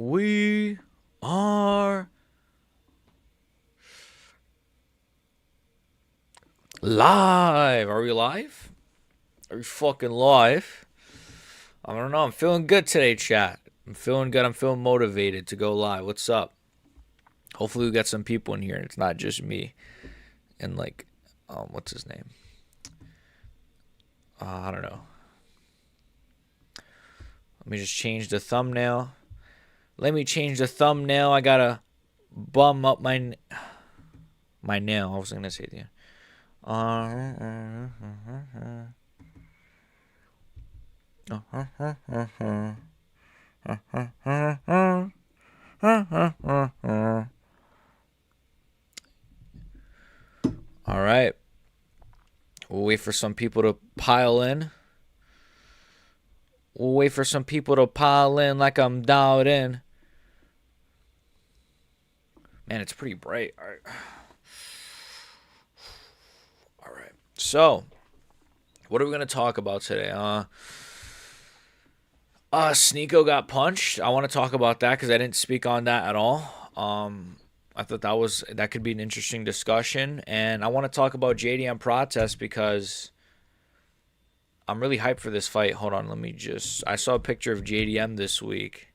We are live. Are we live? Are we fucking live? I don't know. I'm feeling good today, chat. I'm feeling good. I'm feeling motivated to go live. What's up? Hopefully we got some people in here and it's not just me and like, what's his name? I don't know. Let me just change the thumbnail. Let me change the thumbnail. I gotta bum up my nail. I was gonna say the. All right. We'll wait for some people to pile in. We'll wait for some people to pile in like I'm dialed in. Man, it's pretty bright. All right. All right. So, what are we going to talk about today? Sneako got punched. I want to talk about that because I didn't speak on that at all. I thought that could be an interesting discussion, and I want to talk about JDM Prates because I'm really hyped for this fight. Hold on, I saw a picture of JDM this week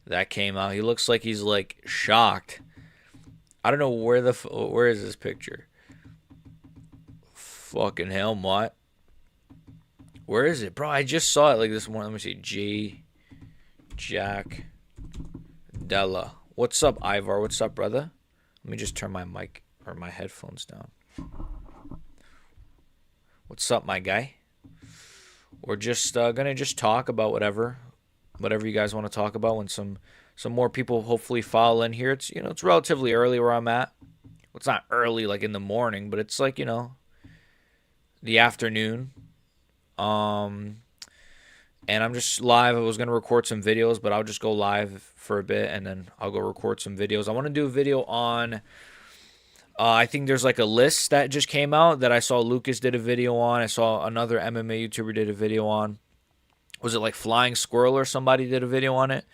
that came out. He looks like he's like shocked. I don't know where is this picture? Fucking hell, what? Where is it, bro? I just saw it like this morning. Let me see. Jack Della. What's up, Ivar? What's up, brother? Let me just turn my mic or my headphones down. What's up, my guy? We're just gonna just talk about whatever you guys want to talk about when some more people hopefully file in here. It's it's relatively early where I'm at. Well, it's not early like in the morning, but it's like the afternoon. And I'm just live. I was going to record some videos, but I'll just go live for a bit and then I'll go record some videos. I want to do a video on, I think there's like a list that just came out that I saw Lucas did a video on. I saw another MMA YouTuber did a video on. Was it like Flying Squirrel or somebody did a video on it?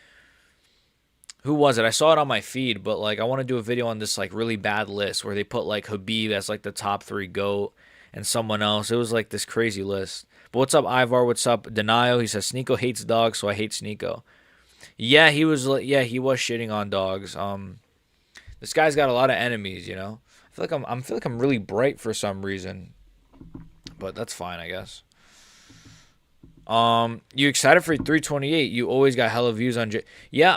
Who was it? I saw it on my feed, but like I want to do a video on this like really bad list where they put like Habib as like the top 3 GOAT and someone else. It was like this crazy list. But what's up, Ivar? What's up, Denio? He says Sneako hates dogs, so I hate Sneako. Yeah, he was shitting on dogs. This guy's got a lot of enemies, I feel like I'm really bright for some reason, but that's fine, I guess. You excited for 328? You always got hella views on Yeah,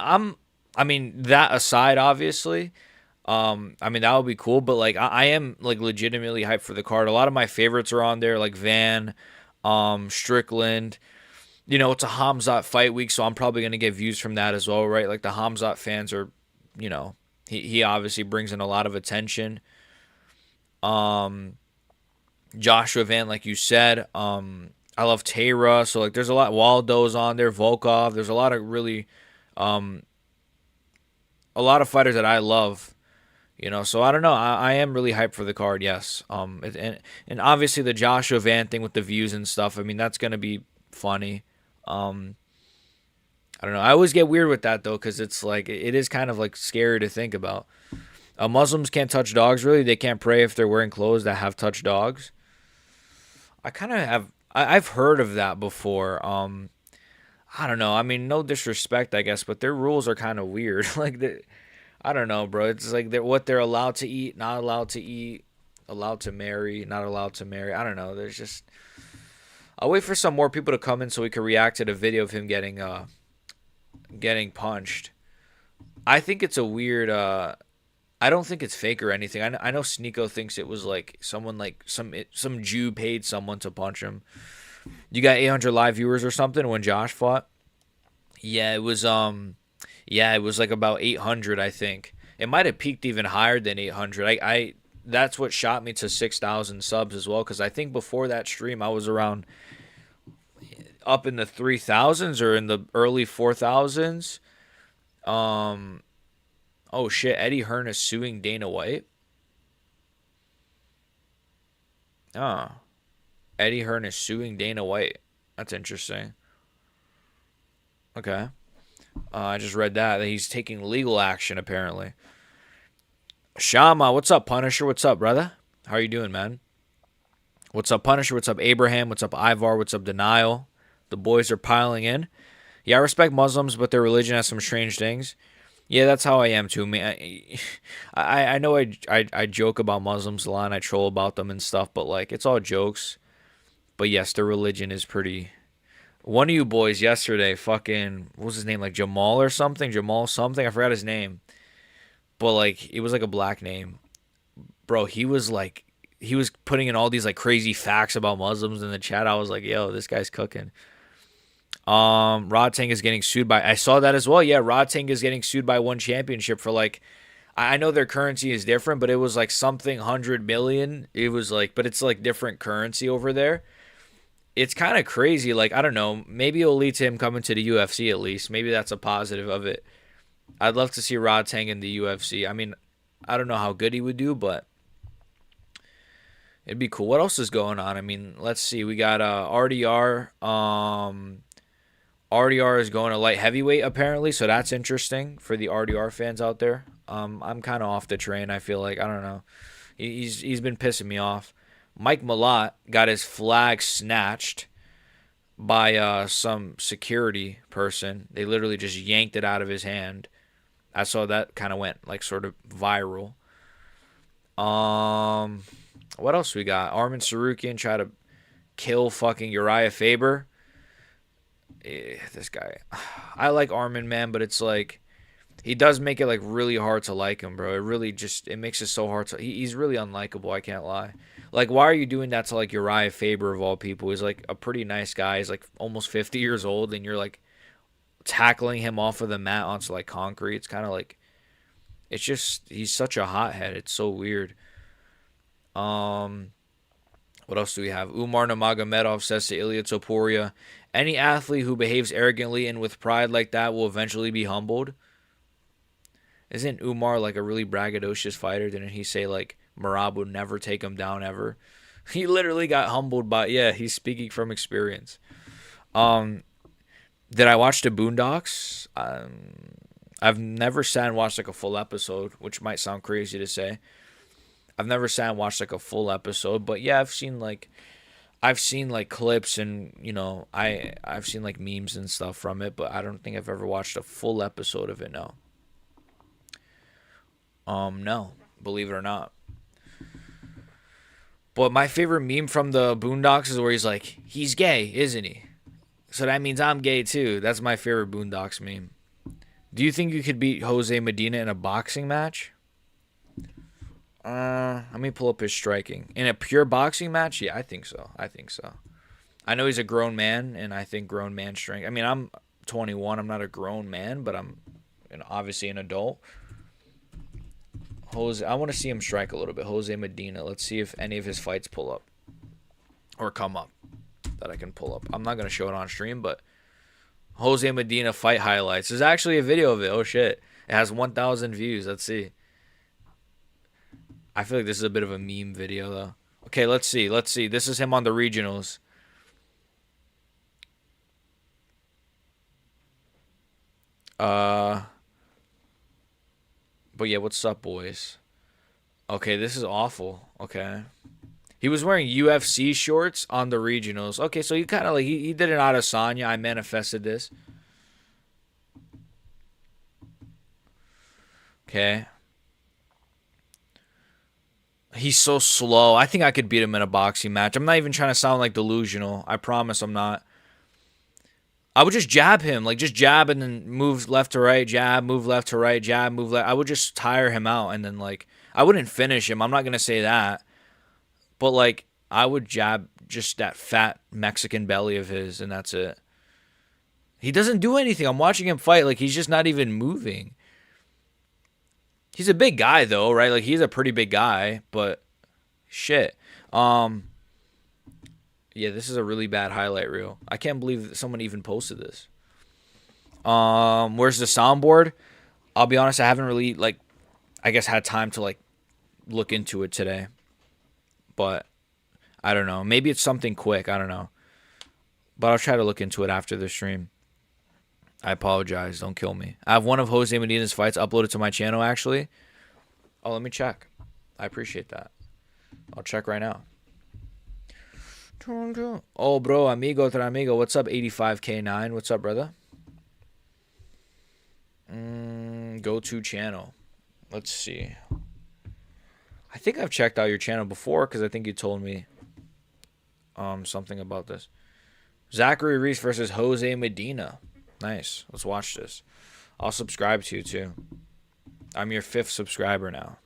I mean, that aside, obviously. I mean, that would be cool, but like I am like legitimately hyped for the card. A lot of my favorites are on there, like Van, Strickland. It's a Hamzat fight week, so I'm probably gonna get views from that as well, right? Like the Hamzat fans are, he obviously brings in a lot of attention. Joshua Van, like you said, I love Tara, so like there's a lot. Waldo's on there, Volkov. There's a lot of really, a lot of fighters that I love. So I don't know. I am really hyped for the card, yes. And obviously the Joshua Van thing with the views and stuff. I mean, that's gonna be funny. I don't know. I always get weird with that though, because it's like it is kind of like scary to think about. Muslims can't touch dogs. Really, they can't pray if they're wearing clothes that have touched dogs. I kind of have. I've heard of that before. I don't know. I mean, no disrespect, I guess, but their rules are kind of weird. I don't know, bro. It's like what they're allowed to eat, not allowed to eat, allowed to marry, not allowed to marry. I don't know. There's just. I'll wait for some more people to come in so we can react to the video of him getting punched. I think it's a weird. I don't think it's fake or anything. I know Sneako thinks it was like someone like some Jew paid someone to punch him. You got 800 live viewers or something when Josh fought. Yeah, it was Yeah, it was like about 800, I think. It might have peaked even higher than 800. I that's what shot me to 6,000 subs as well, because I think before that stream I was around up in the 3,000s or in the early 4,000s. Oh shit, Eddie Hearn is suing Dana White. Ah, Eddie Hearn is suing Dana White. That's interesting. Okay. I just read that he's taking legal action apparently. Shama, what's up, Punisher? What's up, brother? How are you doing, man? What's up, Punisher? What's up, Abraham? What's up, Ivar? What's up, Denial? The boys are piling in. Yeah, I respect Muslims, but their religion has some strange things. Yeah, that's how I am too. Man, I know I joke about Muslims a lot and I troll about them and stuff, but like it's all jokes. But yes, their religion is pretty. One of you boys yesterday, fucking, what was his name? Like Jamal or something? Jamal something? I forgot his name. But like, it was like a black name. Bro, he was putting in all these like crazy facts about Muslims in the chat. I was like, yo, this guy's cooking. Rod Tang is getting sued by. I saw that as well. Yeah, Rod Tang is getting sued by One Championship for like. I know their currency is different, but it was like something 100 million. It was like, but it's like different currency over there. It's kind of crazy. Like I don't know. Maybe it'll lead to him coming to the UFC at least. Maybe that's a positive of it. I'd love to see Rod Tang in the UFC. I mean, I don't know how good he would do, but it'd be cool. What else is going on? I mean, let's see. We got RDR. RDR is going to light heavyweight apparently, so that's interesting for the RDR fans out there. I'm kind of off the train. I feel like I don't know. He's been pissing me off. Mike Malott got his flag snatched by some security person. They literally just yanked it out of his hand. I saw that kind of went like sort of viral. What else we got? Armin Sarukian tried to kill fucking Uriah Faber. This guy, I like Armin, man, but it's like he does make it like really hard to like him, bro. It really just it makes it so hard to. He's really unlikable. I can't lie. Like, why are you doing that to like Uriah Faber of all people? He's like a pretty nice guy. He's like almost 50 years old, and you're like tackling him off of the mat onto like concrete. It's kind of like it's just he's such a hothead. It's so weird. What else do we have? Umar Nurmagomedov says to Ilya Topuria, any athlete who behaves arrogantly and with pride like that will eventually be humbled. Isn't Umar like a really braggadocious fighter? Didn't he say like Marab would never take him down ever? He literally got humbled by, yeah, he's speaking from experience. Did I watch the Boondocks? I've never sat and watched like a full episode, which might sound crazy to say. I've never sat and watched like a full episode, but yeah, I've seen like clips and I've seen like memes and stuff from it, but I don't think I've ever watched a full episode of it. No, believe it or not. But my favorite meme from the Boondocks is where he's like, he's gay, isn't he? So that means I'm gay too. That's my favorite Boondocks meme. Do you think you could beat Jose Medina in a boxing match? Let me pull up his striking. In a pure boxing match? Yeah, I think so. I know he's a grown man, and I think grown man strength. I mean, I'm 21. I'm not a grown man, but I'm obviously an adult. I want to see him strike a little bit. Jose Medina. Let's see if any of his fights pull up or come up that I can pull up. I'm not going to show it on stream, but Jose Medina fight highlights. There's actually a video of it. Oh, shit. It has 1,000 views. Let's see. I feel like this is a bit of a meme video, though. Okay, let's see. This is him on the regionals. But yeah, what's up, boys? Okay, this is awful. Okay. He was wearing UFC shorts on the regionals. Okay, so he kind of like, he did it out of Adesanya. I manifested this. Okay. He's so slow. I think I could beat him in a boxing match. I'm not even trying to sound like delusional. I promise I'm not. I would just jab him. Like, just jab and then move left to right, jab, move left to right, jab, move left. I would just tire him out and then, like, I wouldn't finish him. I'm not going to say that. But, like, I would jab just that fat Mexican belly of his, and that's it. He doesn't do anything. I'm watching him fight. Like, he's just not even moving. He's a big guy, though, right? Like, he's a pretty big guy, but shit. Yeah, this is a really bad highlight reel. I can't believe that someone even posted this. Where's the soundboard? I'll be honest, I haven't really, like, I guess had time to, like, look into it today. But I don't know. Maybe it's something quick. I don't know. But I'll try to look into it after the stream. I apologize. Don't kill me. I have one of Jose Medina's fights uploaded to my channel, actually. Oh, let me check. I appreciate that. I'll check right now. Oh, bro, amigo, tra amigo. What's up, 85K9? What's up, brother? Go to channel. Let's see. I think I've checked out your channel before because I think you told me something about this. Zachary Reese versus Jose Medina. Nice. Let's watch this. I'll subscribe to you too. I'm your 5th subscriber now.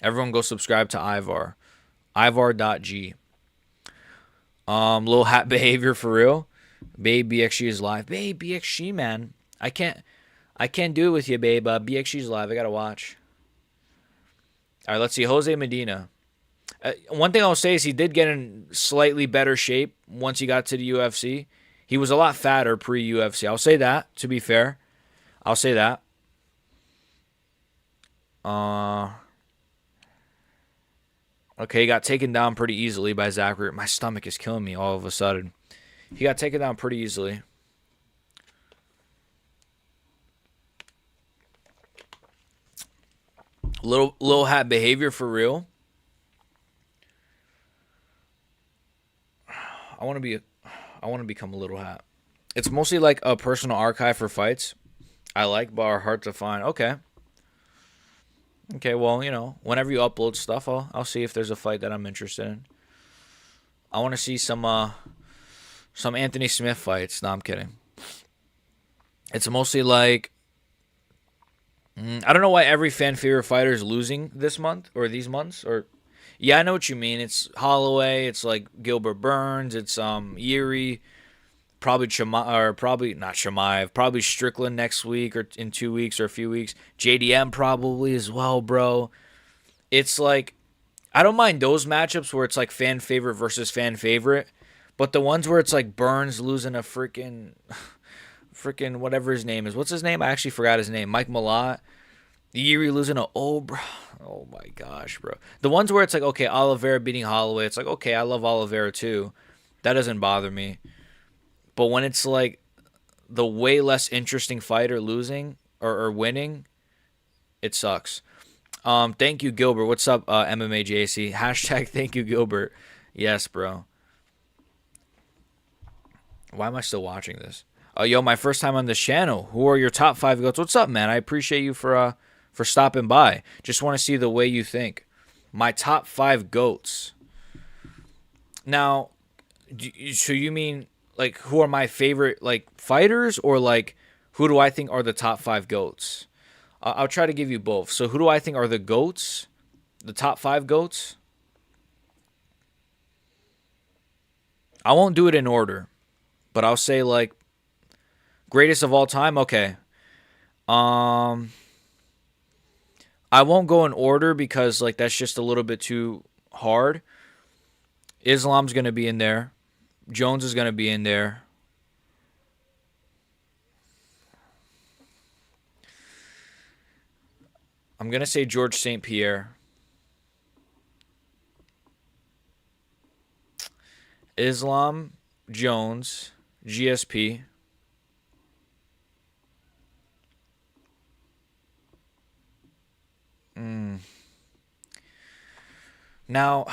Everyone go subscribe to Ivar. Ivar.g. Little hat behavior for real. Babe BXG is live. Babe BXG, man. I can't do it with you, babe. BXG's live. I gotta watch. All right, let's see. Jose Medina. One thing I'll say is he did get in slightly better shape once he got to the UFC. He was a lot fatter pre-UFC. I'll say that, to be fair. I'll say that. Okay, he got taken down pretty easily by Zachary. My stomach is killing me all of a sudden. He got taken down pretty easily. Little hat behavior for real. I want to become a little hat. It's mostly like a personal archive for fights I like but are hard to find. Okay. Okay, well, you know, whenever you upload stuff, I'll see if there's a fight that I'm interested in. I want to see some Anthony Smith fights. No, I'm kidding. It's mostly like I don't know why every fan favorite fighter is losing this month or these months or yeah, I know what you mean. It's Holloway, it's like Gilbert Burns, it's Yuri, probably probably not Shamaev, probably Strickland next week or in 2 weeks or a few weeks. JDM probably as well, bro. It's like I don't mind those matchups where it's like fan favorite versus fan favorite, but the ones where it's like Burns losing a freaking whatever his name is. What's his name? I actually forgot his name. Mike Malott. Yuri losing a bro. Oh my gosh, bro. The ones where it's like, okay, Oliveira beating Holloway, it's like, okay, I love Oliveira too. That doesn't bother me. But when it's like the way less interesting fighter losing or winning, it sucks. Thank you, Gilbert. What's up, MMA JC? Hashtag thank you, Gilbert. Yes, bro. Why am I still watching this? Yo, my first time on this channel. Who are your top 5 goats? What's up, man? I appreciate you for stopping by. Just want to see the way you think. My top 5 goats. Now, so you mean like who are my favorite like fighters or like who do I think are the top 5 goats? I'll try to give you both. So who do I think are the goats? The top 5 goats? I won't do it in order, but I'll say like greatest of all time. Okay. I won't go in order because like that's just a little bit too hard. Islam's going to be in there. Jones is going to be in there. I'm going to say George St. Pierre. Islam, Jones, GSP. Now,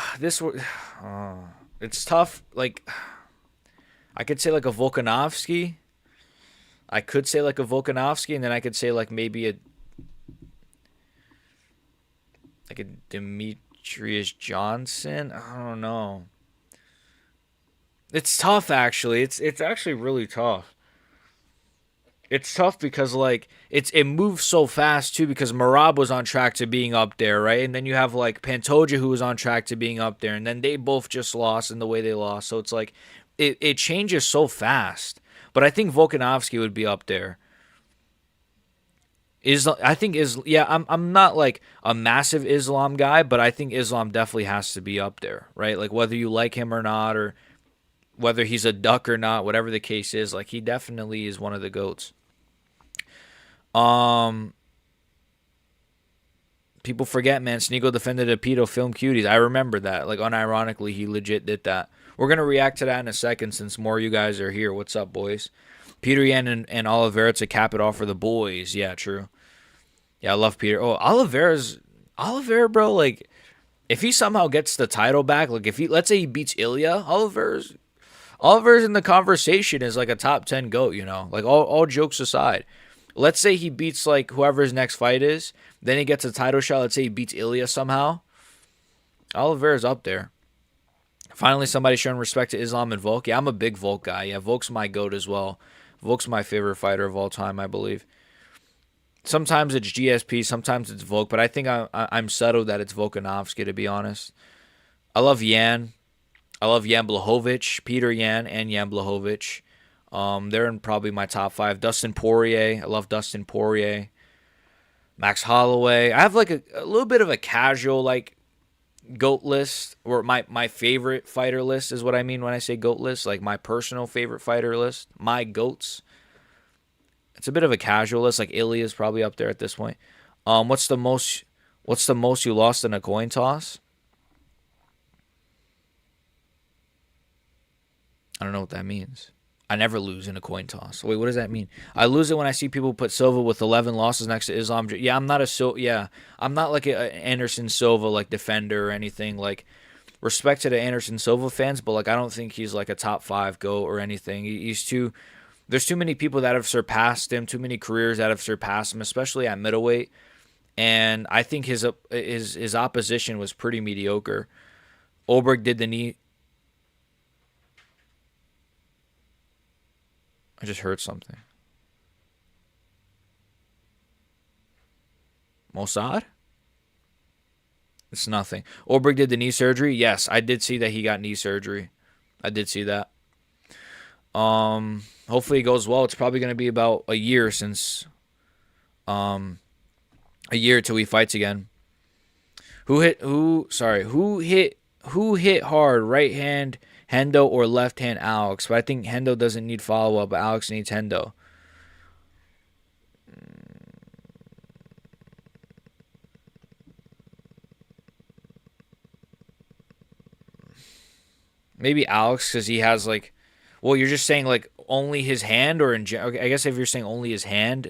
it's tough. Like, I could say like a Volkanovski. I could say like a Volkanovski, and then I could say like maybe a Demetrius Johnson. I don't know. It's tough, actually. It's actually really tough. It's tough because like it moves so fast too because Marab was on track to being up there, right? And then you have like Pantoja who was on track to being up there, and then they both just lost in the way they lost. So it's like it changes so fast. But I think Volkanovski would be up there. I'm not like a massive Islam guy, but I think Islam definitely has to be up there, right? Like whether you like him or not, or whether he's a duck or not, whatever the case is, like he definitely is one of the goats. People forget, man. Sneako defended a pedo film cuties. I remember that. Like unironically, he legit did that. We're gonna react to that in a second since more of you guys are here. What's up, boys? Peter Yan and Oliveira to cap it off for the boys. Yeah, true. Yeah, I love Peter. Oh, Oliveira, bro. Like, if he somehow gets the title back, like if he, let's say he beats Ilya, Oliver's in the conversation as like a top 10 GOAT, you know? Like all jokes aside. Let's say he beats like whoever his next fight is, then he gets a title shot. Let's say he beats Ilya somehow. Oliveira's up there. Finally, somebody showing respect to Islam and Volk. Yeah, I'm a big Volk guy. Yeah, Volk's my GOAT as well. Volk's my favorite fighter of all time, I believe. Sometimes it's GSP, sometimes it's Volk, but I think I'm settled that it's Volkanovski, to be honest. I love Yan. I love Jan Blachowicz, Peter Yan, and Jan Blachowicz. They're in probably my top 5. Dustin Poirier. I love Dustin Poirier. Max Holloway. I have like a little bit of a casual like GOAT list, or my favorite fighter list is what I mean when I say GOAT list. Like my personal favorite fighter list. My GOATs. It's a bit of a casual list. Like Ilya is probably up there at this point. What's the most you lost in a coin toss? I don't know what that means. I never lose in a coin toss. Wait, what does that mean? I lose it when I see people put Silva with 11 losses next to Islam. Yeah, I'm not I'm not like a Anderson Silva like defender or anything. Like, respect to the Anderson Silva fans, but like I don't think he's like a top 5 GOAT or anything. He's too. There's too many people that have surpassed him. Too many careers that have surpassed him, especially at middleweight. And I think his opposition was pretty mediocre. Olberg did the knee. I just heard something. Mossad? It's nothing. Olberg did the knee surgery. Yes, I did see that he got knee surgery. I did see that. Hopefully it goes well. It's probably going to be about a year since a year till he fights again. Who hit hard, right hand Hendo or left hand Alex? But I think Hendo doesn't need follow up, but Alex needs Hendo. Maybe Alex, because he has like, well, you're just saying like only his hand, or in general? I guess if you're saying only his hand,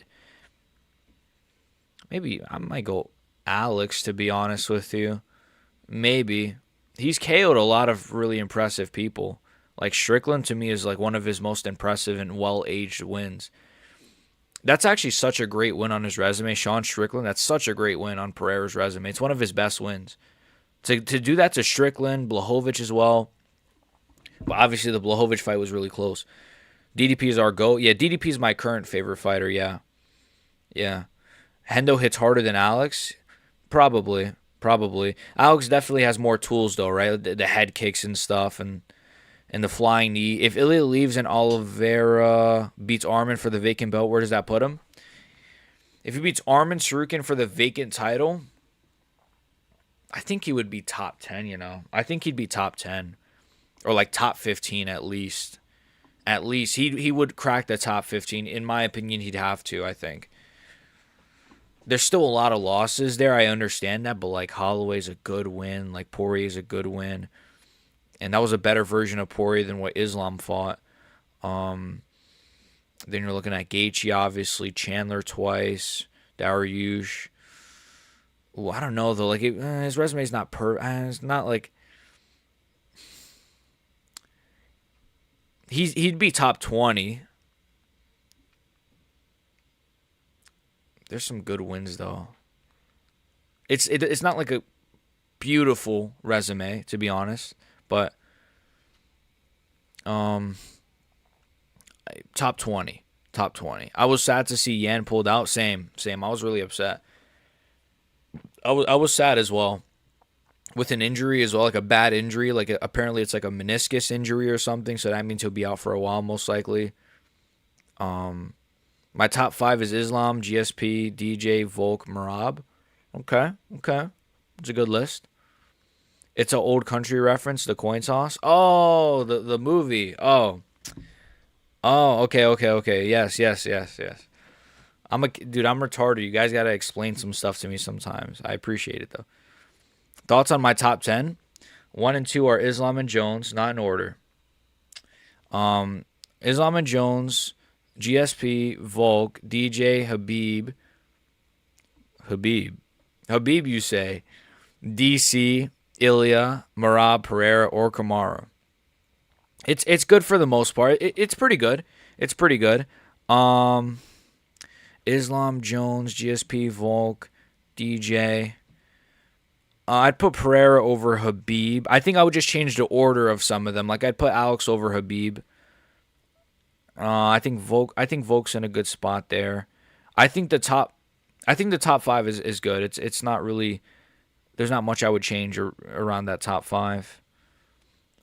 maybe I might go Alex, to be honest with you. Maybe. He's KO'd a lot of really impressive people. Like Strickland to me is like one of his most impressive and well-aged wins. That's actually such a great win on his resume. Sean Strickland, that's such a great win on Pereira's resume. It's one of his best wins. To do that to Strickland, Blachowicz as well. But obviously the Blachowicz fight was really close. DDP is our GOAT. Yeah, DDP is my current favorite fighter, yeah. Yeah. Hendo hits harder than Alex? Probably. Alex definitely has more tools, though, right? The head kicks and stuff, and the flying knee. If Ilya leaves and Oliveira beats Arman for the vacant belt, where does that put him? If he beats Arman Sarukian for the vacant title, I think he would be top 10, you know. I think he'd be top 10. Or like top 15 at least. At least. He would crack the top 15. In my opinion, he'd have to, I think. There's still a lot of losses there. I understand that. But like Holloway's a good win. Like Poirier's a good win. And that was a better version of Poirier than what Islam fought. Then you're looking at Gaethje, obviously. Chandler twice. Dariush. Ooh, I don't know, though. Like his resume's not it's not like... He'd be top 20. There's some good wins though. It's not like a beautiful resume, to be honest, but top 20. I was sad to see Yan pulled out. Same. I was really upset. I was sad as well. With an injury as well, like a bad injury, like apparently it's like a meniscus injury or something, so that means he'll be out for a while most likely. My top 5 is Islam, GSP, DJ, Volk, Marab. Okay, it's a good list. It's an old country reference, the coin toss. Oh, the movie. Oh, okay. Yes. I'm retarded. You guys gotta explain some stuff to me sometimes. I appreciate it though. Thoughts on my top 10? 1 and 2 are Islam and Jones, not in order. Islam and Jones, GSP, Volk, DJ, Habib, you say, DC, Ilya, Marab, Pereira, or Kamara. It's good for the most part. It's pretty good. It's pretty good. Um, Islam, Jones, GSP, Volk, DJ. I'd put Pereira over Habib. I think I would just change the order of some of them. Like I'd put Alex over Habib. I think Volk's in a good spot there. I think the top I think the top five is good. It's not really there's not much I would change around that top five.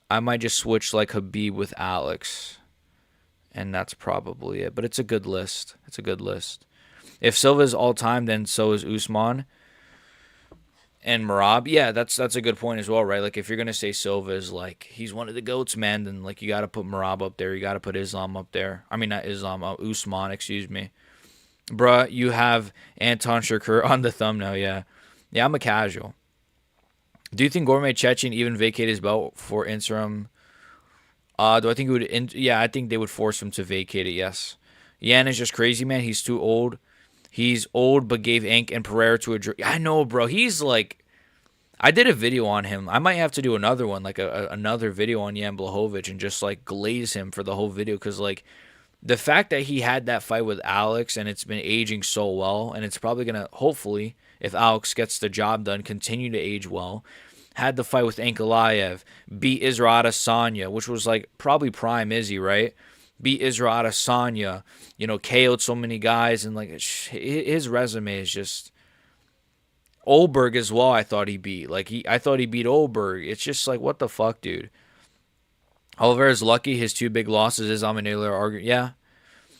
I might just switch like Habib with Alex, and that's probably it. But it's a good list. It's a good list. If Silva's all time, then so is Usman and Marab. Yeah, that's a good point as well, right? Like if you're gonna say Silva is like he's one of the goats, man, then like you got to put Marab up there. You got to put Islam up there. I mean not Islam, Usman, excuse me. Bruh, you have Anton Shakur on the thumbnail. Yeah, I'm a casual. Do you think Gourmet Chechen even vacate his belt for interim? Do I think it would? Yeah, I think they would force him to vacate it. Yes. Yan is just crazy, man. He's too old. He's old, but gave Ank and Pereira to a. I know, bro. He's like, I did a video on him. I might have to do another one, like another video on Jan Blachowicz, and just like glaze him for the whole video, because like the fact that he had that fight with Alex and it's been aging so well, and it's probably gonna hopefully, if Alex gets the job done, continue to age well. Had the fight with Ankalaev, beat Israel Adesanya, which was like probably prime Izzy, right? Beat Israel Adesanya, KO'd so many guys, and like his resume is just Oldberg as well. I thought he beat I thought he beat Oldberg. It's just like what the fuck, dude. Oliveira's lucky. His two big losses is Amanela arguing. Yeah,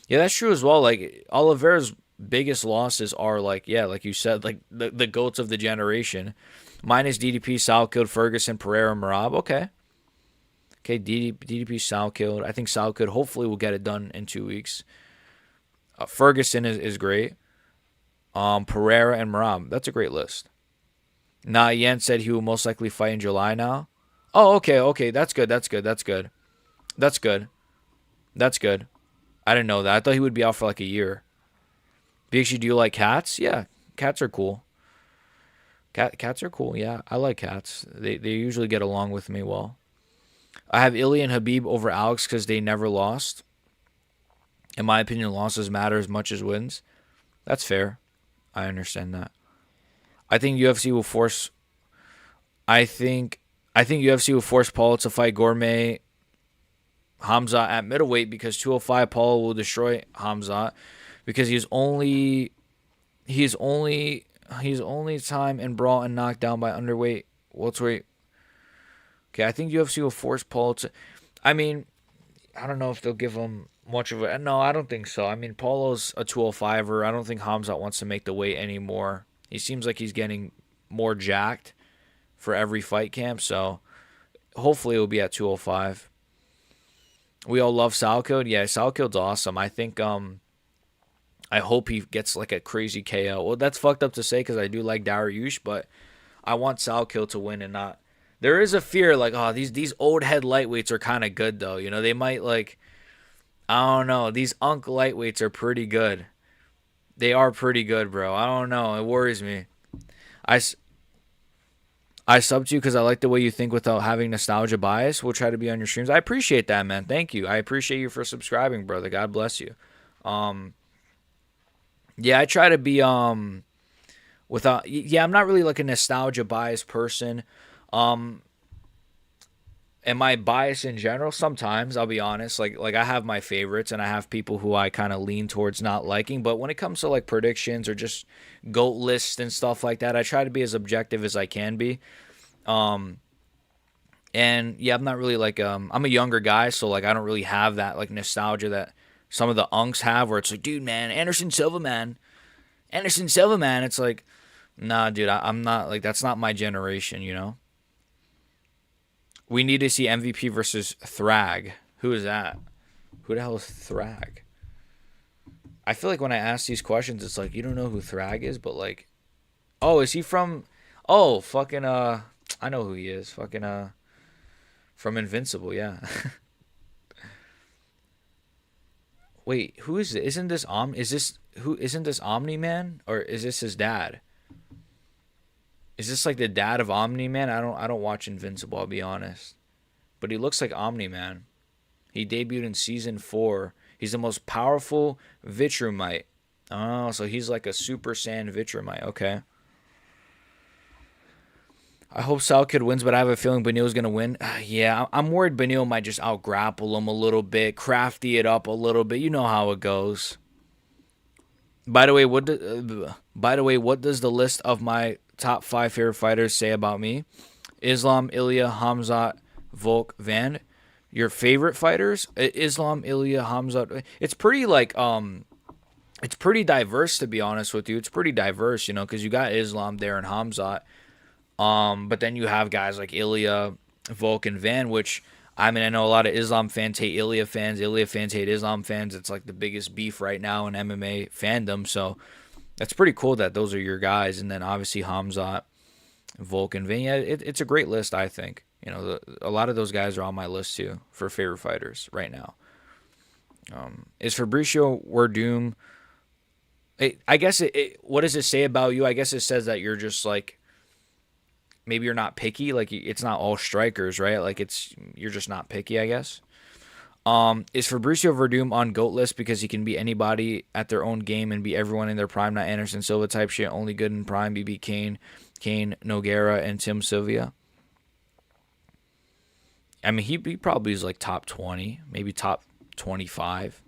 that's true as well. Like Oliveira's biggest losses are like you said, like the goats of the generation. Minus DDP, Sal killed Ferguson, Pereira, Marab. Okay, DDP, Sal killed. I think Sal killed. Hopefully, we'll get it done in 2 weeks. Ferguson is great. Pereira and Marab. That's a great list. Yen said he will most likely fight in July now. Oh, okay. That's good. That's good. I didn't know that. I thought he would be out for like a year. BXG, do you like cats? Yeah, cats are cool. Cats are cool. Yeah, I like cats. They usually get along with me well. I have Ilya and Habib over Alex because they never lost. In my opinion, losses matter as much as wins. That's fair. I understand that. I think UFC will force. I think UFC will force Paul to fight Gourmet Hamza at middleweight because 205 Paul will destroy Hamza because he's only time in brawl and knocked down by underweight welterweight. Okay, I think UFC will force Paul to. I mean, I don't know if they'll give him much of a. No, I don't think so. I mean, Paulo's a 205er. I don't think Hamzat wants to make the weight anymore. He seems like he's getting more jacked for every fight camp, so hopefully it'll be at 205. We all love Salcode. Yeah, Salcode's awesome. I think I hope he gets like a crazy KO. Well, that's fucked up to say because I do like Dariush, but I want Salcode to win and not. There is a fear like, oh, these old head lightweights are kind of good though. They might like, I don't know. These Unk lightweights are pretty good. They are pretty good, bro. I don't know. It worries me. I subbed you because I like the way you think without having nostalgia bias. We'll try to be on your streams. I appreciate that, man. Thank you. I appreciate you for subscribing, brother. God bless you. Yeah, I try to be without. Yeah, I'm not really like a nostalgia bias person. Am I biased in general? Sometimes, I'll be honest. Like I have my favorites and I have people who I kind of lean towards not liking. But when it comes to like predictions or just GOAT lists and stuff like that, I try to be as objective as I can be. And yeah, I'm not really like I'm a younger guy, so like I don't really have that like nostalgia that some of the unks have, where it's like, dude, man, Anderson Silva, man. It's like, nah, dude, I'm not like that's not my generation. We need to see MVP versus Thrag. Who is that? Who the hell is Thrag? I feel like when I ask these questions, it's like, you don't know who Thrag is, but like, oh, is he from, oh, fucking, I know who he is. Fucking, from Invincible, yeah. Wait, who is it? Isn't this Is this who? Isn't this Omni Man, or is this his dad? Is this like the dad of Omni Man? I don't watch Invincible. I'll be honest, but he looks like Omni Man. He debuted in season 4. He's the most powerful Vitrumite. Oh, so he's like a Super Saiyan Vitrumite. Okay. I hope Salkid wins, but I have a feeling Benil's going to win. Yeah, I'm worried Benil might just out-grapple him a little bit, crafty it up a little bit. You know how it goes. By the way, what does the list of my top 5 favorite fighters say about me? Islam, Ilya, Hamzat, Volk, Van. Your favorite fighters? Islam, Ilya, Hamzat. It's pretty it's pretty diverse, to be honest with you. It's pretty diverse, because you got Islam there and Hamzat. But then you have guys like Ilya, Volk, and Van, which, I mean, I know a lot of Islam fans hate Ilya fans. Ilya fans hate Islam fans. It's like the biggest beef right now in MMA fandom. So that's pretty cool that those are your guys. And then obviously Hamzat, Volk, and Van. Yeah, it's a great list, I think. A lot of those guys are on my list too for favorite fighters right now. Is Fabricio Werdum? I guess what does it say about you? I guess it says that you're just like, maybe you're not picky. Like, it's not all strikers, right? Like, you're just not picky, I guess. Is Fabricio Werdum on GOAT list because he can beat anybody at their own game and beat everyone in their prime, not Anderson Silva type shit, only good in prime, he beat Kane, Nogueira, and Tim Sylvia? I mean, he probably is like top 20, maybe top 25.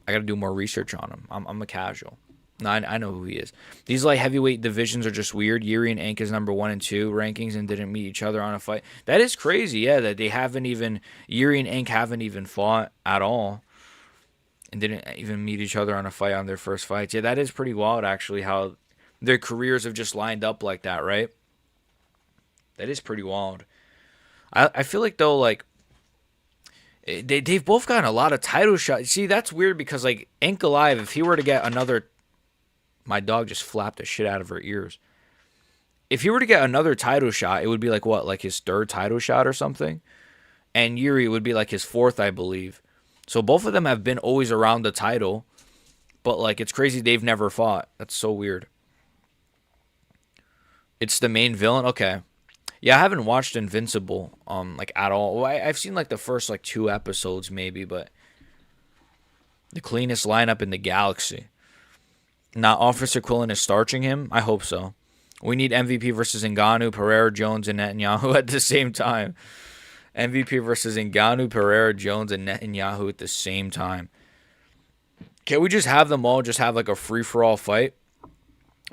I got to do more research on him. I'm a casual. No, I know who he is. These like heavyweight divisions are just weird. Yuri and Ank is number 1 and 2 rankings and didn't meet each other on a fight. That is crazy, yeah, that Yuri and Ank haven't even fought at all and didn't even meet each other on a fight on their first fights. Yeah, that is pretty wild, actually, how their careers have just lined up like that, right? That is pretty wild. I feel like, though, like, they've both gotten a lot of title shots. See, that's weird because, like, Ank Alive, if he were to get another... My dog just flapped the shit out of her ears. If he were to get another title shot, it would be like what? Like his 3rd title shot or something? And Yuri would be like his 4th, I believe. So both of them have been always around the title. But, like, it's crazy they've never fought. That's so weird. It's the main villain? Okay. Yeah, I haven't watched Invincible, like, at all. Well, I've seen, like, the first, like, 2 episodes, maybe, but the cleanest lineup in the galaxy. Not Officer Quillen is starching him? I hope so. We need MVP versus Ngannou, Pereira, Jones, and Netanyahu at the same time. MVP versus Ngannou, Pereira, Jones, and Netanyahu at the same time. Can't we just have them all just have, like, a free-for-all fight?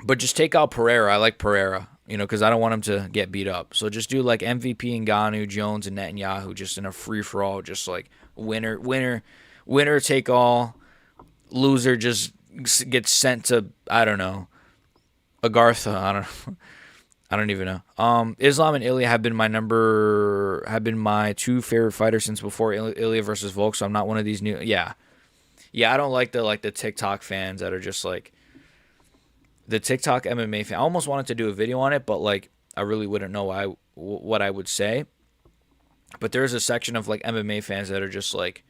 But just take out Pereira. I like Pereira. Because I don't want him to get beat up. So just do, like, MVP, Ngannou, Jones, and Netanyahu just in a free-for-all. Just, like, winner, take all. Loser just gets sent to, I don't know, Agartha. I don't even know. Islam and Ilya have been my 2 favorite fighters since before Ilya versus Volk, so I'm not one of these new... Yeah, I don't like the TikTok fans that are just, like... The TikTok MMA fan, I almost wanted to do a video on it, but, like, I really wouldn't know what I would say. But there's a section of, like, MMA fans that are just, like,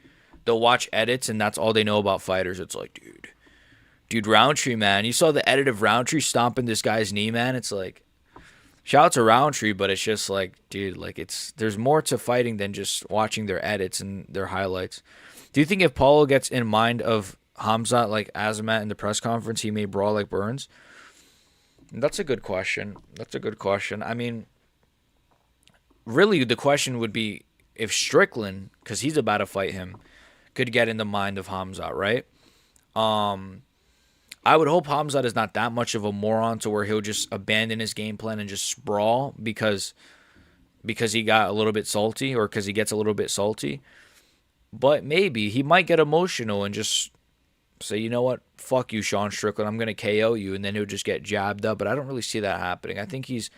they'll watch edits, and that's all they know about fighters. It's like, dude, Roundtree, man. You saw the edit of Roundtree stomping this guy's knee, man. It's like, shout out to Roundtree, but it's just like, dude, like, there's more to fighting than just watching their edits and their highlights. Do you think if Paulo gets in mind of Hamzat like Azamat in the press conference, he may brawl like Burns? That's a good question. I mean, really, the question would be if Strickland, because he's about to fight him, could get in the mind of Hamzat, right? I would hope Hamzat is not that much of a moron to where he'll just abandon his game plan and just sprawl because he got a little bit salty or because he gets a little bit salty. But maybe he might get emotional and just say, you know what, fuck you, Sean Strickland, I'm going to KO you, and then he'll just get jabbed up. But I don't really see that happening. I think he's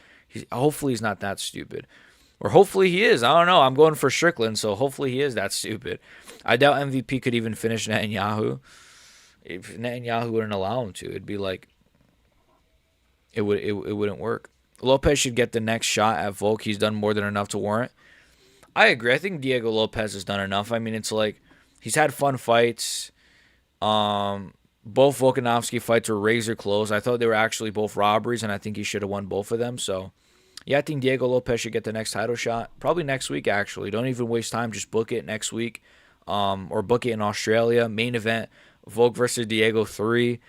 hopefully he's not that stupid. Or hopefully he is. I don't know. I'm going for Strickland, so hopefully he is that stupid. I doubt MVP could even finish Netanyahu. If Netanyahu wouldn't allow him to, it'd be like it wouldn't work. Lopez should get the next shot at Volk. He's done more than enough to warrant. I agree. I think Diego Lopez has done enough. I mean, it's like He's had fun fights. Both Volkanovski fights were razor close. I thought they were actually both robberies, and I think he should have won both of them. So, yeah, I think Diego Lopez should get the next title shot. Probably next week, actually. Don't even waste time. Just book it next week, or book it in Australia. Main event, Volk versus Diego 3.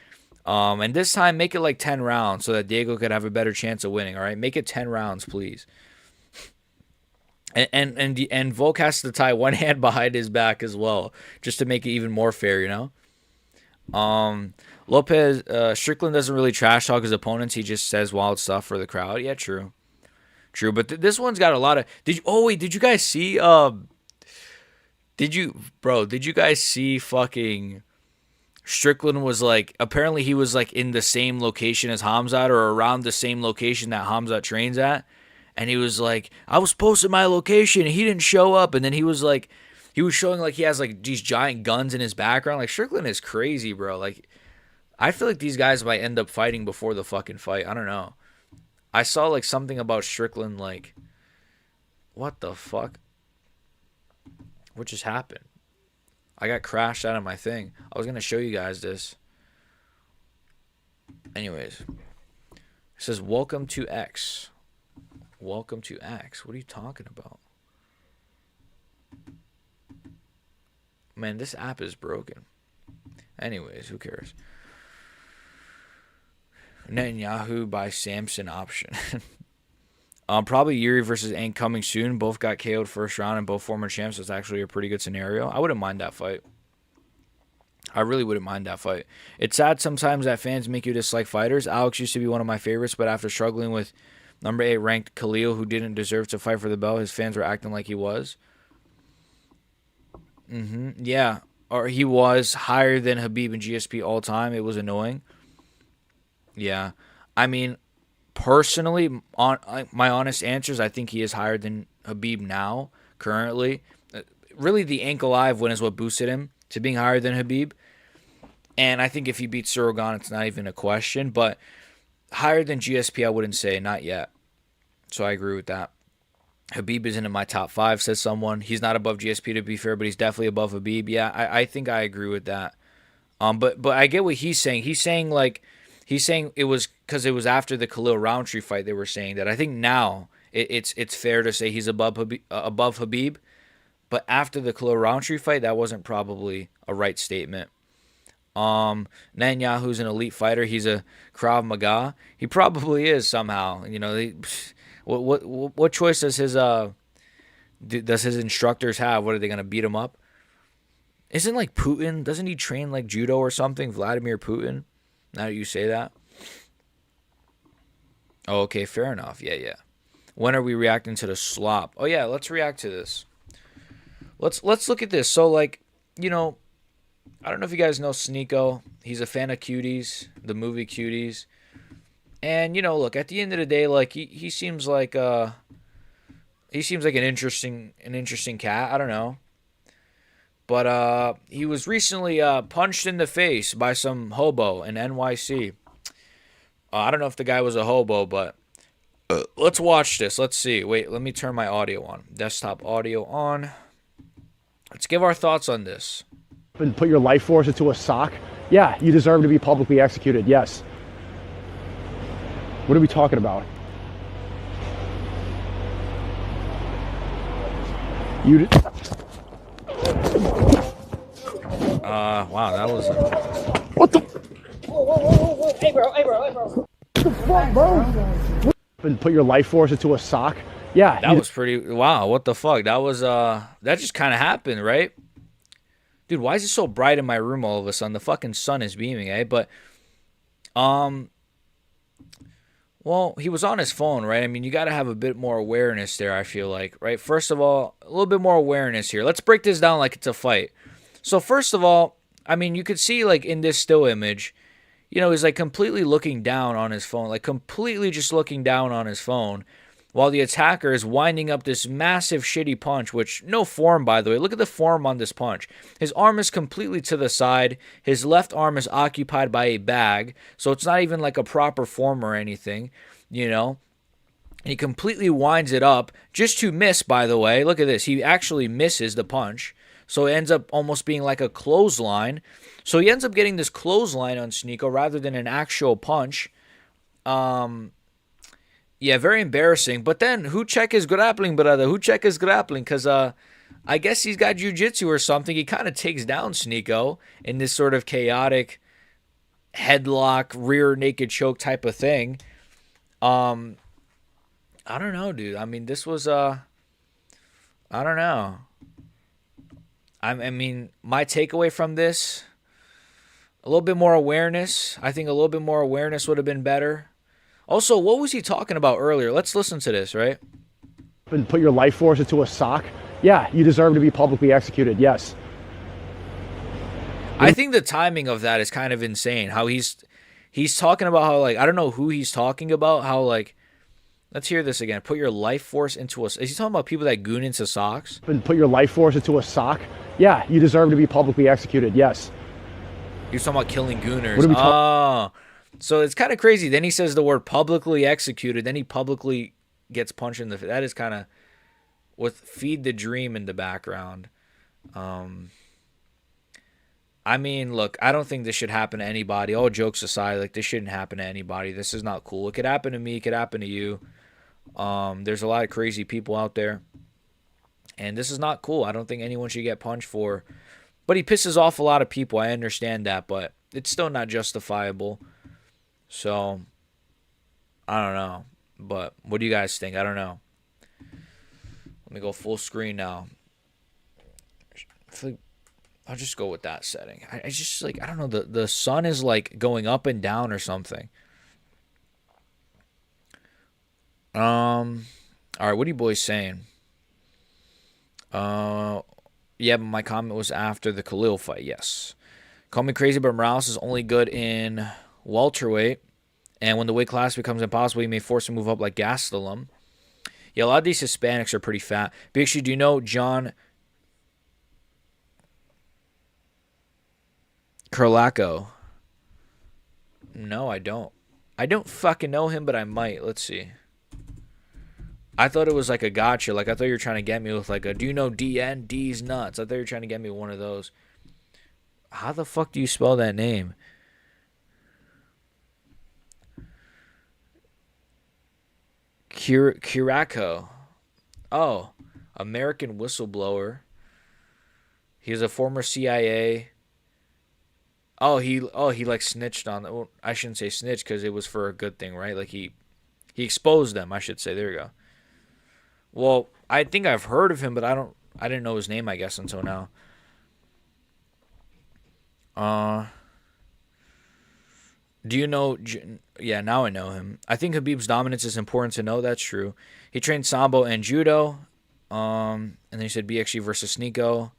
And this time, make it like 10 rounds so that Diego could have a better chance of winning, all right? Make it 10 rounds, please. And Volk has to tie one hand behind his back as well, just to make it even more fair, you know? Lopez, Strickland doesn't really trash talk his opponents. He just says wild stuff for the crowd. Yeah, true. True, but this one's got a lot of... did you guys see... Did you guys see fucking... Strickland was like... Apparently he was like in the same location as Hamzat, or around the same location that Hamzat trains at. And he was like, I was posting my location and he didn't show up. And then he was like... He was showing like he has like these giant guns in his background. Like, Strickland is crazy, bro. Like, I feel like these guys might end up fighting before the fucking fight. I don't know. I saw like something about Strickland, like, what the fuck? What just happened? I got crashed out of my thing. I was going to show you guys this. Anyways. It says, welcome to X. Welcome to X. What are you talking about? Man, this app is broken. Anyways, who cares? Netanyahu by Samson option. Probably Yuri versus Ain't coming soon. Both got KO'd first round and both former champs. That's actually a pretty good scenario. I wouldn't mind that fight. I really wouldn't mind that fight. It's sad sometimes that fans make you dislike fighters. Alex used to be one of my favorites, but after struggling with number 8 ranked Khalil, who didn't deserve to fight for the belt, his fans were acting like he was. Yeah. Or he was higher than Habib and GSP all time. It was annoying. Yeah. I mean, personally, my honest answers, I think he is higher than Habib now, currently. Really, the Ankle Live win is what boosted him to being higher than Habib. And I think if he beats Suragan, it's not even a question. But higher than GSP, I wouldn't say. Not yet. So I agree with that. Habib isn't in my top 5, says someone. He's not above GSP, to be fair, but he's definitely above Habib. Yeah, I think I agree with that. But I get what he's saying. He's saying it was because it was after the Khalil Roundtree fight. They were saying that. I think now it's fair to say he's above Habib. But after the Khalil Roundtree fight, that wasn't probably a right statement. Netanyahu's an elite fighter. He's a Krav Maga. He probably is somehow. You know, what choice does his instructors have? What, are they gonna beat him up? Isn't like Putin? Doesn't he train like judo or something? Vladimir Putin. Now that you say that. Oh, okay, fair enough. Yeah. When are we reacting to the slop? Oh yeah, let's react to this. Let's look at this. So like, you know, I don't know if you guys know Sneako. He's a fan of Cuties, the movie Cuties. And, you know, look, at the end of the day, like, he seems like an interesting cat. I don't know. But he was recently punched in the face by some hobo in NYC. I don't know if the guy was a hobo, but let's watch this. Let's see. Wait, let me turn my audio on. Desktop audio on. Let's give our thoughts on this. And put your life force into a sock? Yeah, you deserve to be publicly executed, yes. What are we talking about? Wow, that was What the? Whoa. Hey, bro. What the fuck, bro? And put your life force into a sock? Yeah. That was pretty... Wow, what the fuck? That was... That just kind of happened, right? Dude, why is it so bright in my room all of a sudden? The fucking sun is beaming, eh? But... Well, he was on his phone, right? I mean, you got to have a bit more awareness there, I feel like, right? First of all, a little bit more awareness here. Let's break this down like it's a fight. So first of all, I mean, you could see, like, in this still image, you know, he's, like, completely looking down on his phone. Like, completely just looking down on his phone while the attacker is winding up this massive shitty punch, which, no form, by the way. Look at the form on this punch. His arm is completely to the side. His left arm is occupied by a bag, so it's not even like a proper form or anything, you know. And he completely winds it up just to miss, by the way. Look at this. He actually misses the punch. So it ends up almost being like a clothesline. So he ends up getting this clothesline on Sneako rather than an actual punch. Yeah, very embarrassing. But then, who check his grappling, brother? Who check his grappling? Because I guess he's got jiu-jitsu or something. He kind of takes down Sneako in this sort of chaotic headlock, rear naked choke type of thing. I don't know, dude. I mean, this was I don't know. I mean, my takeaway from this, a little bit more awareness. I think a little bit more awareness would have been better. Also, what was he talking about earlier? Let's listen to this, right? And put your life force into a sock. Yeah, you deserve to be publicly executed. Yes. I think the timing of that is kind of insane. How he's talking about how, like, I don't know who he's talking about. How, like, let's hear this again. Put your life force into a. Is he talking about people that goon into socks? And put your life force into a sock. Yeah, you deserve to be publicly executed. Yes. He was talking about killing gooners. What are we Oh, so it's kind of crazy. Then he says the word publicly executed. Then he publicly gets punched in the. That is kind of with feed the dream in the background. I mean, look, I don't think this should happen to anybody. All jokes aside, like, this shouldn't happen to anybody. This is not cool. It could happen to me. It could happen to you. There's a lot of crazy people out there. And this is not cool. I don't think anyone should get punched for. But he pisses off a lot of people. I understand that. But it's still not justifiable. So, I don't know. But what do you guys think? I don't know. Let me go full screen now. I feel like I'll just go with that setting. I just, like, I don't know. The sun is, like, going up and down or something. All right, what are you boys saying? Yeah, but my comment was after the Khalil fight. Yes. Call me crazy, but Morales is only good in welterweight. And when the weight class becomes impossible, he may force to move up like Gastelum. Yeah, a lot of these Hispanics are pretty fat. But actually, do you know John Kurlako? No, I don't. I don't fucking know him, but I might. Let's see. I thought it was like a gotcha. Like, I thought you were trying to get me with like a, do you know DN? D's nuts. I thought you were trying to get me with one of those. How the fuck do you spell that name? Kurako. Oh, American whistleblower. He's a former CIA. Oh, he like snitched on. Well, I shouldn't say snitch because it was for a good thing, right? Like he exposed them, I should say. There you go. Well, I think I've heard of him, but I didn't know his name, I guess, until now. Do you know? Yeah, now I know him. I think Khabib's dominance is important to know. That's true. He trained Sambo and Judo. And then he said BXG versus Sneako.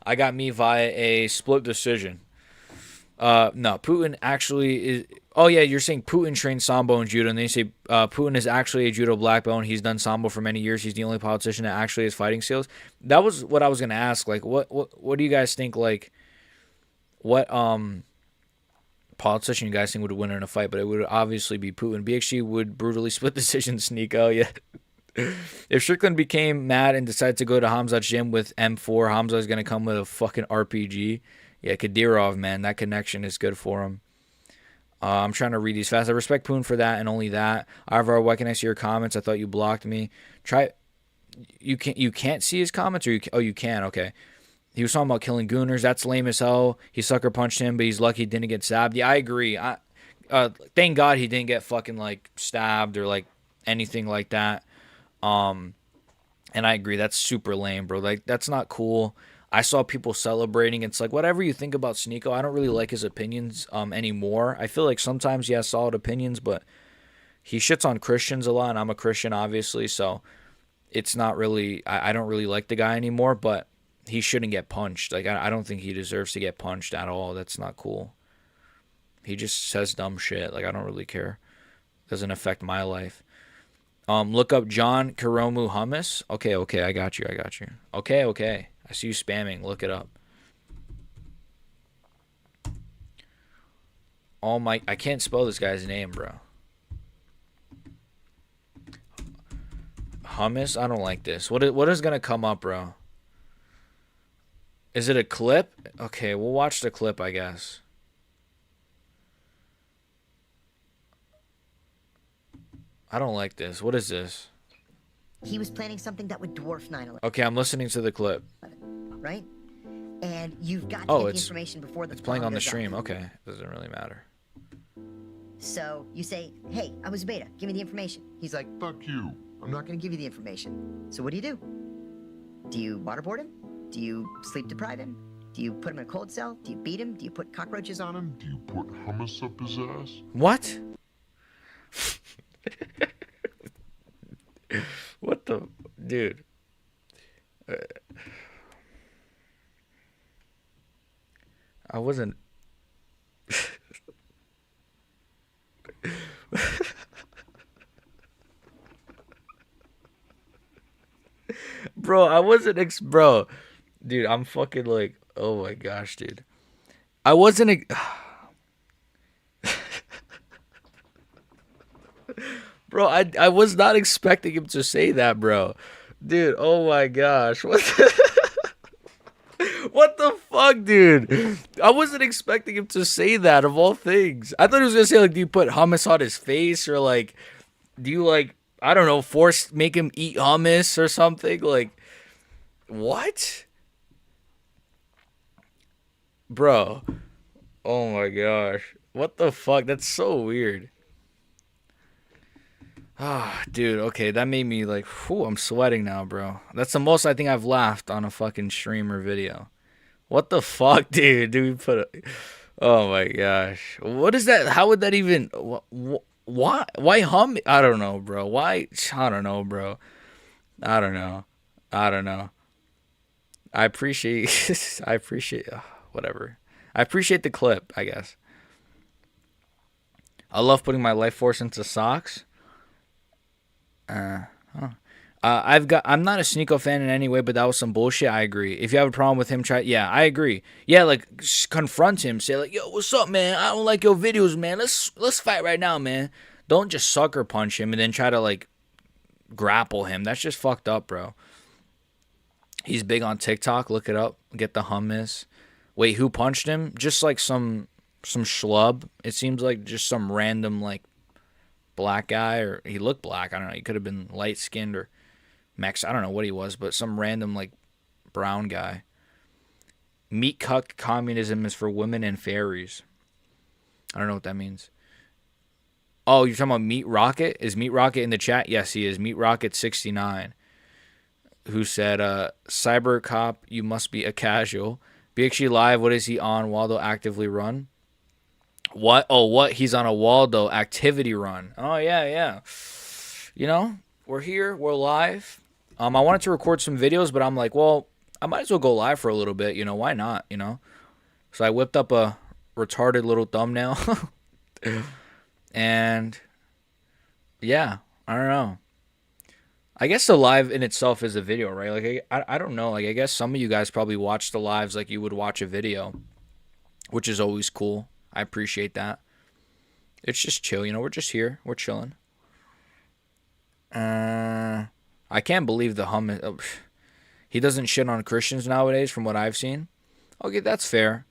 I got me via a split decision. No, Putin actually is. Oh yeah, you're saying Putin trained Sambo and Judo, and then you say Putin is actually a Judo black belt. He's done Sambo for many years. He's the only politician that actually has fighting skills. That was what I was gonna ask. Like, what do you guys think? Like, what politician you guys think would win in a fight? But it would obviously be Putin. BXG would brutally split decision Sneako. Yeah. If Strickland became mad and decided to go to Hamzat's gym with M4, Hamza is gonna come with a fucking RPG. Yeah, Kadyrov, man, that connection is good for him. I'm trying to read these fast. I respect Poon for that and only that. However, why can I see your comments? I thought you blocked me. You can't see his comments, or you can. Okay. He was talking about killing gooners. That's lame as hell. He sucker punched him, but he's lucky he didn't get stabbed. Yeah, I agree. Thank God he didn't get fucking like stabbed or like anything like that. And I agree. That's super lame, bro. Like, that's not cool. I saw people celebrating. It's like, whatever you think about Sneako, I don't really like his opinions anymore. I feel like sometimes he has solid opinions, but he shits on Christians a lot, and I'm a Christian, obviously, so it's not really, I don't really like the guy anymore, but he shouldn't get punched. Like, I don't think he deserves to get punched at all. That's not cool. He just says dumb shit. Like, I don't really care. Doesn't affect my life. Look up John Karomu Hummus. Okay, I got you. Okay. I see you spamming. Look it up. I can't spell this guy's name, bro. Hummus? I don't like this. What is gonna come up, bro? Is it a clip? Okay, we'll watch the clip, I guess. I don't like this. What is this? He was planning something that would dwarf 9/11. Okay, I'm listening to the clip. Right? And you've got to Oh, get the it's information before the it's playing bomb on the goes stream. off. Okay, doesn't really matter. So you say, hey, I was Beta. Give me the information. He's like, fuck you. I'm not going to give you the information. So what do? Do you waterboard him? Do you sleep deprive him? Do you put him in a cold cell? Do you beat him? Do you put cockroaches on him? Do you put hummus up his ass? What? What the... Dude. I wasn't... Bro, I wasn't bro. Dude, I'm fucking like, oh my gosh, dude. I wasn't Bro, I was not expecting him to say that, bro. Dude, oh my gosh. What the fuck, dude? I wasn't expecting him to say that, of all things. I thought he was gonna say, like, do you put hummus on his face, or like, do you, like, I don't know, make him eat hummus or something? Like, what? Bro. Oh my gosh. What the fuck? That's so weird. Ah, dude, okay, that made me like, whew, I'm sweating now, bro. That's the most I think I've laughed on a fucking stream or video. What the fuck, dude? Do we put a... Oh my gosh. What is that? How would that even... Why? Why hum? I don't know, bro. Why? I don't know, bro. I don't know. I appreciate... whatever. I appreciate the clip, I guess. I love putting my life force into socks. I'm not a Sneako fan in any way, but that was some bullshit. I agree. If you have a problem with him, yeah, I agree. Yeah, like, confront him. Say, like, yo, what's up, man? I don't like your videos, man. Let's fight right now, man. Don't just sucker punch him and then try to, like, grapple him. That's just fucked up, bro. He's big on TikTok. Look it up. Get the hummus. Wait, who punched him? Just, like, some schlub. It seems like just some random, like, black guy, or he looked black. I don't know. He could have been light-skinned or I don't know what he was, but some random, like, brown guy. Meat cuck communism is for women and fairies. I don't know what that means. Oh, you're talking about Meat Rocket? Is Meat Rocket in the chat? Yes, he is. Meat Rocket 69, who said, Cyber Cop, you must be a casual. BXG Live, what is he on? Waldo actively run. What? Oh, what? He's on a Waldo activity run. Oh, yeah. You know, we're here. We're live. I wanted to record some videos, but I'm like, well, I might as well go live for a little bit. You know, why not? You know? So I whipped up a retarded little thumbnail. And, yeah, I don't know. I guess the live in itself is a video, right? Like, I don't know. Like, I guess some of you guys probably watch the lives like you would watch a video, which is always cool. I appreciate that. It's just chill, you know. We're just here. We're chilling. I can't believe the hummus. Oh, he doesn't shit on Christians nowadays, from what I've seen. Okay, that's fair.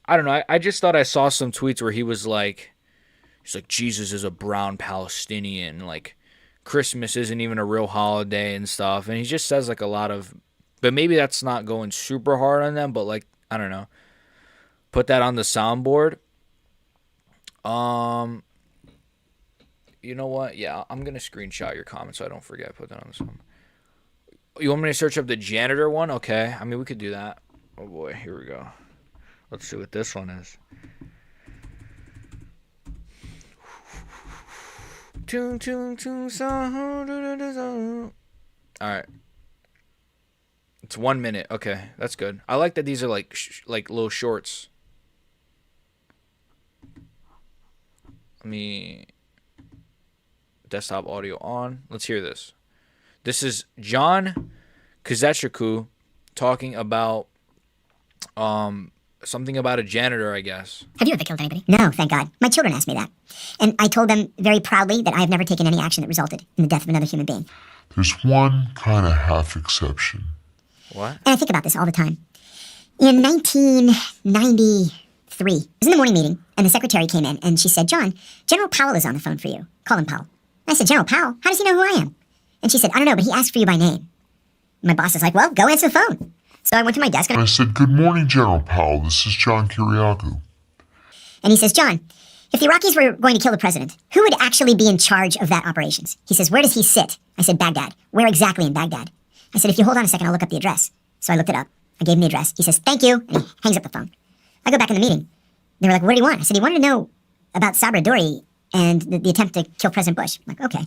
I don't know. I just thought I saw some tweets where he's like, Jesus is a brown Palestinian. Like, Christmas isn't even a real holiday and stuff. And he just says, like, a lot of... But maybe that's not going super hard on them. But, like, I don't know. Put that on the soundboard. You know what? Yeah, I'm going to screenshot your comment so I don't forget. Put that on the sound. You want me to search up the janitor one? Okay. I mean, we could do that. Oh, boy. Here we go. Let's see what this one is. All right. It's 1 minute. Okay, that's good. I like that these are like little shorts. Let me... Desktop audio on. Let's hear this. This is John Kazechiku talking about something about a janitor, I guess. Have you ever killed anybody? No, thank God. My children asked me that. And I told them very proudly that I have never taken any action that resulted in the death of another human being. There's one kind of half exception. What? And I think about this all the time. In 1993, it was in the morning meeting, and the secretary came in, and she said, John, General Powell is on the phone for you. Call him Powell. And I said, General Powell? How does he know who I am? And she said, I don't know, but he asked for you by name. My boss is like, well, go answer the phone. So I went to my desk, And I said, "Good morning, General Powell. This is John Kiriakou." and he says, John, if the Iraqis were going to kill the president, who would actually be in charge of that operations? He says, where does he sit? I said, Baghdad. Where exactly in Baghdad? I said, if you hold on a second, I'll look up the address. So I looked it up. I gave him the address. He says, thank you, and he hangs up the phone. I go back in the meeting. They were like, what do you want? I said, he wanted to know about Sabra Dori and the attempt to kill President Bush. I'm like, okay.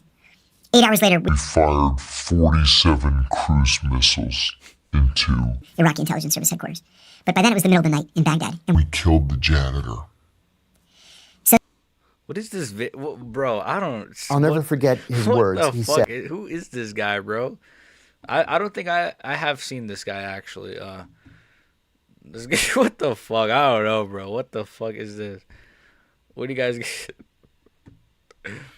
8 hours later, We fired 47 cruise missiles into. the Iraqi intelligence service headquarters. But by then it was the middle of the night in Baghdad. And We killed the janitor. What is this, bro? I don't. I'll never what- forget his what words. the He fuck? said, Who is this guy, bro? I don't think I have seen this guy actually. This guy, what the fuck? I don't know, bro. What the fuck is this? What do you guys?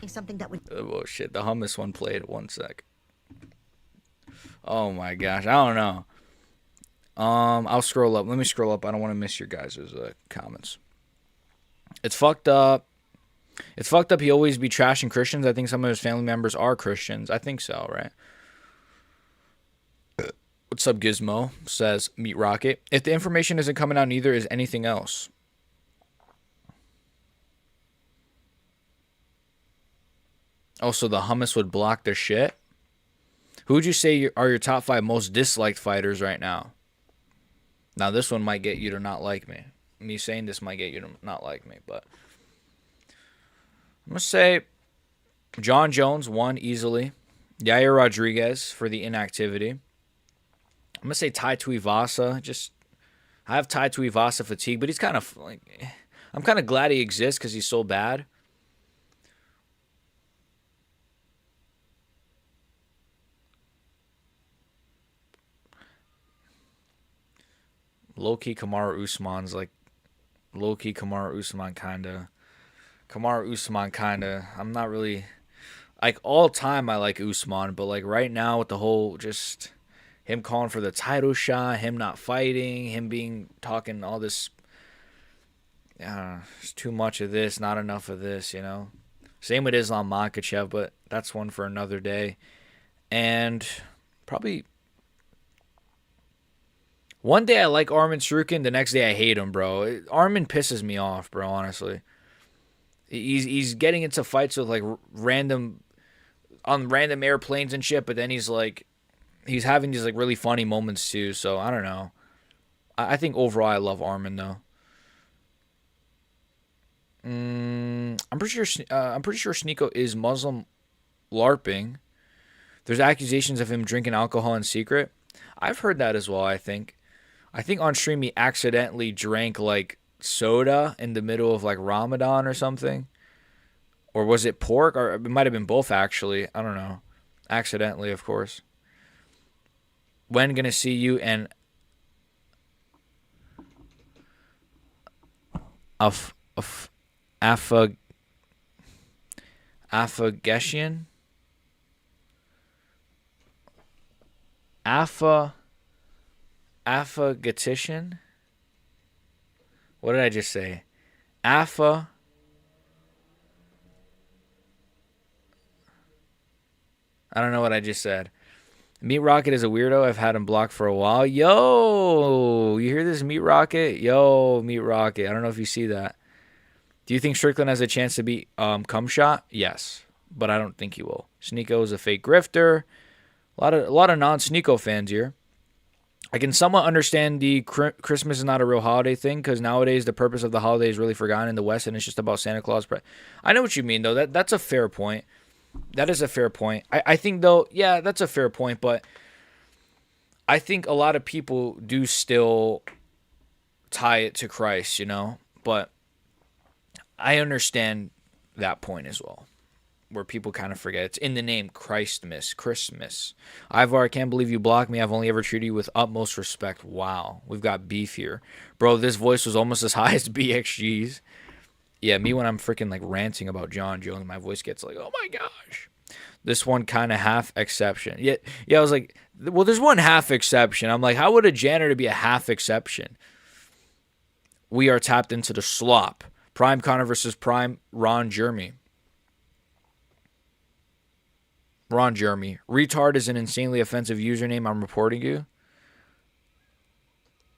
Something that would Oh shit! The hummus one played. 1 sec. Oh my gosh, I don't know. I'll scroll up. Let me scroll up. I don't want to miss your guys' comments. It's fucked up. It's fucked up. He always be trashing Christians. I think some of his family members are Christians. I think so, right? What's up, Gizmo? Says Meat Rocket. If the information isn't coming out, neither is anything else. Also, the hummus would block their shit. Who would you say are your top 5 most disliked fighters right now? Now, this one might get you to not like me. Me saying this might get you to not like me, but I'm going to say John Jones won easily. Yair Rodriguez for the inactivity. I'm going to say Tai Tuivasa. I have Tai Tuivasa fatigue, but he's kind of like, I'm kind of glad he exists because he's so bad. Low-key Kamaru Usman's like, low-key Kamaru Usman kind of. Kamaru Usman kind of, I'm not really, like all time I like Usman, but like right now with the whole just him calling for the title shot, him not fighting, him talking all this, it's too much of this, not enough of this, you know. Same with Islam Makhachev, but that's one for another day. And probably one day I like Armin Srukin, the next day I hate him, bro. Armin pisses me off, bro, honestly. He's getting into fights with like random airplanes and shit, but then he's having these like really funny moments too. So I don't know. I think overall I love Armin though. I'm pretty sure Sneako is Muslim LARPing. There's accusations of him drinking alcohol in secret. I've heard that as well. I think on stream he accidentally drank like soda in the middle of like Ramadan or something, or was it pork, or it might have been both actually. I don't know. Accidentally, of course. When gonna see you and Afghan Afghan. What did I just say? I don't know what I just said. Meat Rocket is a weirdo. I've had him blocked for a while. Yo, you hear this, Meat Rocket? Yo, Meat Rocket. I don't know if you see that. Do you think Strickland has a chance to beat Cum Shot? Yes, but I don't think he will. Sneako is a fake grifter. A lot of non-Sneako fans here. I can somewhat understand the Christmas is not a real holiday thing, because nowadays the purpose of the holiday is really forgotten in the West, and it's just about Santa Claus. I know what you mean, though. That's a fair point. That is a fair point. I think, though, yeah, that's a fair point, but I think a lot of people do still tie it to Christ, you know? But I understand that point as well, where people kind of forget. It's in the name, Christmas. Ivar, I can't believe you blocked me. I've only ever treated you with utmost respect. Wow. We've got beef here. Bro, this voice was almost as high as BXG's. Yeah, me when I'm freaking like ranting about John Jones, my voice gets like, oh my gosh. This one kind of half exception. Yeah, I was like, well, there's one half exception. I'm like, how would a janitor be a half exception? We are tapped into the slop. Prime Connor versus Prime Ron Jeremy. Ron Jeremy. Retard is an insanely offensive username. I'm reporting you.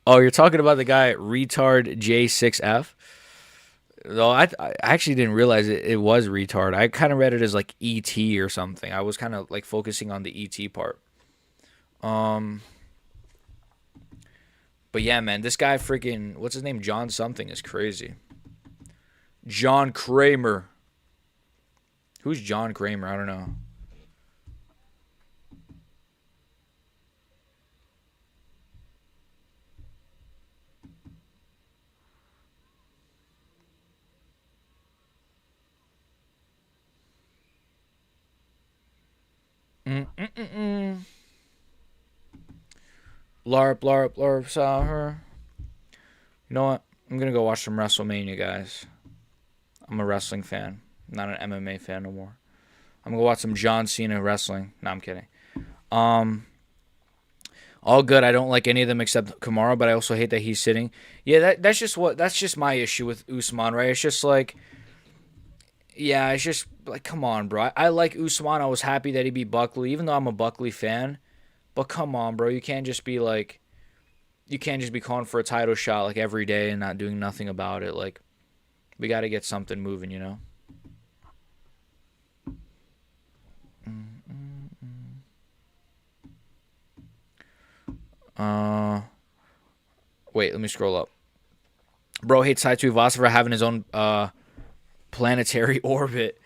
Oh, you're talking about the guy Retard J6F? No, I actually didn't realize it was retard. I kind of read it as like ET or something. I was kind of like focusing on the ET part. But yeah, man, this guy freaking, what's his name? John something is crazy. John Kramer. Who's John Kramer? I don't know. LARP, LARP, LARP, saw her. You know what? I'm going to go watch some WrestleMania, guys. I'm a wrestling fan, not an MMA fan no more. I'm going to watch some John Cena wrestling. No, I'm kidding. All good. I don't like any of them except Kamara, but I also hate that he's sitting. Yeah, that's just my issue with Usman, right? It's just like, yeah, it's just like, come on, bro. I like Usman. I was happy that he beat Buckley, even though I'm a Buckley fan. But come on, bro. You can't just be calling for a title shot like every day and not doing nothing about it. Like, we got to get something moving, you know? Wait, let me scroll up. Bro hates Tai Tuivasa for having his own planetary orbit.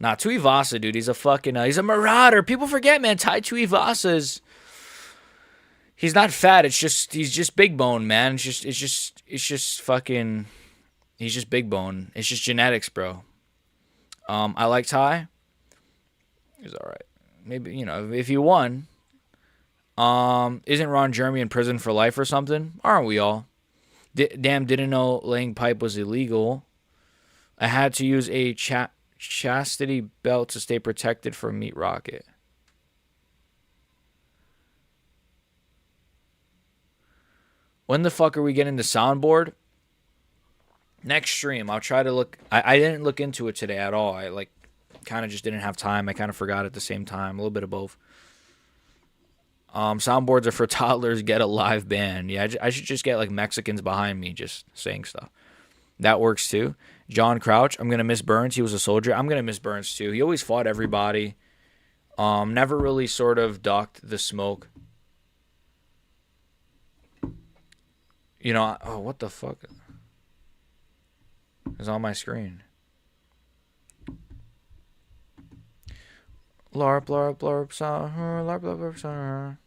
Nah, Tuivasa, dude, he's a fucking he's a marauder. People forget, man. Tai Tuivasa's he's not fat. It's just he's just big bone, man. It's just fucking he's just big bone. It's just genetics, bro. I like Tai. He's all right. Maybe, you know, if he won. Isn't Ron Jeremy in prison for life or something? Aren't we all? Damn, didn't know laying pipe was illegal. I had to use a chastity belt to stay protected from Meat Rocket. When the fuck are we getting the soundboard? Next stream. I'll try to look. I didn't look into it today at all. I like kind of just didn't have time. I kind of forgot at the same time. A little bit of both. Soundboards are for toddlers. Get a live band. Yeah, I should just get like Mexicans behind me just saying stuff. That works too. John Crouch. I'm going to miss Burns. He was a soldier. I'm going to miss Burns too. He always fought everybody. Never really sort of ducked the smoke. You know, oh, what the fuck is on my screen? LARP, LARP, LARP, saw her. LARP, LARP, LARP, saw her.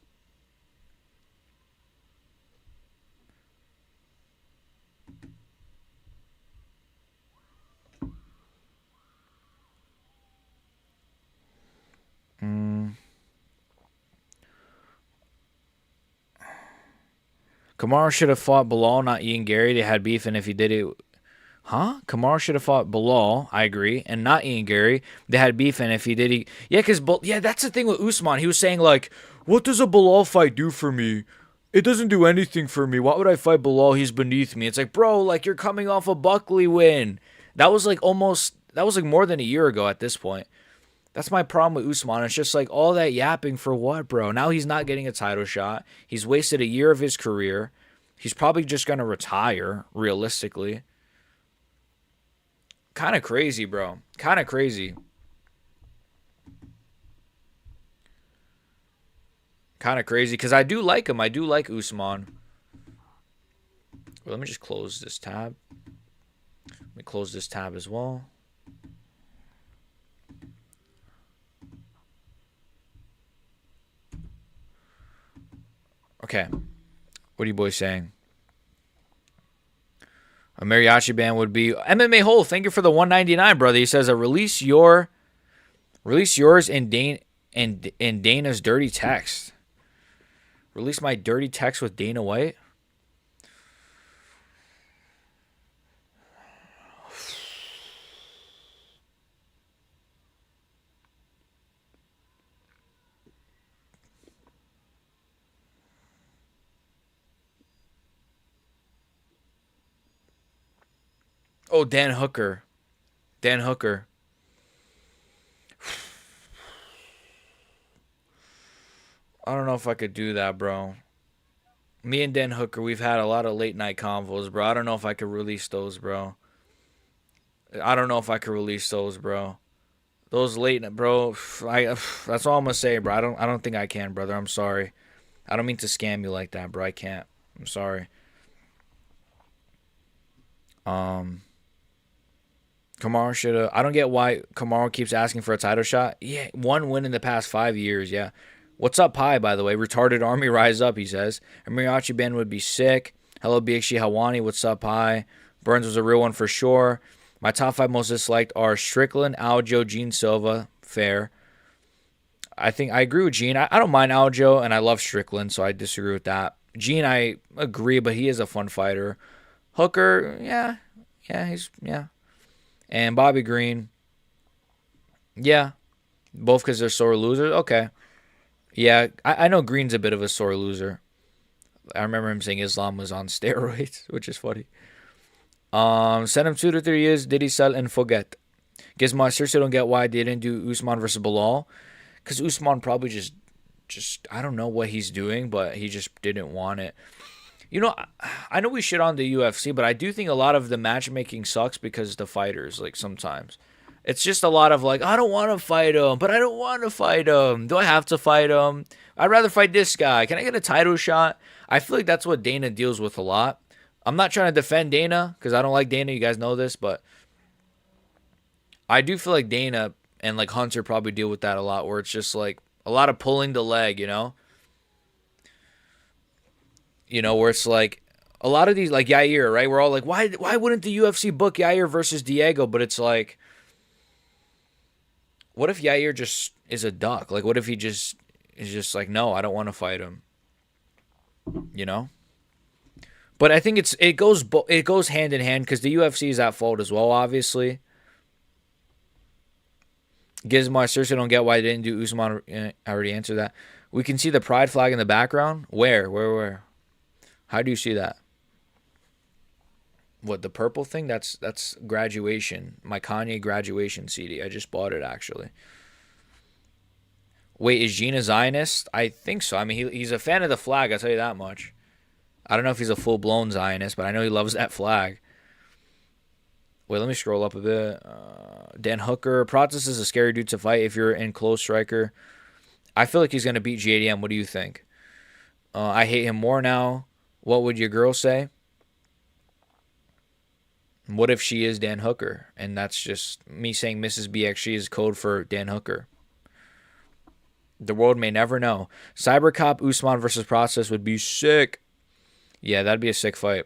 Kamaru should have fought Bilal, not Ian Gary. They had beef, and if he did it... Huh? Kamaru should have fought Bilal, I agree, and not Ian Gary. They had beef, and if he did... Yeah, because... Yeah, that's the thing with Usman. He was saying, like, what does a Bilal fight do for me? It doesn't do anything for me. Why would I fight Bilal? He's beneath me. It's like, bro, like, you're coming off a Buckley win. That was, like, almost... That was, like, more than a year ago at this point. That's my problem with Usman. It's just like all that yapping for what, bro? Now he's not getting a title shot. He's wasted a year of his career. He's probably just going to retire, realistically. Kind of crazy, bro. Kind of crazy. Kind of crazy because I do like him. I do like Usman. Well, let me just close this tab. Let me close this tab as well. Okay. What are you boys saying? A mariachi band would be MMA Hole. Thank you for the $1.99, brother. He says, release yours in Dana's dirty text. Release my dirty text with Dana White. Oh, Dan Hooker. Dan Hooker. I don't know if I could do that, bro. Me and Dan Hooker, we've had a lot of late night convos, bro. I don't know if I could release those, bro. I don't know if I could release those, bro. Those late night, bro. That's all I'm gonna say, bro. I don't think I can, brother. I'm sorry. I don't mean to scam you like that, bro. I can't. I'm sorry. Kamaru should have. I don't get why Kamaru keeps asking for a title shot. Yeah, 1 win in the past 5 years. Yeah. What's up, Pi, by the way? Retarded Army Rise Up, he says. A mariachi band would be sick. Hello, BXG Hawani. What's up, Pi? Burns was a real one for sure. My top 5 most disliked are Strickland, Aljo, Gene Silva. Fair. I think I agree with Gene. I don't mind Aljo, and I love Strickland, so I disagree with that. Gene, I agree, but he is a fun fighter. Hooker, yeah. Yeah. And Bobby Green, yeah. Both because they're sore losers? Okay. Yeah, I know Green's a bit of a sore loser. I remember him saying Islam was on steroids, which is funny. Send him 2 to 3 years. Did he sell and forget? Gizmo, I seriously don't get why they didn't do Usman versus Bilal. Because Usman probably just I don't know what he's doing, but he just didn't want it. You know, I know we shit on the UFC, but I do think a lot of the matchmaking sucks because the fighters, like, sometimes. It's just a lot of, like, I don't want to fight him, but I don't want to fight him. Do I have to fight him? I'd rather fight this guy. Can I get a title shot? I feel like that's what Dana deals with a lot. I'm not trying to defend Dana because I don't like Dana. You guys know this, but I do feel like Dana and, like, Hunter probably deal with that a lot, where it's just, like, a lot of pulling the leg, you know? You know, where it's like a lot of these, like Yair, right? We're all like, why wouldn't the UFC book Yair versus Diego? But it's like, what if Yair just is a duck? Like, what if he just is just like, no, I don't want to fight him. You know? But I think it goes hand in hand because the UFC is at fault as well, obviously. Gizmo, I seriously don't get why they didn't do Usman. I already answered that. We can see the pride flag in the background. Where? How do you see that? What, the purple thing? That's graduation. My Kanye graduation CD. I just bought it, actually. Wait, is Gene a Zionist? I think so. I mean, he's a fan of the flag, I'll tell you that much. I don't know if he's a full-blown Zionist, but I know he loves that flag. Wait, let me scroll up a bit. Dan Hooker. Prates is a scary dude to fight if you're in close striker. I feel like he's going to beat JDM. What do you think? I hate him more now. What would your girl say? What if she is Dan Hooker? And that's just me saying Mrs. BXG is code for Dan Hooker. The world may never know. Cybercop Usman versus Prates would be sick. Yeah, that'd be a sick fight.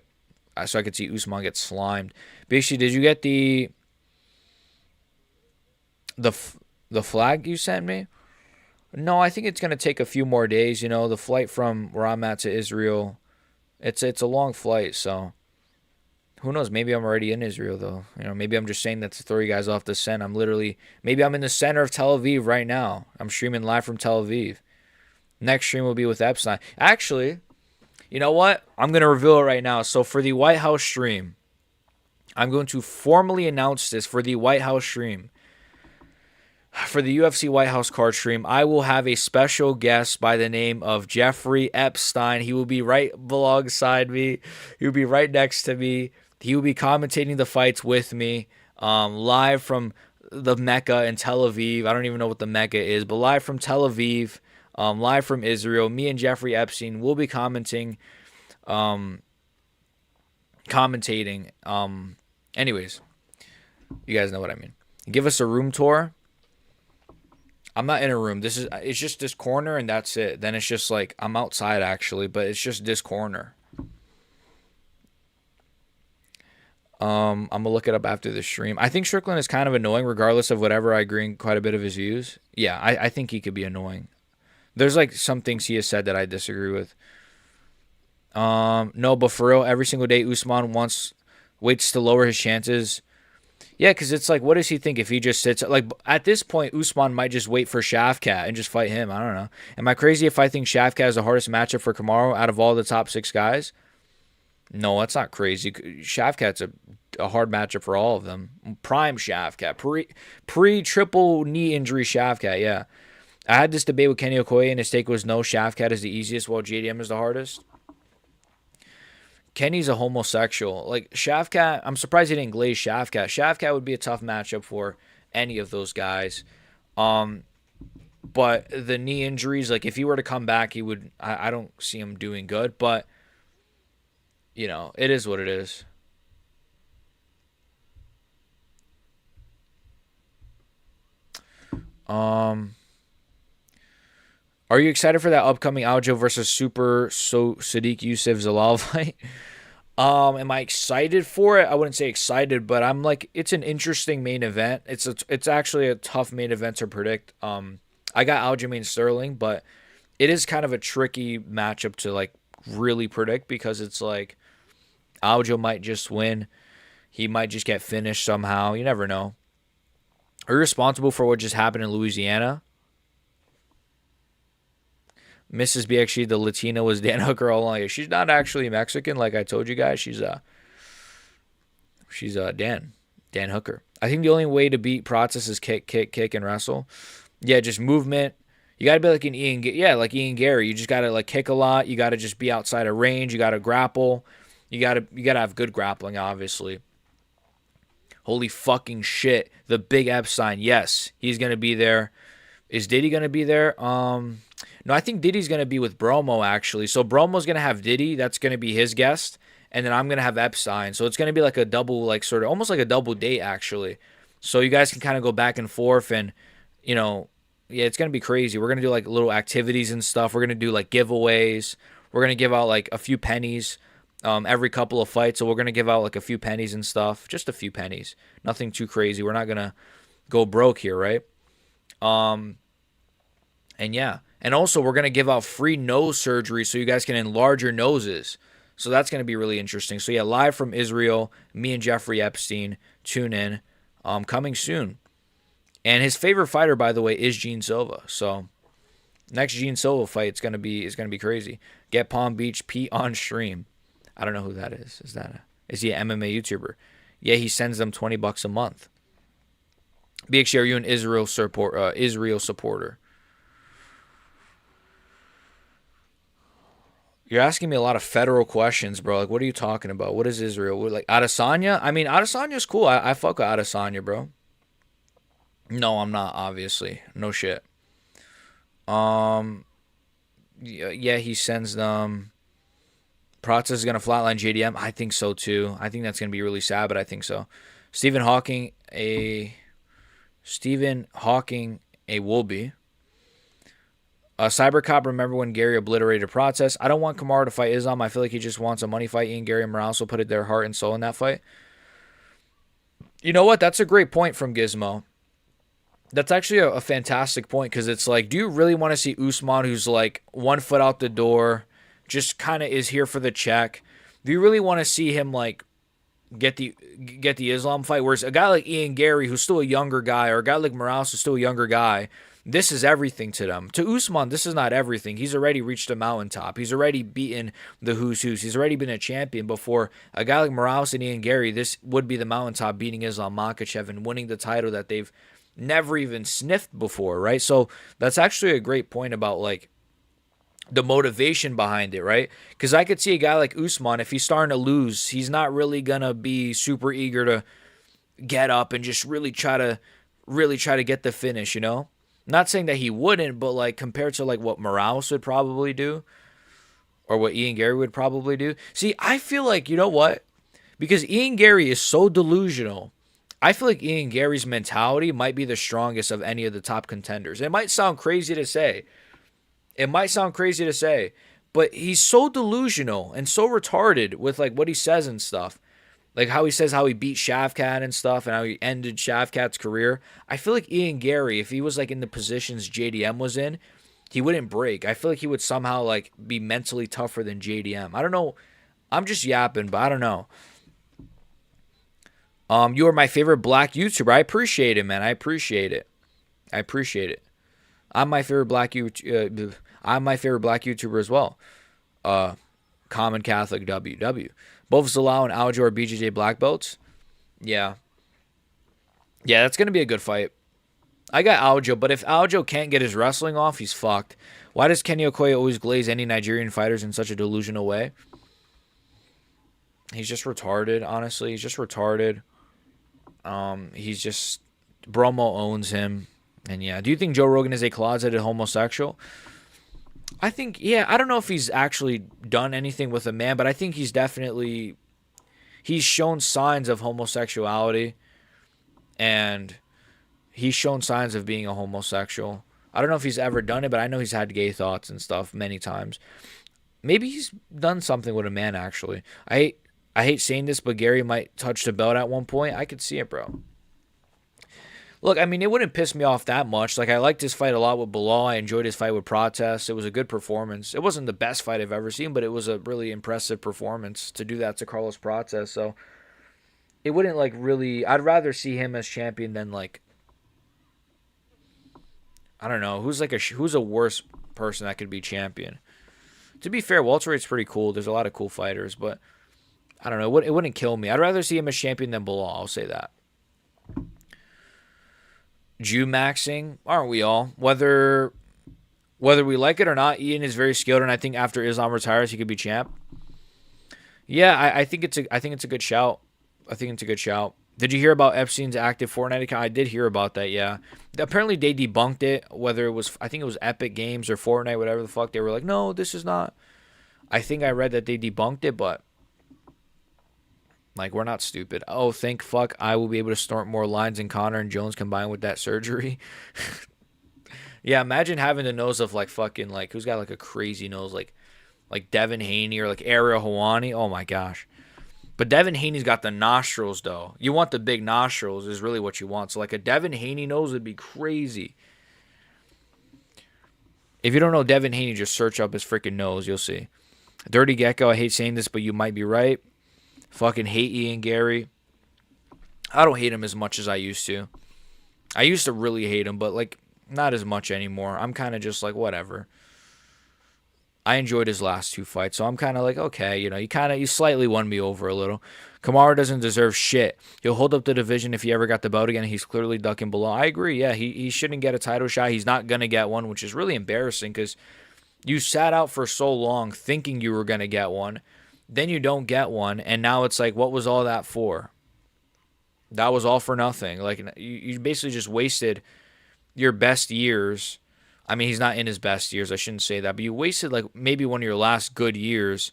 So I could see Usman get slimed. BXG, did you get the flag you sent me? No, I think it's going to take a few more days. You know, the flight from where I'm at to Israel, it's a long flight, so who knows? Maybe I'm already in Israel, though. You know, maybe I'm just saying that to throw you guys off the scent. Maybe I'm in the center of Tel Aviv right now. I'm streaming live from Tel Aviv. Next stream will be with Epstein. Actually, you know what? I'm going to reveal it right now. So for the White House stream, I'm going to formally announce this for the White House stream. For the UFC White House card stream, I will have a special guest by the name of Jeffrey Epstein. He will be right alongside me. He will be right next to me. He will be commentating the fights with me, live from the Mecca in Tel Aviv. I don't even know what the Mecca is, but live from Tel Aviv, live from Israel. Me and Jeffrey Epstein will be commentating. Anyways, you guys know what I mean. Give us a room tour. I'm not in a room. It's just this corner and that's it. Then it's just like I'm outside actually, but it's just this corner. I'm gonna look it up after the stream. I think Strickland is kind of annoying, regardless of whatever I agree in quite a bit of his views. Yeah, I think he could be annoying. There's like some things he has said that I disagree with. No, but for real, every single day Usman waits to lower his chances. Yeah, because it's like, what does he think if he just sits? Like, at this point, Usman might just wait for Shavkat and just fight him. I don't know. Am I crazy if I think Shavkat is the hardest matchup for Kamaru out of all the top 6 guys? No, that's not crazy. Shavkat's a hard matchup for all of them. Prime Shavkat, pre triple knee injury Shavkat. Yeah, I had this debate with Kenny Okoye, and his take was no, Shavkat is the easiest, while JDM is the hardest. Kenny's a homosexual. Like Shavkat, I'm surprised he didn't glaze Shavkat. Shavkat would be a tough matchup for any of those guys. But the knee injuries, like if he were to come back, he would. I don't see him doing good. But you know, it is what it is. Are you excited for that upcoming Aljo versus Super Sadiq Youssef Zalal fight? Am I excited for it? I wouldn't say excited, but I'm like, it's an interesting main event. It's actually a tough main event to predict. I got Aljamain Sterling, but it is kind of a tricky matchup to like really predict because it's like Aljo might just win. He might just get finished somehow. You never know. Are you responsible for what just happened in Louisiana? Mrs. BXG, the Latina, was Dan Hooker all along. She's not actually Mexican, like I told you guys. She's Dan Hooker. I think the only way to beat Prates is kick, and wrestle. Yeah, just movement. You got to be like an Ian Gary. You just got to like kick a lot. You got to just be outside of range. You got to grapple. You got to have good grappling, obviously. Holy fucking shit. The big Epstein. Yes, he's going to be there. Is Diddy going to be there? No, I think Diddy's going to be with Bromo, actually. So Bromo's going to have Diddy. That's going to be his guest. And then I'm going to have Epstein. So it's going to be like a double, like sort of almost like a double date, actually. So you guys can kind of go back and forth and, you know, yeah, it's going to be crazy. We're going to do like little activities and stuff. We're going to do like giveaways. We're going to give out like a few pennies every couple of fights. So we're going to give out like a few pennies and stuff. Just a few pennies. Nothing too crazy. We're not going to go broke here, right? And yeah. And also we're going to give out free nose surgery so you guys can enlarge your noses. So that's going to be really interesting. So yeah, live from Israel, me and Jeffrey Epstein. Tune in. Coming soon. And his favorite fighter, by the way, is Gene Silva. So next Gene Silva fight is gonna be crazy. Get Palm Beach Pete on stream. I don't know who that is. Is he an MMA YouTuber? Yeah, he sends them $20 a month. BXG, are you an Israel supporter? You're asking me a lot of federal questions, bro. Like, what are you talking about? What is Israel? Like Adesanya? I mean, Adesanya's cool. I fuck with Adesanya, bro. No, I'm not, obviously. No shit. Yeah, he sends them. Prates is going to flatline JDM. I think so, too. I think that's going to be really sad, but I think so. Stephen Hawking, a Wolby. Cybercop, remember when Gary obliterated Prates? I don't want Kamaru to fight Islam. I feel like he just wants a money fight. Ian Gary and Morales will put their heart and soul in that fight. You know what? That's a great point from Gizmo. That's actually a fantastic point because it's like, do you really want to see Usman, who's like 1 foot out the door, just kind of is here for the check? Do you really want to see him like get the Islam fight? Whereas a guy like Ian Gary, who's still a younger guy, or a guy like Morales, who's still a younger guy, this is everything to them. To Usman, this is not everything. He's already reached a mountaintop. He's already beaten the who's who's. He's already been a champion before. A guy like Morales and Ian Gary, this would be the mountaintop, beating Islam Makhachev and winning the title that they've never even sniffed before, right? So that's actually a great point about like the motivation behind it, right? Because I could see a guy like Usman, if he's starting to lose, he's not really gonna be super eager to get up and just really try to get the finish, you know? Not saying that he wouldn't, but like compared to like what Morales would probably do or what Ian Gary would probably do. See, I feel like, you know what? Because Ian Gary is so delusional, I feel like Ian Gary's mentality might be the strongest of any of the top contenders. It might sound crazy to say. But he's so delusional and so retarded with like what he says and stuff. Like how he says how he beat Shavkat and stuff and how he ended Shavkat's career. I feel like Ian Gary, if he was like in the positions JDM was in, he wouldn't break. I feel like he would somehow like be mentally tougher than JDM. I don't know. I'm just yapping, but I don't know. You are my favorite black YouTuber. I appreciate it, man. I appreciate it. I'm my favorite black YouTuber as well. Common Catholic WW. Both Zalal and Aljo are BJJ black belts. Yeah. Yeah, that's going to be a good fight. I got Aljo, but if Aljo can't get his wrestling off, he's fucked. Why does Kenny Okoye always glaze any Nigerian fighters in such a delusional way? He's just retarded, honestly. He's just retarded. He's just... Bromo owns him. And yeah, do you think Joe Rogan is a closeted homosexual? I think, yeah, I don't know if he's actually done anything with a man, but I think he's definitely... He's shown signs of homosexuality. And he's shown signs of being a homosexual. I don't know if he's ever done it, but I know he's had gay thoughts and stuff many times. Maybe he's done something with a man, actually. I hate saying this, but Gary might touch the belt at one point. I could see it, bro. Look, I mean, it wouldn't piss me off that much. Like, I liked his fight a lot with Bilal. I enjoyed his fight with Prates. It was a good performance. It wasn't the best fight I've ever seen, but it was a really impressive performance to do that to Carlos Prates. So, it wouldn't, like, really... I'd rather see him as champion than, like... I don't know. Who's a worse person that could be champion? To be fair, welterweight's pretty cool. There's a lot of cool fighters, but... I don't know. It wouldn't kill me. I'd rather see him as champion than Bilal. I'll say that. Jew maxing, aren't we all? Whether we like it or not, Ian is very skilled, and I think after Islam retires, he could be champ. Yeah, I think it's a good shout. I think it's a good shout. Did you hear about Epstein's active Fortnite account? I did hear about that. Yeah, apparently they debunked it. Whether it was, I think it was Epic Games or Fortnite, whatever the fuck. They were like, no, this is not. I think I read that they debunked it, but. Like, we're not stupid. Oh, thank fuck I will be able to snort more lines than Connor and Jones combined with that surgery. Yeah, imagine having the nose of, like, fucking, like, who's got, like, a crazy nose, like Devin Haney or, like, Ariel Hawani. Oh, my gosh. But Devin Haney's got the nostrils, though. You want the big nostrils is really what you want. So, like, a Devin Haney nose would be crazy. If you don't know Devin Haney, just search up his freaking nose. You'll see. Dirty Gecko, I hate saying this, but you might be right. Fucking hate Ian Gary. I don't hate him as much as I used to. I used to really hate him, but, like, not as much anymore. I'm kind of just like, whatever. I enjoyed his last two fights, so I'm kind of like, okay, you know, you slightly won me over a little. Kamaru doesn't deserve shit. He'll hold up the division if he ever got the belt again. He's clearly ducking below. I agree, yeah, he shouldn't get a title shot. He's not going to get one, which is really embarrassing because you sat out for so long thinking you were going to get one. Then you don't get one, and now it's like, what was all that for? That was all for nothing. Like, you basically just wasted your best years. I mean, he's not in his best years. I shouldn't say that. But you wasted, like, maybe one of your last good years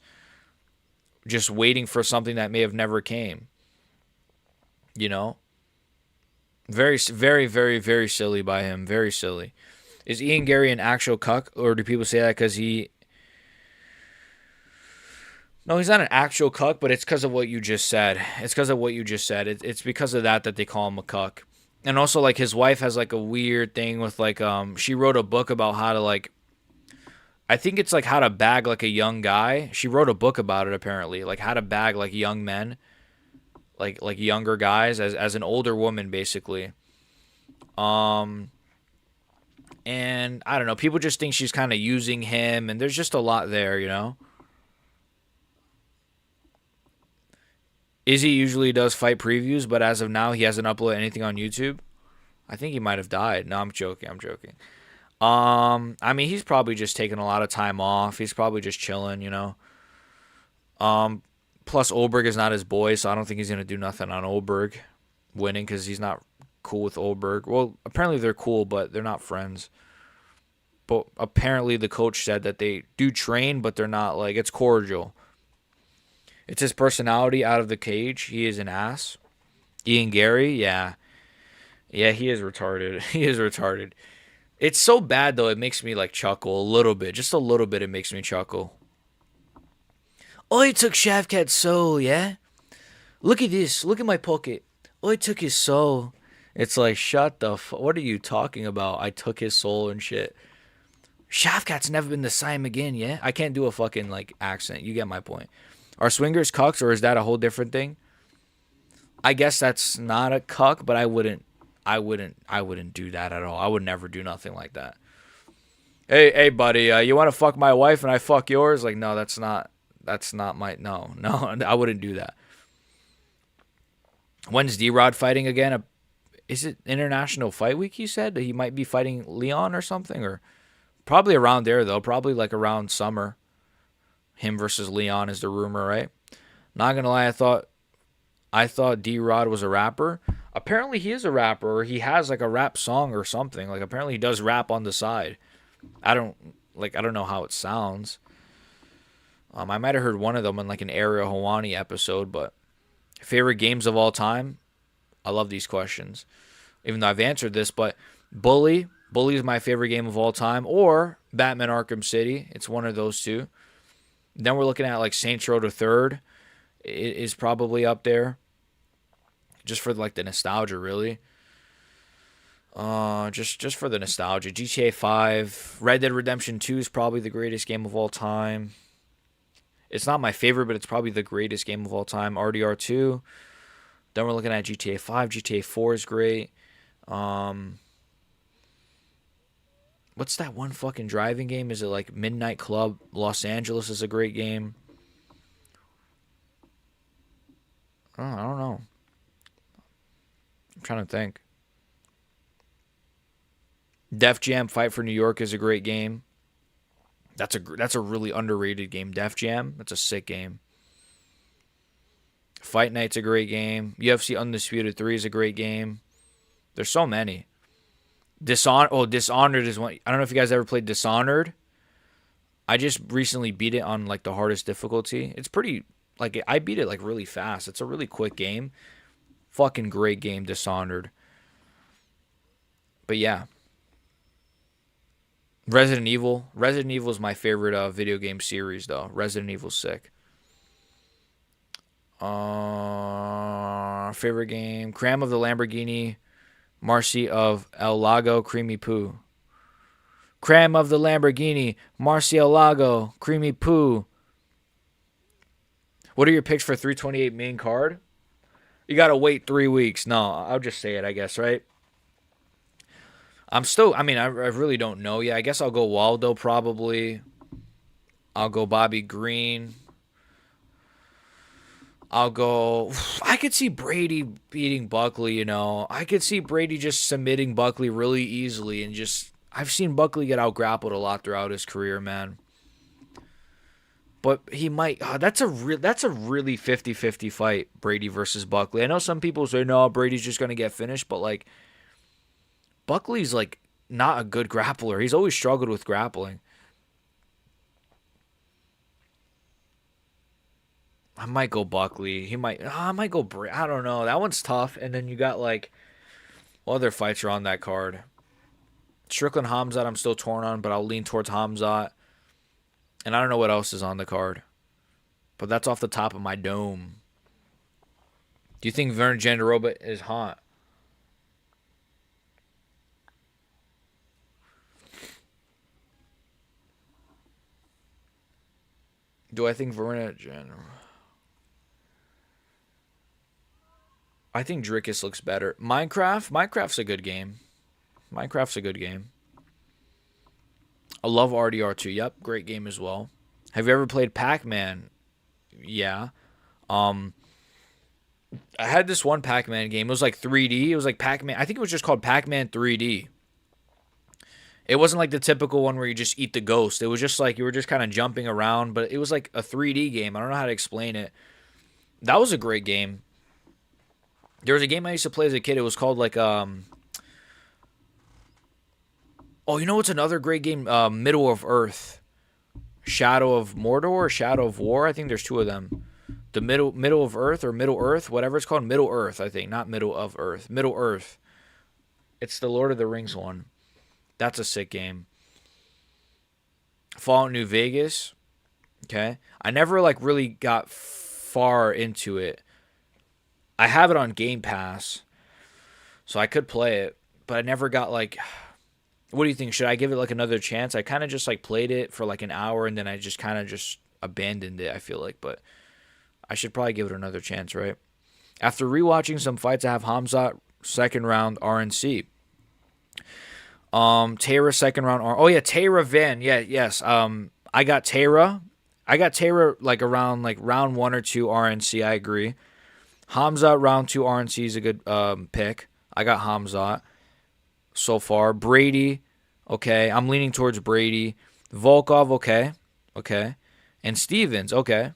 just waiting for something that may have never came. You know? Very, very, very, very silly by him. Very silly. Is Ian Gary an actual cuck, or do people say that because he... No, he's not an actual cuck, but it's because of what you just said. It's because of what you just said. It's because of that they call him a cuck. And also, like, his wife has, like, a weird thing with, like, she wrote a book about how to, like, I think it's, like, how to bag, like, a young guy. She wrote a book about it, apparently. Like, how to bag, like, young men. Like younger guys as an older woman, basically. And, I don't know. People just think she's kind of using him, and there's just a lot there, you know? Izzy usually does fight previews, but as of now, he hasn't uploaded anything on YouTube. I think he might have died. No, I'm joking. I mean, he's probably just taking a lot of time off. He's probably just chilling, you know. Plus, Oberg is not his boy, so I don't think he's going to do nothing on Oberg winning because he's not cool with Oberg. Well, apparently they're cool, but they're not friends. But apparently the coach said that they do train, but they're not, like, it's cordial. It's his personality out of the cage. He is an ass. Ian Gary, yeah. Yeah, he is retarded. He is retarded. It's so bad, though, it makes me, like, chuckle a little bit. Just a little bit it makes me chuckle. Oh, he took Shavkat's soul, yeah? Look at this. Look at my pocket. Oh, he took his soul. It's like, shut the fuck. What are you talking about? I took his soul and shit. Shavkat's never been the same again, yeah? I can't do a fucking, like, accent. You get my point. Are swingers cucks, or is that a whole different thing? I guess that's not a cuck, but I wouldn't do that at all. I would never do nothing like that. Hey, buddy, you want to fuck my wife and I fuck yours? Like, no, that's not my, no, I wouldn't do that. When's D-Rod fighting again? Is it International Fight Week? He said that he might be fighting Leon or something, or probably around there though. Probably like around summer. Him versus Leon is the rumor, right? Not gonna lie, I thought D-Rod was a rapper. Apparently he is a rapper, or he has like a rap song or something. Like apparently he does rap on the side. I don't know how it sounds. I might have heard one of them in like an Ariel Hawani episode, but favorite games of all time? I love these questions. Even though I've answered this, but Bully is my favorite game of all time, or Batman Arkham City. It's one of those two. Then we're looking at like Saints Row the Third is probably up there. Just for like the nostalgia, really. Just for the nostalgia. GTA 5, Red Dead Redemption 2 is probably the greatest game of all time. It's not my favorite, but it's probably the greatest game of all time. RDR2. Then we're looking at GTA 5. GTA 4 is great. What's that one fucking driving game? Is it like Midnight Club? Los Angeles is a great game. Oh, I don't know. I'm trying to think. Def Jam Fight for New York is a great game. That's a really underrated game. Def Jam, that's a sick game. Fight Night's a great game. UFC Undisputed 3 is a great game. There's so many. Dishonored is one. I don't know if you guys ever played Dishonored. I just recently beat it on like the hardest difficulty. It's pretty like I beat it like really fast. It's a really quick game. Fucking great game, Dishonored. But yeah. Resident Evil. Resident Evil is my favorite video game series though. Resident Evil's sick. Favorite game. Cram of the Lamborghini. Marcy of El Lago, Creamy Poo. Cram of the Lamborghini, Marcy El Lago, Creamy Poo. What are your picks for 328 main card? You got to wait 3 weeks. No, I'll just say it, I guess, right? I really don't know yet. I guess I'll go Waldo probably. I'll go Bobby Green. I could see Brady beating Buckley, you know. I could see Brady just submitting Buckley really easily and I've seen Buckley get out grappled a lot throughout his career, man. But he might, that's a really 50-50 fight, Brady versus Buckley. I know some people say, no, Brady's just going to get finished, but like, Buckley's like not a good grappler. He's always struggled with grappling. I might go Buckley. I might go I don't know. That one's tough. And then you got like, what other fights are on that card? Strickland Hamzat I'm still torn on, but I'll lean towards Hamzat. And I don't know what else is on the card. But that's off the top of my dome. Do you think Vern Jandaroba is hot? Do I think Verna Jandaroba? I think Drickus looks better. Minecraft's a good game. I love RDR2. Yep, great game as well. Have you ever played Pac-Man? Yeah. I had this one Pac-Man game. It was like 3D. It was like Pac-Man. I think it was just called Pac-Man 3D. It wasn't like the typical one where you just eat the ghost. It was just like you were just kind of jumping around, but it was like a 3D game. I don't know how to explain it. That was a great game. There was a game I used to play as a kid. It was called like oh, you know what's another great game? Middle of Earth, Shadow of Mordor, or Shadow of War. I think there's two of them. The Middle of Earth or Middle Earth, whatever it's called. Middle Earth, I think, not Middle of Earth. Middle Earth. It's the Lord of the Rings one. That's a sick game. Fallout New Vegas. Okay, I never like really got far into it. I have it on Game Pass, so I could play it, but I never got like, what do you think? Should I give it like another chance? I kind of just like played it for like an hour and then I just kind of just abandoned it, I feel like, but I should probably give it another chance, right? After rewatching some fights, I have Hamzat second round RNC. Tara second round Oh yeah, Tara Van. Yeah, yes. I got Tara like around like round 1 or 2 RNC, I agree. Hamzat round 2 RNC is a good pick. I got Hamzat so far. Brady, okay. I'm leaning towards Brady. Volkov, okay. Okay. And Stevens, okay.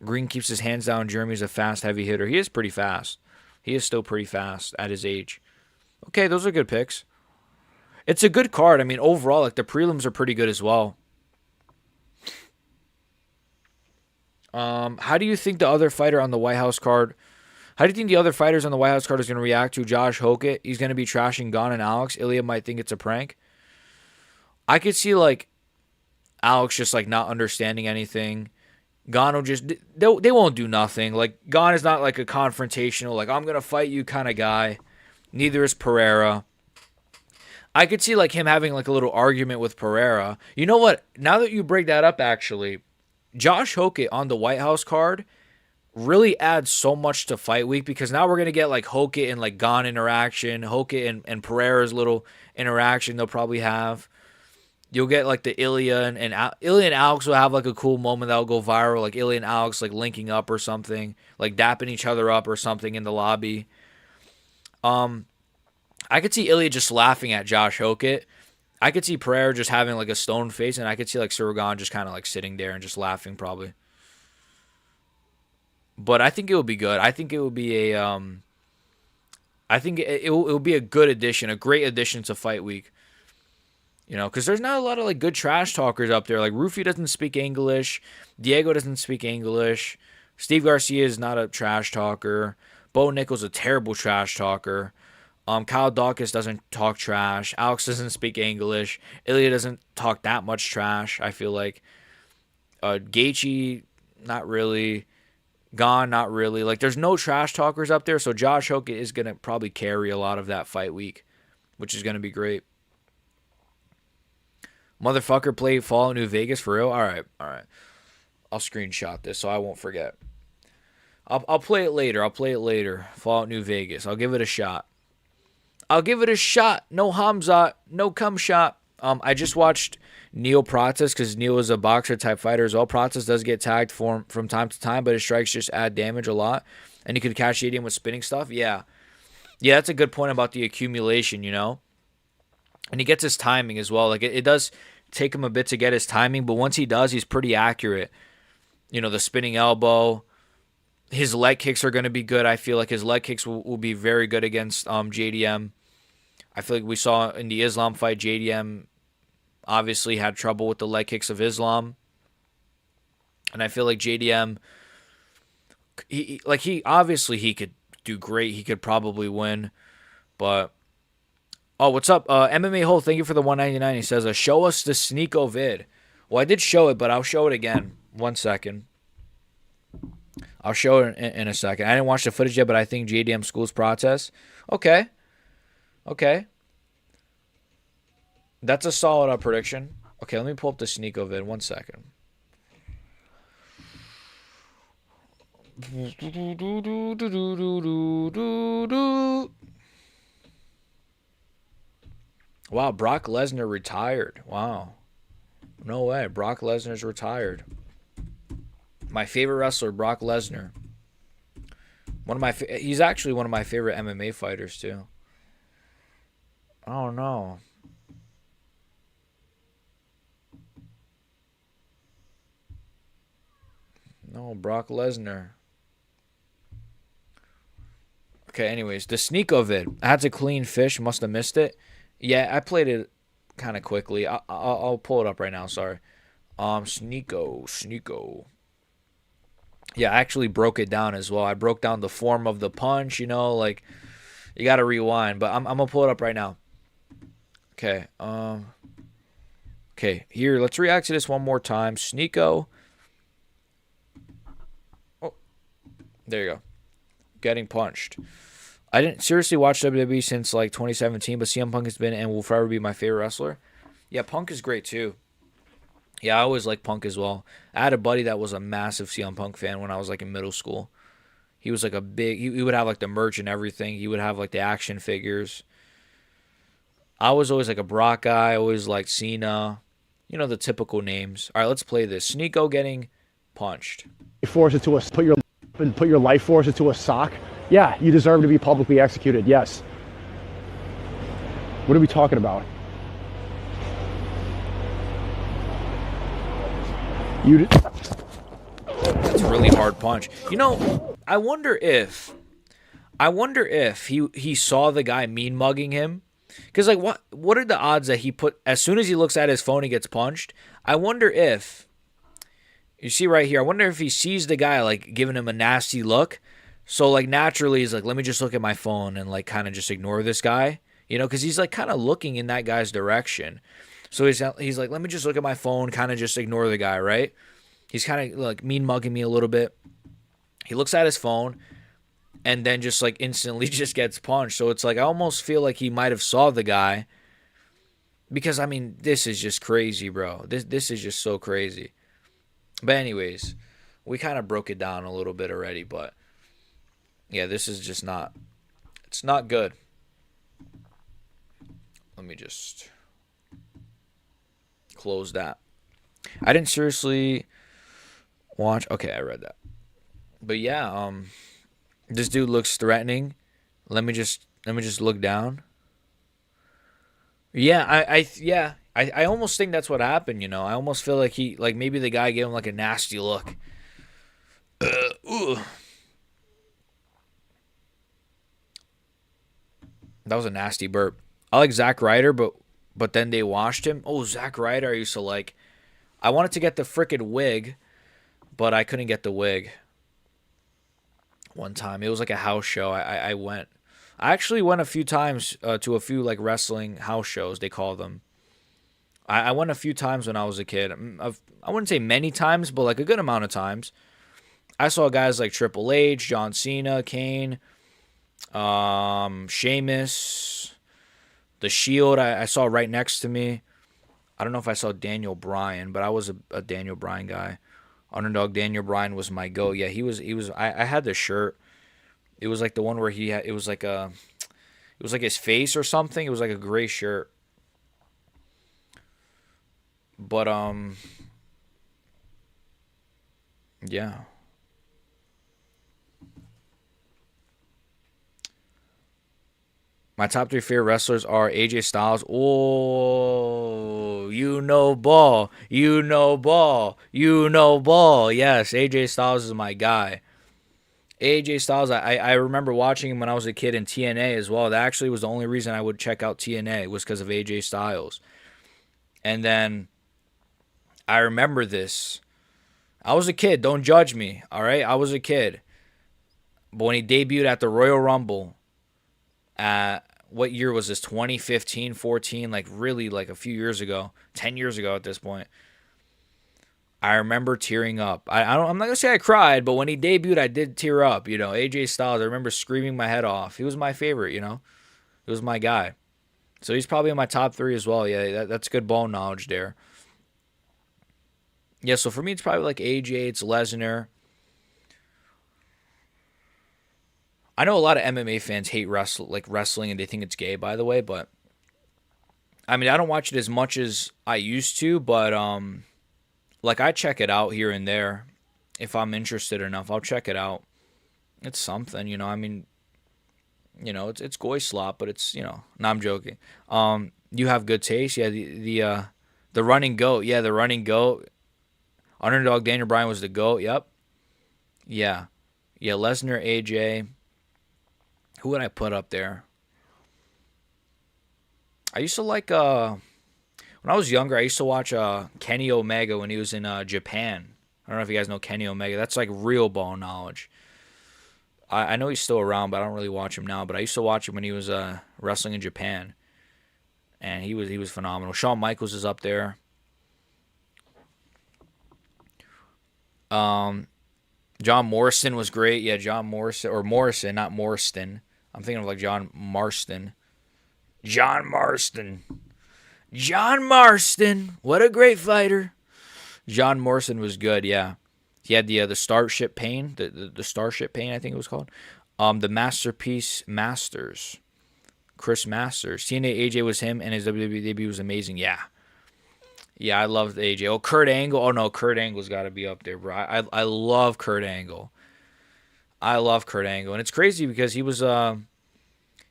Green keeps his hands down. Jeremy's a fast, heavy hitter. He is pretty fast. He is still pretty fast at his age. Okay, those are good picks. It's a good card. I mean, overall, like the prelims are pretty good as well. How do you think the other fighter on the White House card? How do you think the other fighters on the White House card is going to react to Josh Hokett? He's going to be trashing Gon and Alex. Ilya might think it's a prank. I could see like Alex just like not understanding anything. Gon will just they won't do nothing. Like Gon is not like a confrontational like I'm gonna fight you kind of guy. Neither is Pereira. I could see like him having like a little argument with Pereira. You know what? Now that you break that up, actually, Josh Hokett on the White House card really adds so much to Fight Week because now we're gonna get like Hokett and like Gon interaction, Hokett and Pereira's little interaction they'll probably have. You'll get like the Ilya and Ilya and Alex will have like a cool moment that'll go viral, like Ilya and Alex like linking up or something, like dapping each other up or something in the lobby. I could see Ilya just laughing at Josh Hokett. I could see Pereira just having like a stone face, and I could see like Suragan just kind of like sitting there and just laughing probably. But I think it would be good. I think it would be a I think it will be a good addition, a great addition to Fight Week. You know, because there's not a lot of like good trash talkers up there. Like Rufy doesn't speak English, Diego doesn't speak English, Steve Garcia is not a trash talker, Bo Nickel's a terrible trash talker. Kyle Dawkins doesn't talk trash. Alex doesn't speak English. Ilya doesn't talk that much trash, I feel like. Gaethje, not really. Gon, not really. Like, there's no trash talkers up there, so Josh Hokett is going to probably carry a lot of that Fight Week, which is going to be great. Motherfucker play Fallout New Vegas for real? All right. I'll screenshot this so I won't forget. I'll play it later. Fallout New Vegas. I'll give it a shot. No Hamzat, no cum shot. I just watched Neil Prates because Neil is a boxer type fighter as well. Prates does get tagged from time to time, but his strikes just add damage a lot. And he could catch him with spinning stuff. Yeah, that's a good point about the accumulation, you know. And he gets his timing as well. Like it does take him a bit to get his timing, but once he does, he's pretty accurate. You know, the spinning elbow. His leg kicks are going to be good. I feel like his leg kicks will be very good against JDM. I feel like we saw in the Islam fight, JDM obviously had trouble with the leg kicks of Islam. And I feel like JDM, he could do great. He could probably win. But, oh, what's up? MMA Hole, thank you for the $1.99. He says, show us the Sneako vid. Well, I did show it, but I'll show it again. 1 second. I'll show it in a second. I didn't watch the footage yet, but I think JDM schools Prates. Okay. That's a solid prediction. Okay, let me pull up the Sneako vid. 1 second. Wow, Brock Lesnar retired. Wow. No way. Brock Lesnar's retired. My favorite wrestler, Brock Lesnar. He's actually one of my favorite MMA fighters too. Oh no. No, Brock Lesnar. Okay, anyways, the Sneako vid. I had to clean fish, must have missed it. Yeah, I played it kind of quickly. I'll pull it up right now, sorry. Sneako. Yeah, I actually broke it down as well. I broke down the form of the punch, you know, like you got to rewind, but I'm going to pull it up right now. Okay. Okay, here, let's react to this one more time. Sneako. Oh, there you go. Getting punched. I didn't seriously watch WWE since like 2017, but CM Punk has been and will forever be my favorite wrestler. Yeah, Punk is great too. Yeah, I always liked Punk as well. I had a buddy that was a massive CM Punk fan when I was like in middle school. He was like a big, he would have like the merch and everything. He would have like the action figures. I was always like a Brock guy. I always liked Cena. You know, the typical names. All right, let's play this. Sneako getting punched. Force it to us. Put your and put your life force into a sock, yeah, you deserve to be publicly executed, yes. What are we talking about? That's a really hard punch. You know, I wonder if he saw the guy mean mugging him. Because, like, what are the odds that he put, as soon as he looks at his phone, he gets punched? I wonder if, you see right here, I wonder if he sees the guy, like, giving him a nasty look. So, like, naturally, he's like, let me just look at my phone and, like, kind of just ignore this guy. You know, because he's, like, kind of looking in that guy's direction. So he's like, let me just look at my phone, kind of just ignore the guy, right? He's kind of, like, mean mugging me a little bit. He looks at his phone and then just, like, instantly just gets punched. So it's like, I almost feel like he might have saw the guy. Because, I mean, this is just crazy, bro. This is just so crazy. But anyways, we kind of broke it down a little bit already. But, yeah, this is just not, it's not good. Let me just close that. I didn't seriously watch. Okay, I read that. But yeah, this dude looks threatening. Let me just look down. Yeah, I almost think that's what happened, you know. I almost feel like maybe the guy gave him like a nasty look. Ooh. That was a nasty burp. I like Zack Ryder, but then they washed him. Oh, Zack Ryder, I used to like. I wanted to get the frickin' wig, but I couldn't get the wig. One time, it was like a house show. I went. I actually went a few times to a few like wrestling house shows, they call them. I went a few times when I was a kid. I wouldn't say many times, but like a good amount of times. I saw guys like Triple H, John Cena, Kane, Sheamus, The Shield. I saw right next to me. I don't know if I saw Daniel Bryan, but I was a Daniel Bryan guy. Underdog Daniel Bryan was my goat. Yeah, he was. I had the shirt. It was like the one where he had. It was like his face or something. It was like a gray shirt. But yeah. My top 3 favorite wrestlers are AJ Styles. Oh, you know ball. You know ball. You know ball. Yes, AJ Styles is my guy. AJ Styles, I remember watching him when I was a kid in TNA as well. That actually was the only reason I would check out TNA was because of AJ Styles. And then I remember this. I was a kid. Don't judge me, all right? I was a kid. But when he debuted at the Royal Rumble, what year was this? 2015, 14, like really like a few years ago, 10 years ago at this point. I remember tearing up. I'm not going to say I cried, but when he debuted, I did tear up. You know, AJ Styles, I remember screaming my head off. He was my favorite, you know. He was my guy. So he's probably in my top 3 as well. Yeah, that's good bone knowledge there. Yeah, so for me, it's probably like AJ, it's Lesnar. I know a lot of MMA fans hate wrestling and they think it's gay, by the way, but I mean, I don't watch it as much as I used to, but like I check it out here and there. If I'm interested enough, I'll check it out. It's something, you know. I mean, you know, it's goy slop, but it's, you know. No, I'm joking. You have good taste. Yeah, the running goat. Yeah, the running goat. Underdog Daniel Bryan was the GOAT. Yep. Yeah. Yeah, Lesnar, AJ. Who would I put up there? I used to like, when I was younger, I used to watch Kenny Omega when he was in Japan. I don't know if you guys know Kenny Omega. That's like real bone knowledge. I know he's still around, but I don't really watch him now. But I used to watch him when he was wrestling in Japan. And he was phenomenal. Shawn Michaels is up there. John Morrison was great. Yeah, John Morrison. Or Morrison, not Morrison. I'm thinking of like John Marston. John Marston. John Marston. What a great fighter. John Morrison was good, yeah. He had the Starship Pain. The Starship Pain, I think it was called. The Masterpiece Masters. Chris Masters. TNA AJ was him, and his WWE debut was amazing. Yeah. Yeah, I loved AJ. Oh, Kurt Angle. Oh, no, Kurt Angle's got to be up there, bro. I love Kurt Angle. I love Kurt Angle, and it's crazy because he was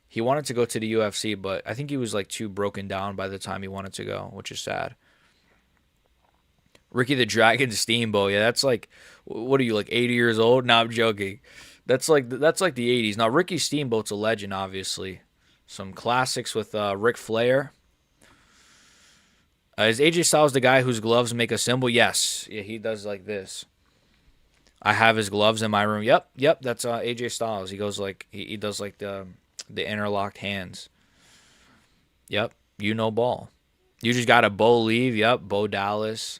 he wanted to go to the UFC, but I think he was like too broken down by the time he wanted to go, which is sad. Ricky the Dragon Steamboat, yeah, that's like, what are you, like 80 years old? No, I'm joking. That's like the 80s. Now Ricky Steamboat's a legend, obviously. Some classics with Ric Flair. Is AJ Styles the guy whose gloves make a symbol? Yes. Yeah, he does like this. I have his gloves in my room. Yep, that's AJ Styles. He goes like, he does like the interlocked hands. Yep, you know ball. You just got a Bo Leave. Yep, Bo Dallas.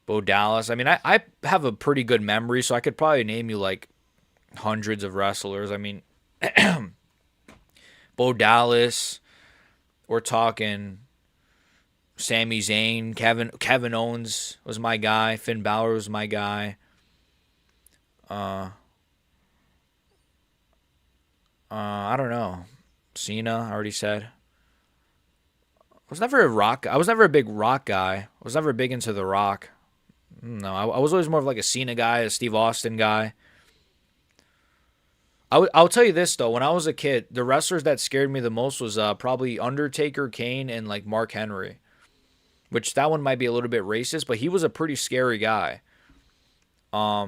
I mean, I have a pretty good memory, so I could probably name you like hundreds of wrestlers. I mean, Bo Dallas. We're talking Sami Zayn. Kevin Owens was my guy. Finn Balor was my guy. I don't know. Cena, I already said. I was never a big Rock guy. I was never big into The Rock. No, I was always more of like a Cena guy, a Steve Austin guy. I'll tell you this, though. When I was a kid, the wrestlers that scared me the most was probably Undertaker, Kane, and like Mark Henry. Which that one might be a little bit racist, but he was a pretty scary guy. I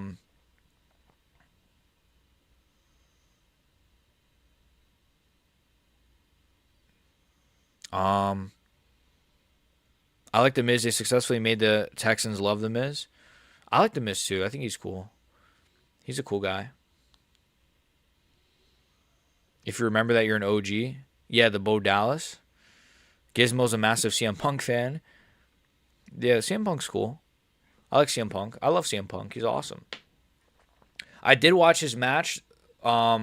like The Miz. They successfully made the Texans love The Miz. I like The Miz too. I think he's cool. He's a cool guy. If you remember that, you're an OG. Yeah, the Bo Dallas. Gizmo's a massive CM Punk fan. Yeah, CM Punk's cool. I like CM Punk. I love CM Punk. He's awesome. I did watch his match. I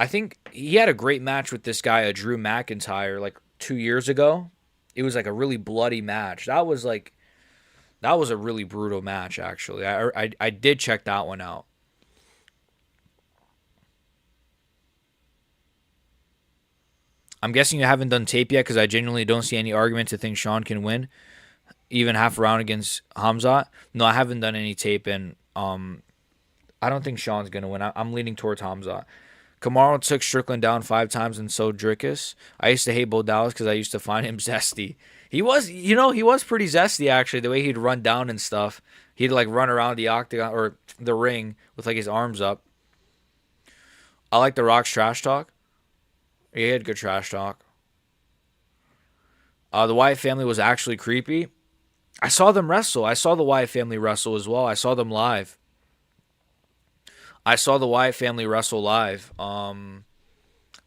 think he had a great match with this guy, Drew McIntyre, like 2 years ago. It was like a really bloody match. That was a really brutal match, actually. I did check that one out. I'm guessing you haven't done tape yet because I genuinely don't see any argument to think Sean can win, even half a round against Hamzat. No, I haven't done any tape, and I don't think Sean's going to win. I'm leaning towards Hamzat. Kamaru took Strickland down 5 times and so Drickus. I used to hate Bo Dallas because I used to find him zesty. He was pretty zesty, actually, the way he'd run down and stuff. He'd like run around the octagon or the ring with like his arms up. I like The Rock's trash talk. He had good trash talk. The Wyatt family was actually creepy. I saw them wrestle. I saw the Wyatt family wrestle as well. I saw them live. I saw the Wyatt family wrestle live. I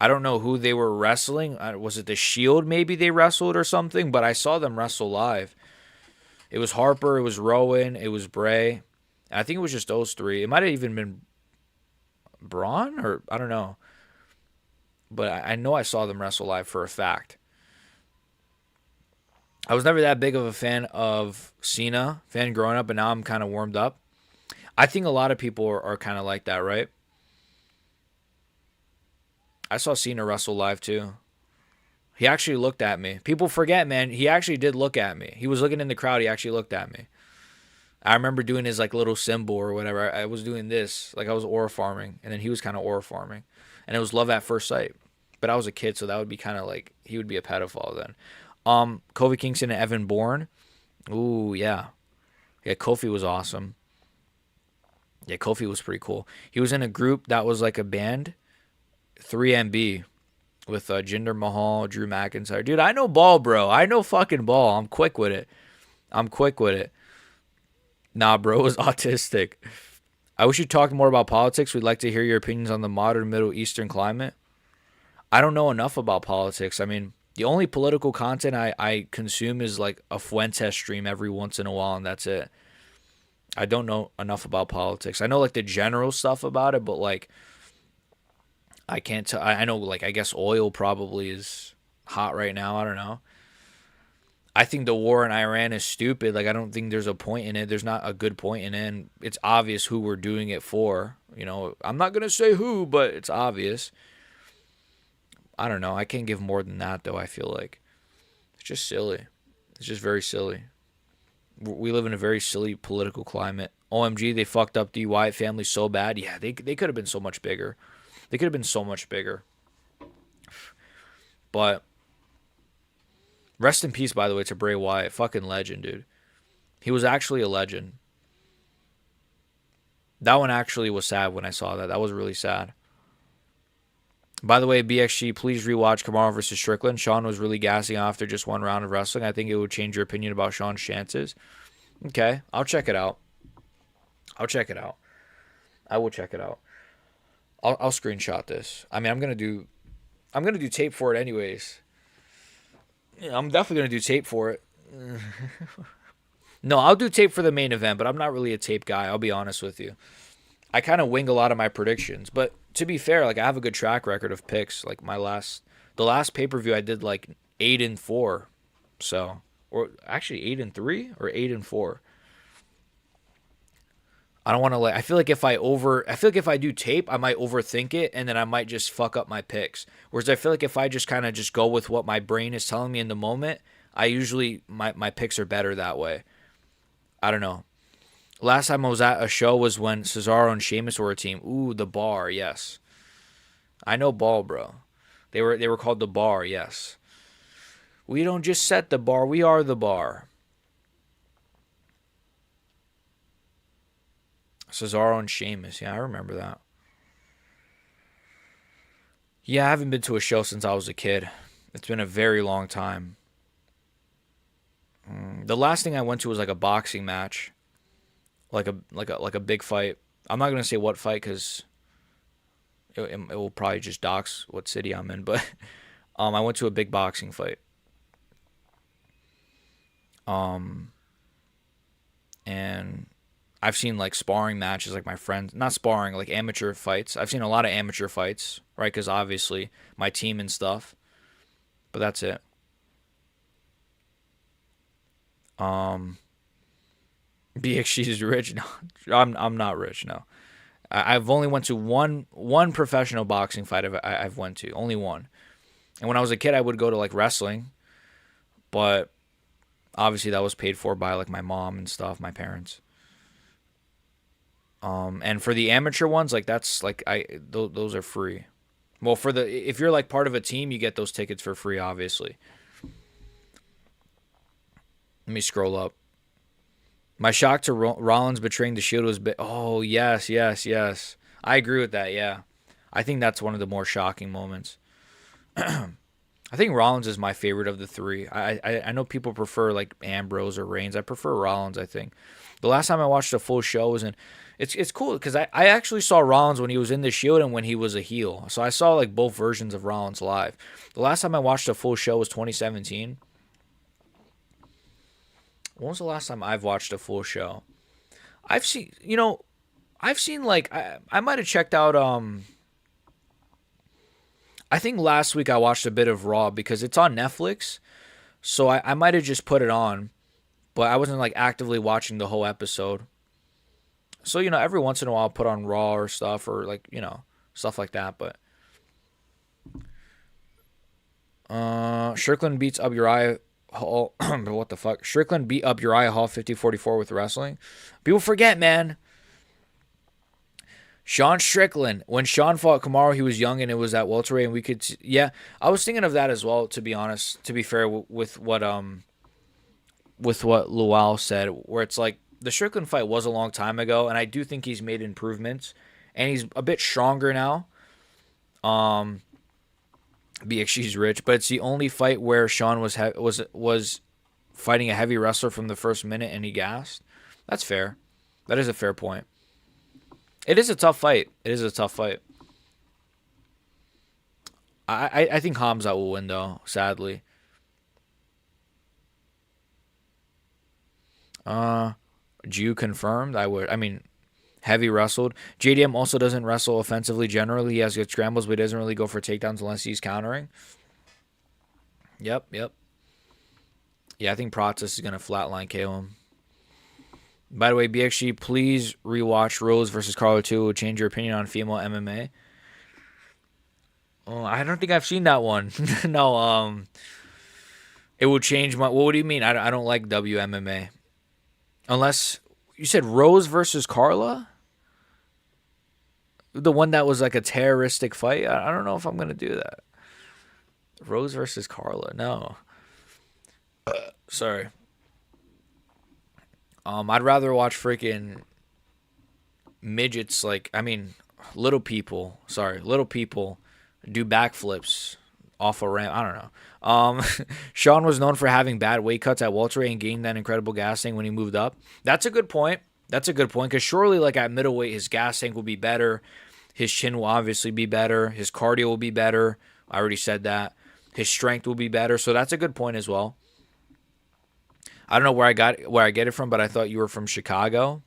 don't know who they were wrestling. Was it the Shield maybe they wrestled or something? But I saw them wrestle live. It was Harper. It was Rowan. It was Bray. I think it was just those 3. It might have even been Braun or I don't know. But I know I saw them wrestle live for a fact. I was never that big of a fan of Cena, growing up, and now I'm kind of warmed up. I think a lot of people are kind of like that, right? I saw Cena wrestle live too. He actually looked at me. People forget, man. He actually did look at me. He was looking in the crowd. He actually looked at me. I remember doing his like little symbol or whatever. I was doing this. Like I was aura farming. And then he was kind of aura farming. And it was love at first sight. But I was a kid, so that would be kind of like, he would be a pedophile then. Kofi Kingston and Evan Bourne. Ooh, yeah. Yeah, Kofi was awesome. Yeah, Kofi was pretty cool. He was in a group that was like a band, 3MB, with Jinder Mahal, Drew McIntyre. Dude, I know ball, bro. I know fucking ball. I'm quick with it. Nah, bro was autistic. I wish you'd talk more about politics. We'd like to hear your opinions on the modern Middle Eastern climate. I don't know enough about politics. I mean, the only political content I consume is like a Fuentes stream every once in a while, and that's it. I don't know enough about politics. I know like the general stuff about it, but like I can't tell. I know like I guess oil probably is hot right now. I don't know. I think the war in Iran is stupid. Like I don't think there's a point in it. There's not a good point in it. And it's obvious who we're doing it for. You know, I'm not gonna say who, but it's obvious. I don't know. I can't give more than that though. I feel like it's just silly. It's just very silly. We live in a very silly political climate. OMG, they fucked up the Wyatt family so bad. Yeah, they could have been so much bigger. They could have been so much bigger. But rest in peace, by the way, to Bray Wyatt. Fucking legend, dude. He was actually a legend. That one actually was sad when I saw that. That was really sad. By the way, BXG, please rewatch Kamaru versus Strickland. Sean was really gassing after just one round of wrestling. I think it would change your opinion about Sean's chances. Okay, I'll check it out. I will check it out. I'll screenshot this. I mean, I'm gonna do tape for it anyways. Yeah, I'm definitely gonna do tape for it. No, I'll do tape for the main event, but I'm not really a tape guy. I'll be honest with you. I kind of wing a lot of my predictions, but to be fair, like I have a good track record of picks. Like the last pay-per-view I did like 8-4, so or actually 8-3 or 8-4. I don't want to I feel like if I do tape, I might overthink it and then I might just fuck up my picks. Whereas I feel like if I just kind of just go with what my brain is telling me in the moment, I usually my picks are better that way. I don't know. Last time I was at a show was when Cesaro and Sheamus were a team. Ooh, the Bar, yes. I know ball, bro. They were called the Bar, yes. We don't just set the bar, we are the bar. Cesaro and Sheamus. Yeah, I remember that. Yeah, I haven't been to a show since I was a kid. It's been a very long time. The last thing I went to was like a boxing match. Like a big fight. I'm not going to say what fight because it will probably just dox what city I'm in. But I went to a big boxing fight. And I've seen like sparring matches, like my friends, not sparring, like amateur fights. I've seen a lot of amateur fights, right? Because obviously my team and stuff. But that's it. BXG is rich. No, I'm not rich. No, I've only went to one professional boxing fight I've went to, only one. And when I was a kid, I would go to like wrestling, but obviously that was paid for by like my mom and stuff, my parents. And for the amateur ones, like that's like those are free. Well, if you're like part of a team, you get those tickets for free, obviously. Let me scroll up. My shock to Rollins betraying the Shield was oh, yes. I agree with that, yeah. I think that's one of the more shocking moments. I think Rollins is my favorite of the three. I know people prefer like Ambrose or Reigns. I prefer Rollins, I think. The last time I watched a full show was it's cool because I actually saw Rollins when he was in the Shield and when he was a heel. So I saw like both versions of Rollins live. The last time I watched a full show was 2017. When was the last time I've watched a full show? I've seen like I might have checked out I think last week I watched a bit of Raw because it's on Netflix. So I might have just put it on, but I wasn't like actively watching the whole episode. So, every once in a while I'll put on Raw or stuff or like, stuff like that, but Strickland beats up Uriah Hall. What the fuck? Strickland beat up Uriah Hall 50-44 with wrestling. People forget, man. Sean Strickland. When Sean fought Kamaru, he was young and it was at welterweight, and we could. Yeah, I was thinking of that as well. To be honest, to be fair, with what Luau said, where it's like the Strickland fight was a long time ago, and I do think he's made improvements, and he's a bit stronger now. BXG's rich, but it's the only fight where Sean was fighting a heavy wrestler from the first minute and he gassed. That's fair. That is a fair point. It is a tough fight. I think Hamzat will win though, sadly. Jew confirmed. Heavy wrestled. JDM also doesn't wrestle offensively generally. He has good scrambles, but he doesn't really go for takedowns unless he's countering. Yep. Yeah, I think Prates is going to flatline KO him. By the way, BXG, please rewatch Rose versus Carlo 2. It will change your opinion on female MMA. Oh, I don't think I've seen that one. No, it will change my... What do you mean? I don't like WMMA. Unless... You said Rose versus Carla? The one that was like a terroristic fight? I don't know if I'm going to do that. Rose versus Carla. No. Sorry. I'd rather watch freaking midgets, little people do backflips off a ramp. I don't know. Sean was known for having bad weight cuts at welterweight and gaining that incredible gas tank when he moved up. That's a good point. Because surely, like, at middleweight, his gas tank will be better. His chin will obviously be better. His cardio will be better. I already said that. His strength will be better. So that's a good point as well. I don't know where I get it from, but I thought you were from Chicago.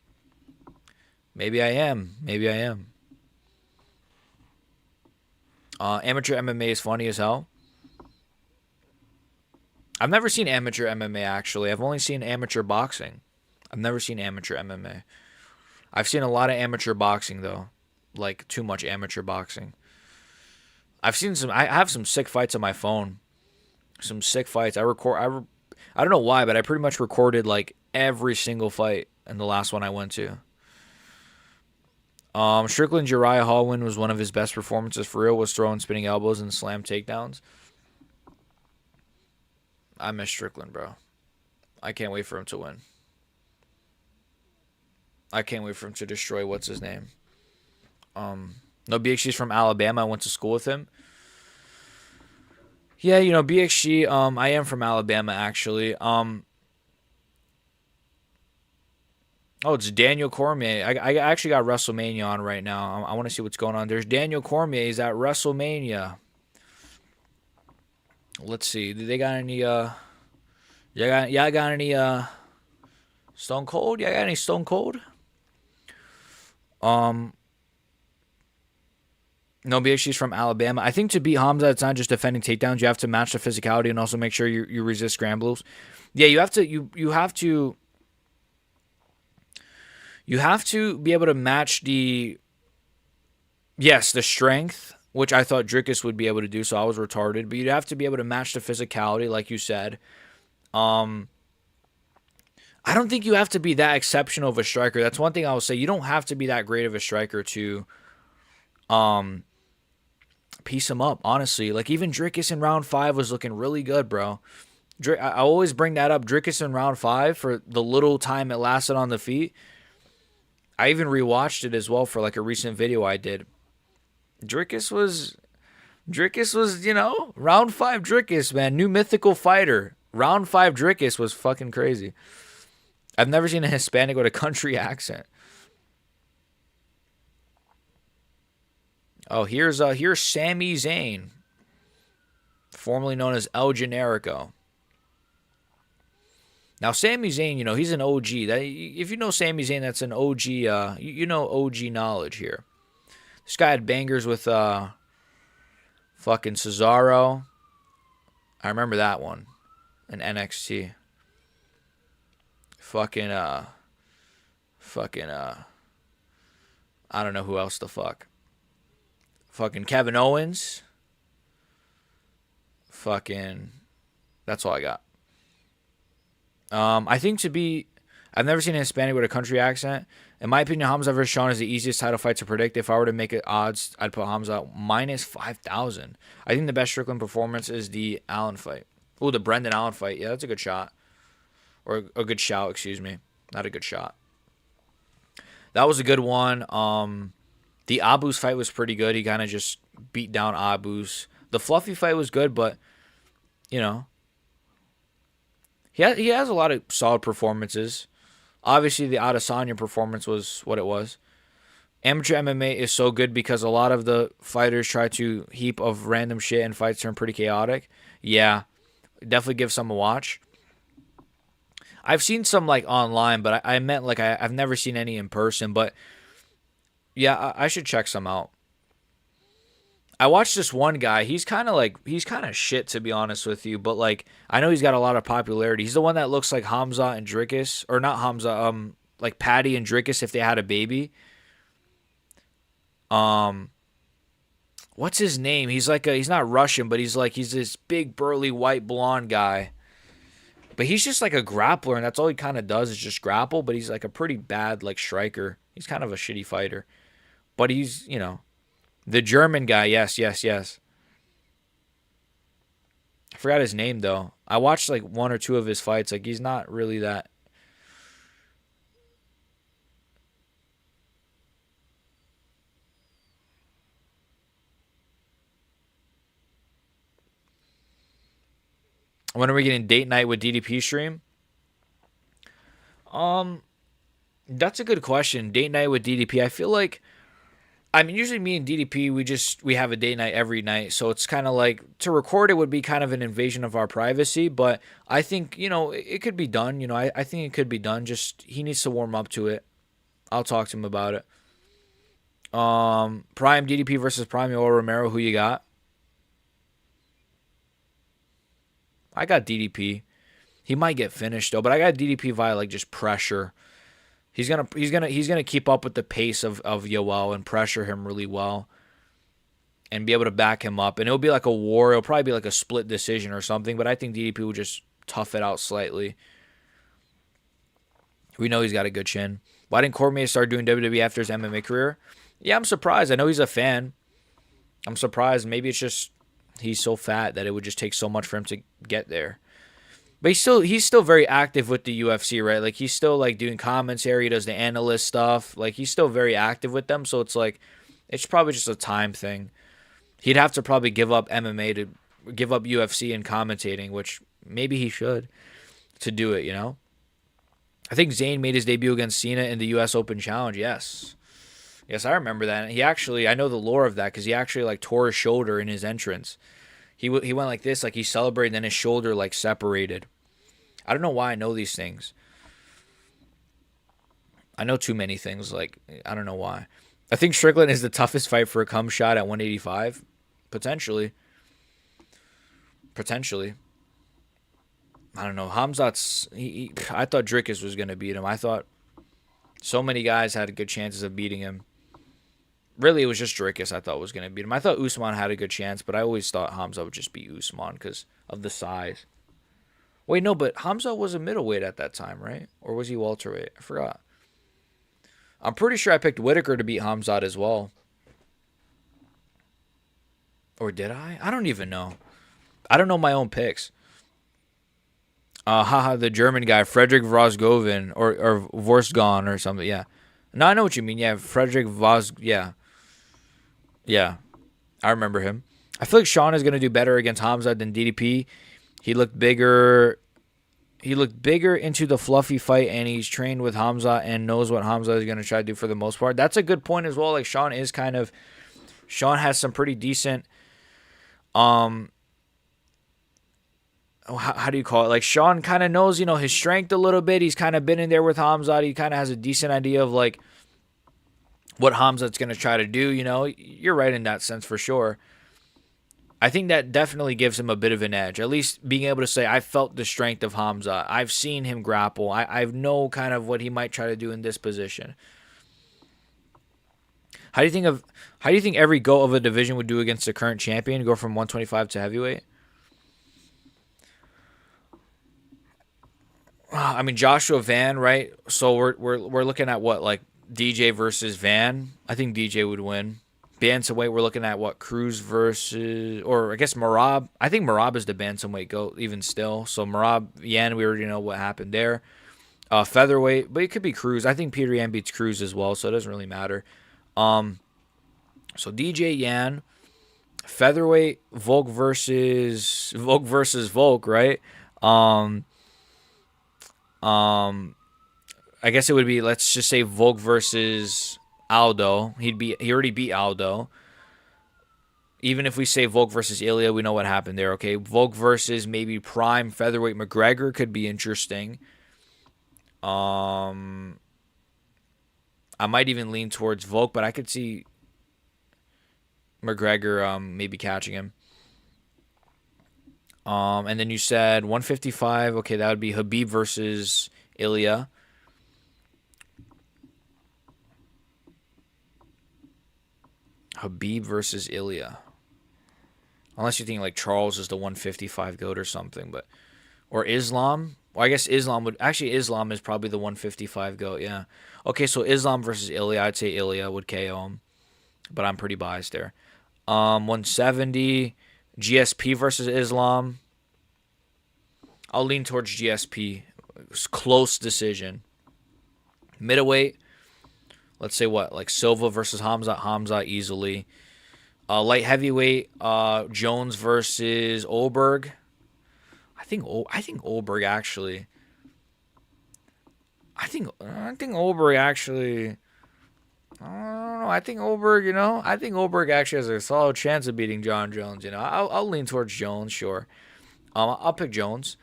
Maybe I am. Amateur MMA is funny as hell. I've never seen amateur MMA, actually. I've only seen amateur boxing. I've never seen amateur MMA. I've seen a lot of amateur boxing, though. Like, too much amateur boxing. I have some sick fights on my phone. Some sick fights. I don't know why, but I pretty much recorded, like, every single fight in the last one I went to. Strickland's Uriah Hall win was one of his best performances for real, was throwing spinning elbows and slam takedowns. I miss Strickland, bro. I can't wait for him to win. I can't wait for him to destroy what's his name. No, BXG's from Alabama. I went to school with him. Yeah, BXG, I am from Alabama, actually. Oh, it's Daniel Cormier. I actually got WrestleMania on right now. I want to see what's going on. There's Daniel Cormier. He's at WrestleMania. Let's see. Do they got any, got any, Stone Cold? Got any Stone Cold? No, BXG's from Alabama. I think to beat Hamza, it's not just defending takedowns. You have to match the physicality and also make sure you resist scrambles. Yeah, you have to be able to match the strength, which I thought Drickus would be able to do, so I was retarded. But you'd have to be able to match the physicality, like you said. I don't think you have to be that exceptional of a striker. That's one thing I will say. You don't have to be that great of a striker to piece him up, honestly. Like, even Drickus in round 5 was looking really good, bro. I always bring that up. Drickus in round 5, for the little time it lasted on the feet. I even rewatched it as well for like a recent video I did. Drickus was, round 5 Drickus, man. New mythical fighter. Round 5 Drickus was fucking crazy. I've never seen a Hispanic with a country accent. Oh, here's Sami Zayn, formerly known as El Generico. Now, Sami Zayn, he's an OG. If you know Sami Zayn, that's an OG. You know OG knowledge here. This guy had bangers with fucking Cesaro. I remember that one in NXT. I don't know who else the fuck. Fucking Kevin Owens. That's all I got. I think I've never seen a Hispanic with a country accent. In my opinion, Hamza vs. Sean is the easiest title fight to predict. If I were to make it odds, I'd put Hamza minus 5,000. I think the best Strickland performance is the Allen fight. Oh, the Brendan Allen fight. Yeah, that's a good shot. Or a good shout, excuse me. Not a good shot. That was a good one. The Abus fight was pretty good. He kind of just beat down Abus. The Fluffy fight was good, but, he has a lot of solid performances. Obviously, the Adesanya performance was what it was. Amateur MMA is so good because a lot of the fighters try to heap of random shit and fights turn pretty chaotic. Yeah, definitely give some a watch. I've seen some like online, but I meant like I've never seen any in person. But yeah, I should check some out. I watched this one guy. He's kind of shit, to be honest with you. But like, I know he's got a lot of popularity. He's the one that looks like Hamza and Drickus, or not Hamza. Like Patty and Drickus if they had a baby. What's his name? He's not Russian, but he's this big burly white blonde guy. But he's just like a grappler, and that's all he kind of does is just grapple. But he's like a pretty bad like striker. He's kind of a shitty fighter. But he's, you know, the German guy. Yes, yes, yes. I forgot his name though. I watched like one or two of his fights. Like he's not really that. When are we getting date night with DDP stream? That's a good question. Date night with DDP. I feel like, I mean, usually me and DDP, we have a date night every night. So it's kind of like, to record it would be kind of an invasion of our privacy. But I think, you know, it could be done. You know, I think it could be done. Just, he needs to warm up to it. I'll talk to him about it. Prime DDP versus Prime Yoel Romero. Who you got? I got DDP. He might get finished though, but I got DDP via like just pressure. He's gonna keep up with the pace of Yoel and pressure him really well, and be able to back him up. And it'll be like a war. It'll probably be like a split decision or something. But I think DDP will just tough it out slightly. We know he's got a good chin. Why didn't Cormier start doing WWE after his MMA career? Yeah, I'm surprised. I know he's a fan. I'm surprised. Maybe it's just he's so fat that it would just take so much for him to get there. But he's still very active with the UFC, right? Like he's still like doing commentary, he does the analyst stuff. Like he's still very active with them, so it's like it's probably just a time thing. He'd have to probably give up MMA to give up UFC and commentating, which maybe he should to do it, you know? I think Zayn made his debut against Cena in the US Open Challenge. Yes. Yes, I remember that. I know the lore of that because he actually like tore his shoulder in his entrance. He went like this, like he celebrated, and then his shoulder like separated. I don't know why I know these things. I know too many things. Like I don't know why. I think Strickland is the toughest fight for a cum shot at 185, potentially. I don't know. Hamzat's. I thought Dricus was gonna beat him. I thought so many guys had good chances of beating him. Really, it was just Dricus I thought was going to beat him. I thought Usman had a good chance, but I always thought Hamza would just beat Usman because of the size. Wait, no, but Hamza was a middleweight at that time, right? Or was he welterweight? I forgot. I'm pretty sure I picked Whitaker to beat Hamza as well. Or did I? I don't even know. I don't know my own picks. The German guy, Frederick Vosgoven, or Vorstgon or something, yeah. No, I know what you mean. Yeah, Frederick yeah. Yeah, I remember him. I feel like Sean is going to do better against Hamza than DDP. He looked bigger. He looked bigger into the fluffy fight, and he's trained with Hamza and knows what Hamza is going to try to do for the most part. That's a good point as well. Like Sean has some pretty decent, how do you call it? Like Sean kind of knows, you know, his strength a little bit. He's kind of been in there with Hamza. He kind of has a decent idea of like what Hamza's going to try to do, you know. You're right in that sense for sure. I think that definitely gives him a bit of an edge. At least being able to say, I felt the strength of Hamza. I've seen him grapple. I know kind of what he might try to do in this position. How do you think every go of a division would do against the current champion? Go from 125 to heavyweight? I mean, Joshua Van, right? So we're looking at what, like DJ versus Van? I think DJ would win. Bantamweight, we're looking at what, Cruz versus, or I guess Marab. I think Marab is the bantamweight goat even still. So Marab, Yan, we already know what happened there. Featherweight, but it could be Cruz. I think Peter Yan beats Cruz as well, so it doesn't really matter. So DJ Yan, featherweight, Volk versus Volk, right? I guess it would be, let's just say Volk versus Aldo. He already beat Aldo. Even if we say Volk versus Ilya, we know what happened there. Okay, Volk versus maybe prime featherweight McGregor could be interesting. I might even lean towards Volk, but I could see McGregor maybe catching him. And then you said 155. Okay, that would be Habib versus Ilya. Habib versus Ilya. Unless you think like Charles is the 155 GOAT or something, or Islam. Well, I guess Islam would actually. Islam is probably the 155 GOAT. Yeah. Okay, so Islam versus Ilya. I'd say Ilya would KO him, but I'm pretty biased there. 170 GSP versus Islam. I'll lean towards GSP. It's close decision. Middleweight. Let's say what, like Silva versus Hamza. Hamza easily. Light heavyweight. Jones versus Oberg. I think Oberg actually. I think Oberg actually. I don't know. I think Oberg. I think Oberg actually has a solid chance of beating John Jones. I'll lean towards Jones. Sure. I'll pick Jones.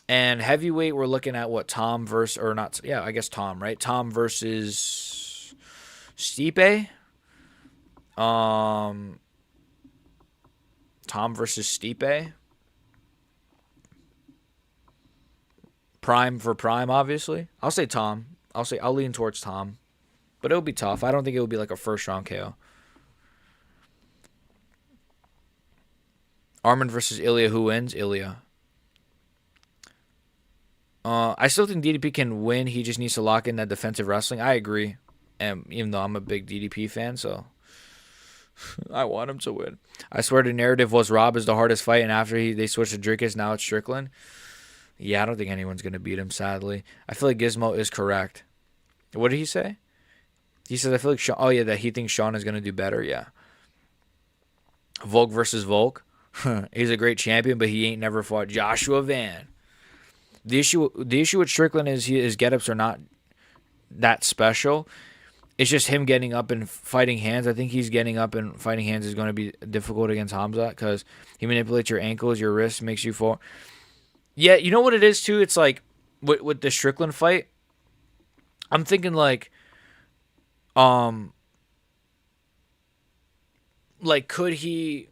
And heavyweight, we're looking at what, Tom versus, or not? Yeah, I guess Tom, right? Tom versus Stipe. Tom versus Stipe. Prime for Prime, obviously. I'll say Tom. I'll lean towards Tom. But it'll be tough. I don't think it would be like a first round KO. Arman versus Ilya. Who wins? Ilya. I still think DDP can win. He just needs to lock in that defensive wrestling. I agree. And even though I'm a big DDP fan, so I want him to win. I swear the narrative was Rob is the hardest fight, and after they switched to Drickus, now it's Strickland. Yeah, I don't think anyone's going to beat him, sadly. I feel like Gizmo is correct. What did he say? He says, I feel like Sean, oh yeah, that he thinks Sean is going to do better. Yeah. Volk versus Volk. He's a great champion, but he ain't never fought Joshua Van. The issue with Strickland is his get-ups are not that special. It's just him getting up and fighting hands. I think he's getting up and fighting hands is going to be difficult against Hamza because he manipulates your ankles, your wrists, makes you fall. Yeah, you know what it is too? It's like with the Strickland fight, I'm thinking like could he,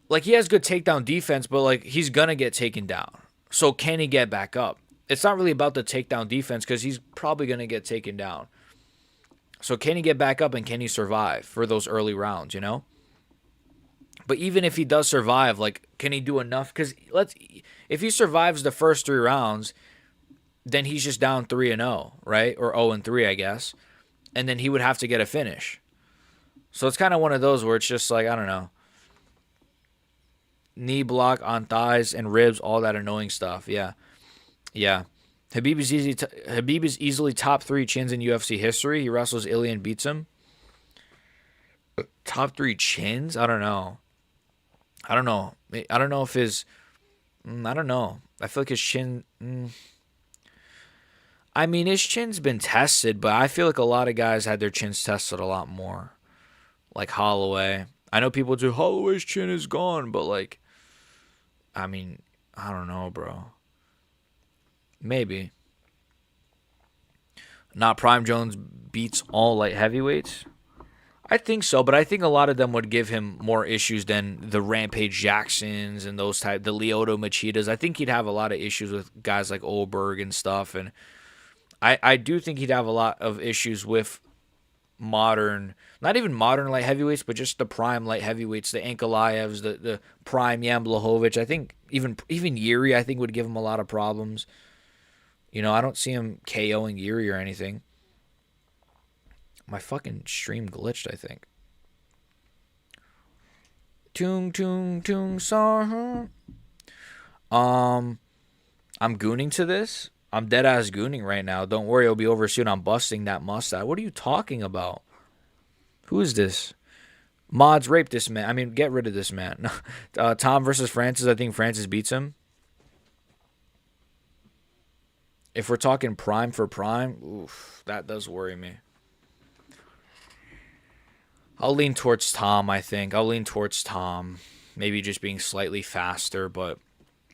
like he has good takedown defense, but like he's gonna get taken down. So can he get back up? It's not really about the takedown defense because he's probably gonna get taken down. So can he get back up and can he survive for those early rounds, But even if he does survive, like, can he do enough? Because if he survives the first 3 rounds, then he's just down 3-0, right? Or 0-3, I guess. And then he would have to get a finish. So it's kind of one of those where it's just like, I don't know. Knee block on thighs and ribs, all that annoying stuff. Yeah. Yeah. Habib is easily top 3 chins in UFC history. He wrestles Ilya and beats him. Top 3 chins? I don't know. I don't know if his... I don't know. I feel like his chin... I mean, his chin's been tested, but I feel like a lot of guys had their chins tested a lot more. Like Holloway. I know people do, Holloway's chin is gone, but like... I mean, I don't know, bro. Maybe. Not Prime Jones beats all light heavyweights? I think so, but I think a lot of them would give him more issues than the Rampage Jacksons and those type, the Lyoto Machidas. I think he'd have a lot of issues with guys like Oberg and stuff, and I do think he'd have a lot of issues with modern, not even modern light heavyweights, but just the prime light heavyweights, the Ankalaevs, the prime Jan Blachowicz. I think even Yuri, I think, would give him a lot of problems. I don't see him KOing Yuri or anything. My fucking stream glitched, I think. Tung tung tung song. I'm gooning to this. I'm dead ass gooning right now. Don't worry, it'll be over soon. I'm busting that mustache. What are you talking about? Who is this? Mods rape this man. I mean, get rid of this man. Tom versus Francis. I think Francis beats him. If we're talking prime for prime, oof, that does worry me. I'll lean towards Tom, I think. I'll lean towards Tom. Maybe just being slightly faster, but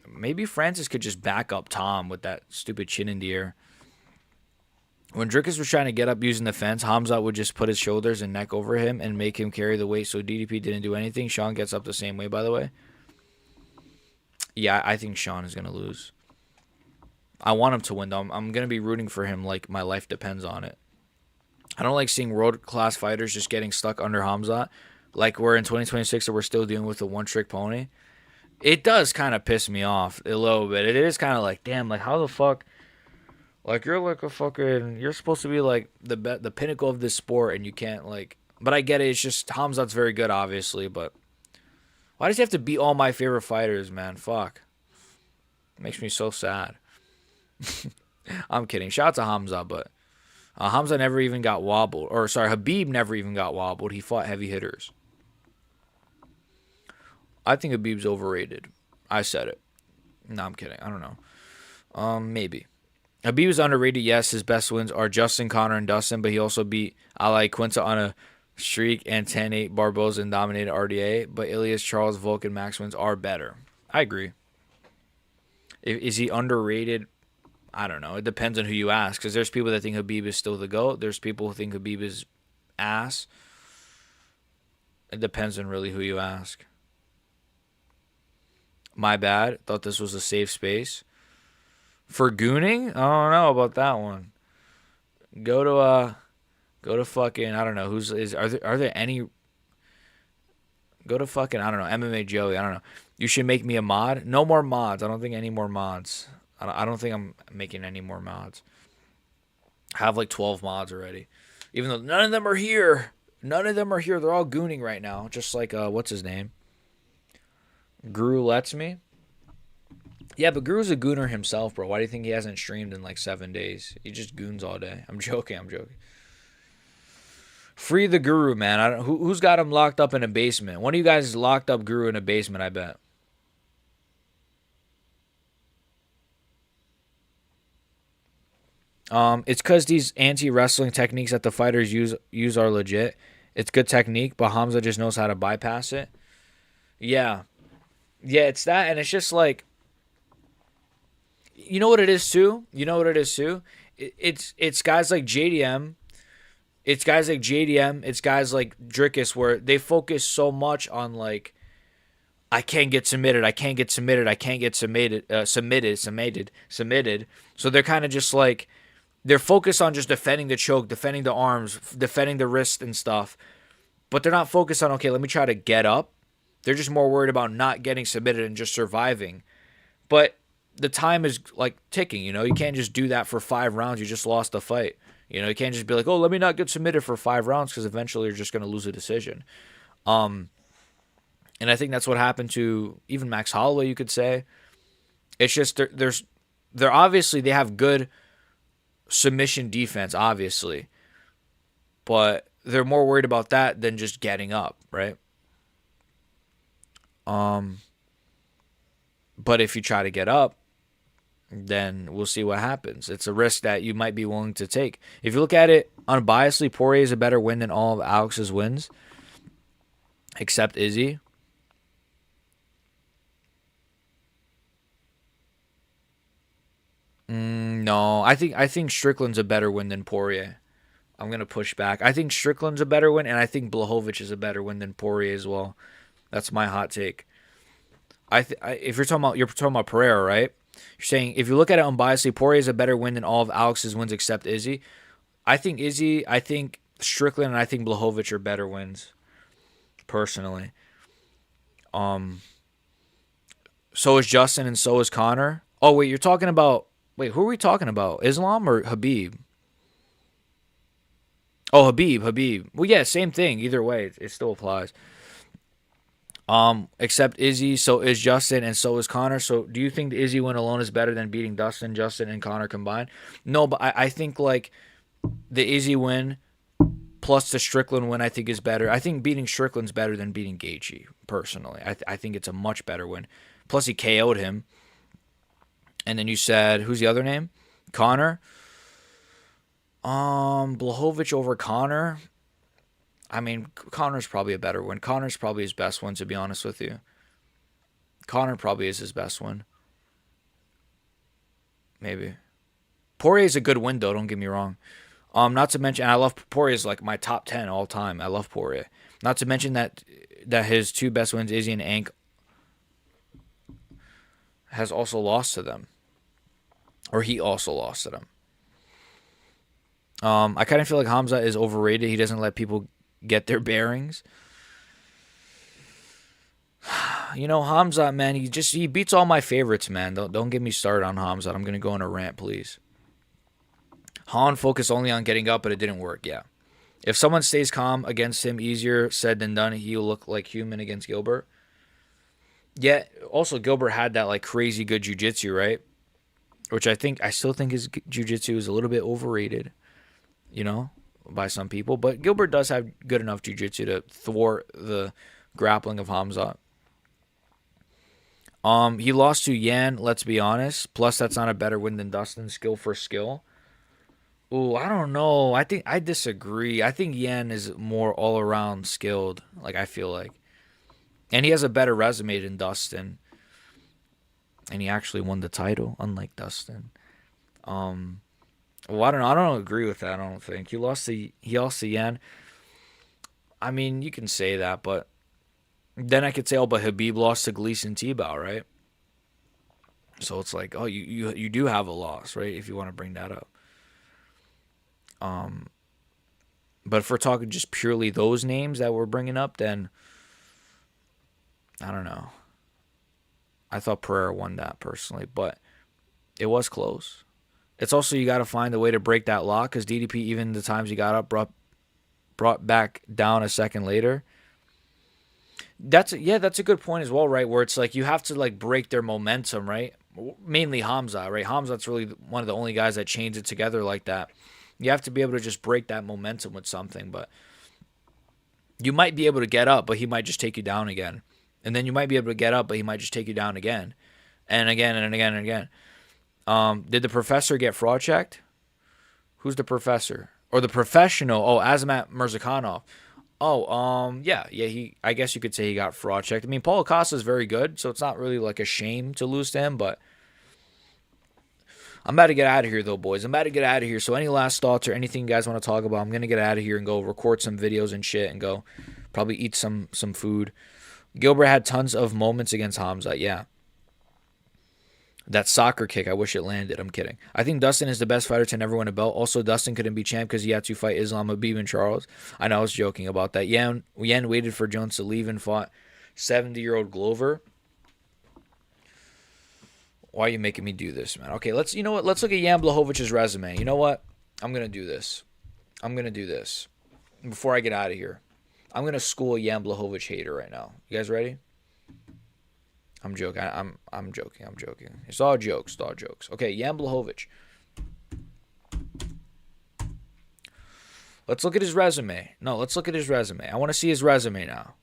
maybe Francis could just back up Tom with that stupid chin in the air. When Drickus was trying to get up using the fence, Hamza would just put his shoulders and neck over him and make him carry the weight so DDP didn't do anything. Sean gets up the same way, by the way. Yeah, I think Sean is going to lose. I want him to win, though. I'm going to be rooting for him like my life depends on it. I don't like seeing world-class fighters just getting stuck under Hamza. Like we're in 2026 and we're still dealing with a one-trick pony. It does kind of piss me off a little bit. It is kind of like, damn, like how the fuck, like you're like a fucking, you're supposed to be like the pinnacle of this sport, and you can't like. But I get it. It's just Hamzat's very good, obviously. But why does he have to beat all my favorite fighters, man? Fuck, it makes me so sad. I'm kidding. Shout out to Hamza, but Hamza never even got wobbled. Or sorry, Habib never even got wobbled. He fought heavy hitters. I think Habib's overrated. I said it. No, I'm kidding. I don't know. Maybe. Habib is underrated. Yes, his best wins are Justin, Connor, and Dustin, but he also beat Ali Quinta on a streak and 10-8 Barboza and dominated RDA. But Ilias, Charles, Volk, and Max wins are better. I agree. Is he underrated? I don't know. It depends on who you ask, because there's people that think Habib is still the GOAT. There's people who think Habib is ass. It depends on really who you ask. My bad. Thought this was a safe space. For gooning? I don't know about that one. Go to fucking, I don't know, are there any, go to fucking, I don't know, MMA Joey, I don't know. You should make me a mod. No more mods. I don't think any more mods. I don't think I'm making any more mods. I have like 12 mods already. Even though none of them are here. None of them are here. They're all gooning right now. Just like, what's his name? Guru lets me. Yeah, but Guru's a gooner himself, bro. Why do you think he hasn't streamed in like 7 days? He just goons all day. I'm joking. Free the Guru, man. I don't. Who's got him locked up in a basement? One of you guys locked up Guru in a basement, I bet. It's because these anti-wrestling techniques that the fighters use are legit. It's good technique, but Hamza just knows how to bypass it. Yeah. Yeah, it's that, and it's just like, you know what it is too? It's guys like JDM. It's guys like Drickus, where they focus so much on like, I can't get submitted. Submitted. So they're kind of just like, they're focused on just defending the choke, defending the arms, defending the wrist and stuff. But they're not focused on, okay, let me try to get up. They're just more worried about not getting submitted and just surviving. But the time is like ticking, You can't just do that for 5 rounds. You just lost the fight. You can't just be like, oh, let me not get submitted for 5 rounds, because eventually you're just going to lose a decision. And I think that's what happened to even Max Holloway, you could say. It's just they're obviously, they have good submission defense, obviously. But they're more worried about that than just getting up, right? But if you try to get up, then we'll see what happens. It's a risk that you might be willing to take. If you look at it unbiasedly, Poirier is a better win than all of Alex's wins, except Izzy. No, I think Strickland's a better win than Poirier. I'm gonna push back. I think Strickland's a better win, and I think Blachowicz is a better win than Poirier as well. That's my hot take. If you're talking about Pereira, right? You're saying if you look at it unbiasedly, Poirier is a better win than all of Alex's wins except Izzy. I think Strickland, and I think Blachowicz are better wins, personally. So is Justin, and so is Connor. Oh wait, who are we talking about? Islam or Habib? Oh, Habib. Well, yeah, same thing. Either way, it still applies. Except Izzy, so is Justin, and so is Connor. So do you think the Izzy win alone is better than beating Dustin, Justin, and Connor combined? No, but I think like the Izzy win plus the Strickland win, I think is better. I think beating Strickland's better than beating Gaethje, personally. I think it's a much better win. Plus he KO'd him. And then you said, who's the other name? Connor. Blachowicz over Connor. I mean, Connor's probably a better win. Connor's probably his best win, to be honest with you. Connor probably is his best win. Maybe. Poirier's a good win, though. Don't get me wrong. Not to mention, I love Poirier's like my top 10 all time. I love Poirier. Not to mention that his 2 best wins, Izzy and Ank, has also lost to them. Or he also lost to them. I kind of feel like Hamza is overrated. He doesn't let people get their bearings. You know, Hamzat, man, he beats all my favorites, man. Don't get me started on Hamzat. I'm gonna go on a rant, please. Han focused only on getting up, but it didn't work. Yeah. If someone stays calm against him, easier said than done. He'll look like human against Gilbert. Yeah. Also, Gilbert had that like crazy good jiu-jitsu, right? Which I still think his jiu-jitsu is a little bit overrated, you know, by some people. But Gilbert does have good enough jiu-jitsu to thwart the grappling of Hamzat. He lost to Yan, let's be honest. Plus, that's not a better win than Dustin, skill for skill. Ooh, I don't know. I think I disagree. I think Yan is more all-around skilled, like I feel like. And he has a better resume than Dustin. And he actually won the title, unlike Dustin. Well, I don't agree with that, I don't think. He lost to Yan. I mean, you can say that, but then I could say, oh, but Khabib lost to Gleason Tebow, right? So it's like, oh, you do have a loss, right? If you want to bring that up. But if we're talking just purely those names that we're bringing up, then I don't know. I thought Pereira won that personally, but it was close. It's also you got to find a way to break that lock because DDP, even the times he got up, brought back down a second later. That's a good point as well, right? Where it's like you have to like break their momentum, right? Mainly Hamza, right? Hamza's really one of the only guys that chains it together like that. You have to be able to just break that momentum with something, but you might be able to get up, but he might just take you down again. And then you might be able to get up, but he might just take you down again. And again and again and again. Did the professor get fraud checked? Who's the professor? Or the professional? Oh, Azamat Mirzakhanov. Oh, yeah, I guess you could say he got fraud checked. I mean, Paulo Costa is very good, so it's not really like a shame to lose to him, but I'm about to get out of here, though, boys. I'm about to get out of here. So any last thoughts or anything you guys want to talk about, I'm going to get out of here and go record some videos and shit and go probably eat some food. Gilbert had tons of moments against Hamza, yeah. That soccer kick, I wish it landed. I'm kidding. I think Dustin is the best fighter to never win a belt. Also, Dustin couldn't be champ because he had to fight Islam, Habib, and Charles. I know I was joking about that. Yan waited for Jones to leave and fought 70-year-old Glover. Why are you making me do this, man? Okay, let's look at Jan Blachowicz' resume. You know what? I'm going to do this. Before I get out of here. I'm going to school a Jan Blachowicz hater right now. You guys ready? I'm joking. I'm joking. It's all jokes. Okay, Jan Blachowicz. Let's look at his resume. I want to see his resume now.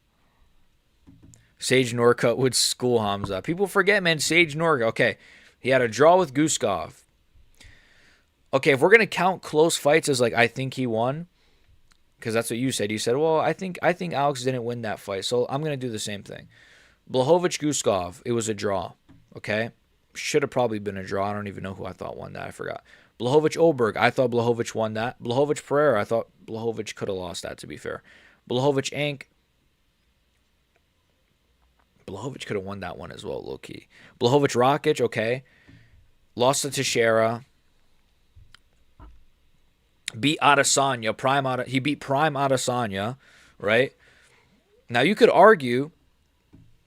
Sage Norcutt would school Hamza. People forget, man. Sage Norcutt. Okay, he had a draw with Guskov. Okay, if we're gonna count close fights as like I think he won, because that's what you said. You said, well, I think Alex didn't win that fight, so I'm gonna do the same thing. Blachowicz Guskov. It was a draw. Okay, should have probably been a draw. I don't even know who I thought won that. I forgot. Blachowicz Oberg. I thought Blachowicz won that. Blachowicz Pereira. I thought Blachowicz could have lost that. To be fair, Blachowicz Ank. Blachowicz could have won that one as well, low-key. Blachowicz Rakic, okay. Lost to Teixeira. Beat Adesanya. He beat Prime Adesanya, right? Now, you could argue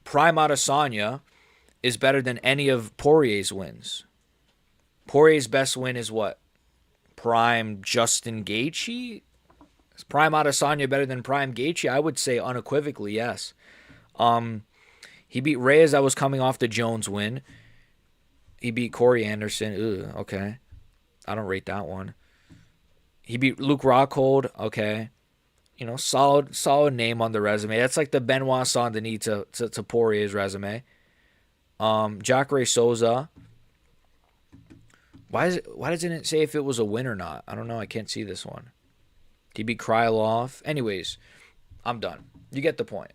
Prime Adesanya is better than any of Poirier's wins. Poirier's best win is what? Prime Justin Gaethje? Is Prime Adesanya better than Prime Gaethje? I would say unequivocally, yes. He beat Reyes. That was coming off the Jones win. He beat Corey Anderson. Ugh, okay. I don't rate that one. He beat Luke Rockhold. Okay. You know, solid name on the resume. That's like the Benoit Saint-Denis to Poirier's resume. Jacare Souza. Why doesn't it say if it was a win or not? I don't know. I can't see this one. He beat Krylov. Anyways, I'm done. You get the point.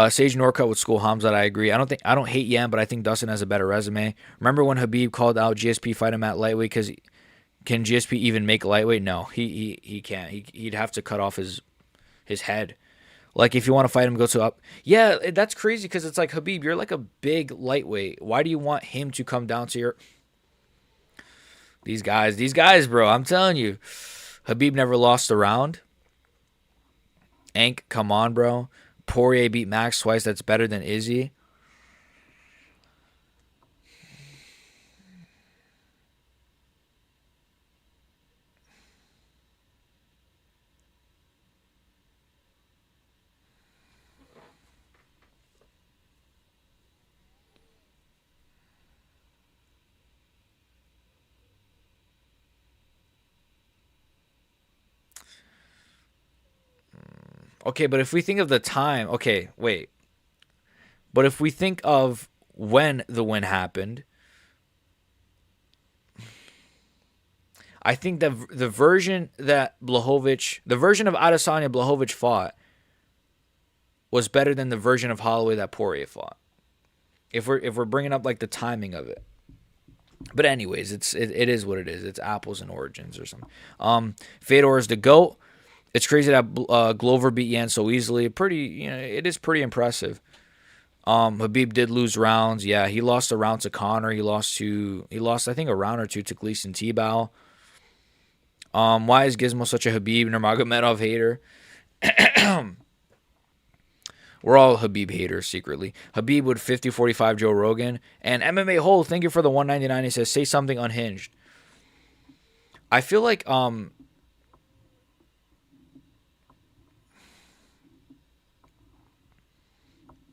Sage Norcutt would school Hamzat. I agree. I don't hate Yan, but I think Dustin has a better resume. Remember when Habib called out GSP fight him at lightweight because can GSP even make lightweight? No, he can't. He'd have to cut off his head. Like if you want to fight him, go to up. Yeah, that's crazy because it's like Habib, you're like a big lightweight. Why do you want him to come down to your? These guys, bro. I'm telling you, Habib never lost a round. Ank, come on, bro. Poirier beat Max twice. That's better than Izzy. Okay, but if we think of the time, okay, wait. But if we think of when the win happened, I think that the version that Blachowicz, the version of Adesanya Blachowicz fought was better than the version of Holloway that Poirier fought. If we're bringing up like the timing of it. But anyways, it is what it is. It's apples and oranges or something. Fedor is the GOAT. It's crazy that Glover beat Yan so easily. It is pretty impressive. Habib did lose rounds. Yeah, he lost a round to Conor. He lost I think a round or two to Gleason Tebow. Why is Gizmo such a Habib Nurmagomedov hater? We're all Habib haters secretly. Habib would 50-45 Joe Rogan. And MMA Hole, thank you for the 199. He says, say something unhinged. I feel like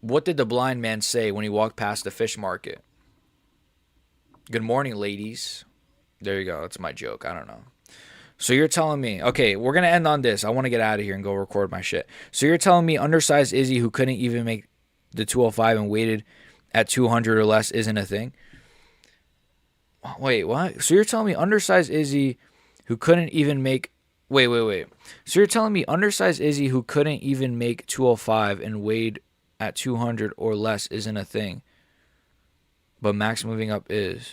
what did the blind man say when he walked past the fish market? Good morning, ladies. There you go. That's my joke. I don't know. So you're telling me, okay, we're going to end on this. I want to get out of here and go record my shit. So you're telling me undersized Izzy who couldn't even make the 205 and weighted at 200 or less isn't a thing? Wait, what? So you're telling me undersized Izzy who couldn't even make... Wait. So you're telling me undersized Izzy who couldn't even make 205 and weighed at 200 or less isn't a thing, but max moving up is?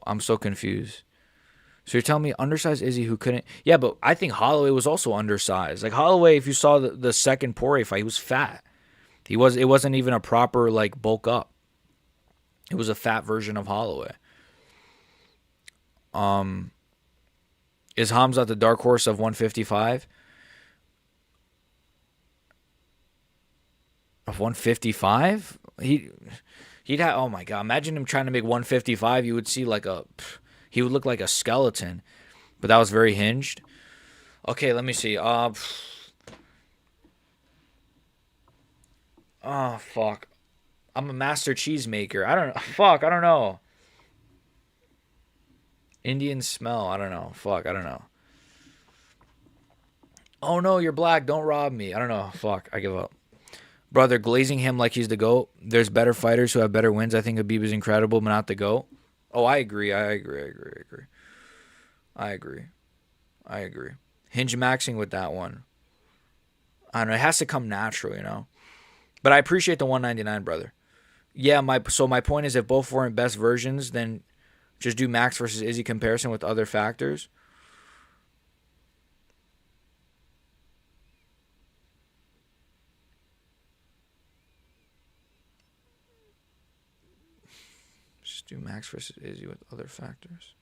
I'm so confused. So you're telling me undersized Izzy who couldn't... Yeah, but I think Holloway was also undersized. Like Holloway, if you saw the second Poirier fight, he was fat. It wasn't even a proper like bulk up. It was a fat version of Holloway. Is Hamzat the dark horse of 155? Of 155? He'd have, oh my god, imagine him trying to make 155. You would see he would look like a skeleton. But that was very hinged. Okay, let me see. Oh fuck. I'm a master cheesemaker. I don't know. Indian smell. I don't know. Fuck, I don't know. Oh no, you're black. Don't rob me. I don't know. Fuck, I give up. Brother, glazing him like he's the GOAT. There's better fighters who have better wins. I think Habib is incredible, but not the GOAT. Oh, I agree. Hinge maxing with that one. I don't know. It has to come natural, you know. But I appreciate the 199, brother. Yeah, my point is if both weren't best versions, then just do Max versus Izzy comparison with other factors. Do Max versus Izzy with other factors.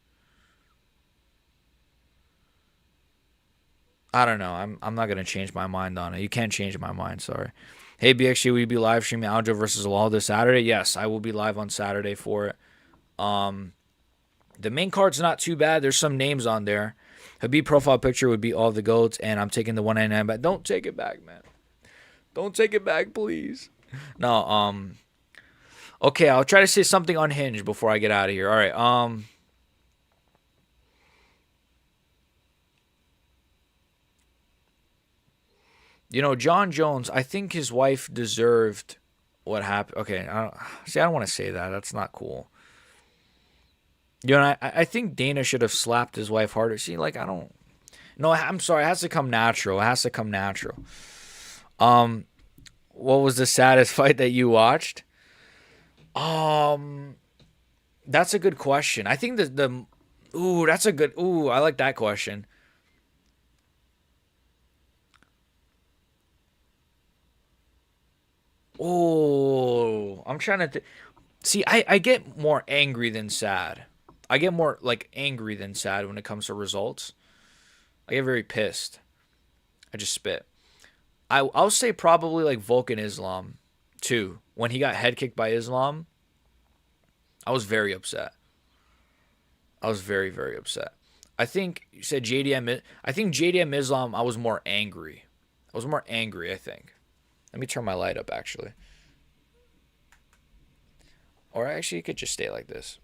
I don't know. I'm not gonna change my mind on it. You can't change my mind. Sorry. Hey BXG, will you be live streaming Aljo versus Lal this Saturday? Yes, I will be live on Saturday for it. The main card's not too bad. There's some names on there. Habib profile picture would be all the GOATs, and I'm taking the 199 back. Don't take it back, man. Don't take it back, please. No. Okay, I'll try to say something unhinged before I get out of here. All right. You know, John Jones, I think his wife deserved what happened. Okay, I don't want to say that. That's not cool. You know, I think Dana should have slapped his wife harder. See, like, I don't... No, I'm sorry. It has to come natural. What was the saddest fight that you watched? That's a good question. I think that's a good... I like that question. I'm trying to... See, I get more angry than sad. I get more, like, angry than sad when it comes to results. I get very pissed. I just spit. I'll say probably like Vulcan Islam too. When he got head kicked by Islam, I was very upset. I was very, very upset. I think you said JDM. I think JDM Islam, I was more angry. I think. Let me turn my light up, actually. Or actually, it could just stay like this.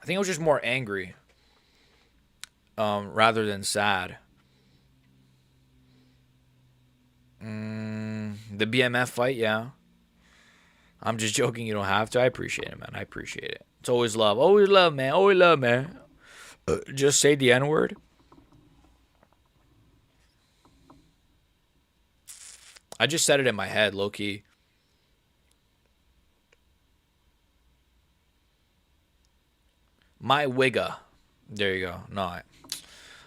I think I was just more angry rather than sad. The BMF fight, yeah. I'm just joking. You don't have to. I appreciate it, man. I appreciate it. It's always love. Always love, man. Always love, man. Just say the N-word. I just said it in my head, low-key. My wigga. There you go. No,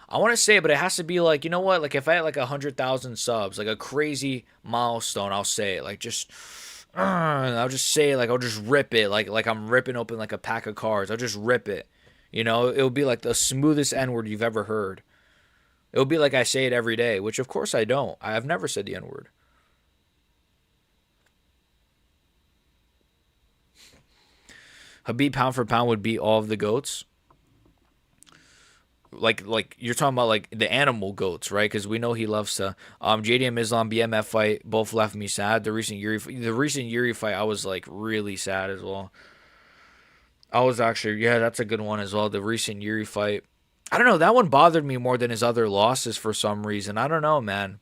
I want to say it, but it has to be like, you know what? Like if I had like 100,000 subs, like a crazy milestone, I'll say it. Like just, I'll just say it. Like I'll just rip it. Like I'm ripping open like a pack of cards. I'll just rip it. You know, it'll be like the smoothest N-word you've ever heard. It'll be like I say it every day, which of course I don't. I've never said the N-word. Habib pound for pound would beat all of the goats. Like you're talking about like the animal goats, right? Because we know he loves to. JDM Islam BMF fight both left me sad. The recent Yuri fight, I was like really sad as well. I was actually, yeah, that's a good one as well. The recent Yuri fight, I don't know, that one bothered me more than his other losses for some reason. I don't know, man.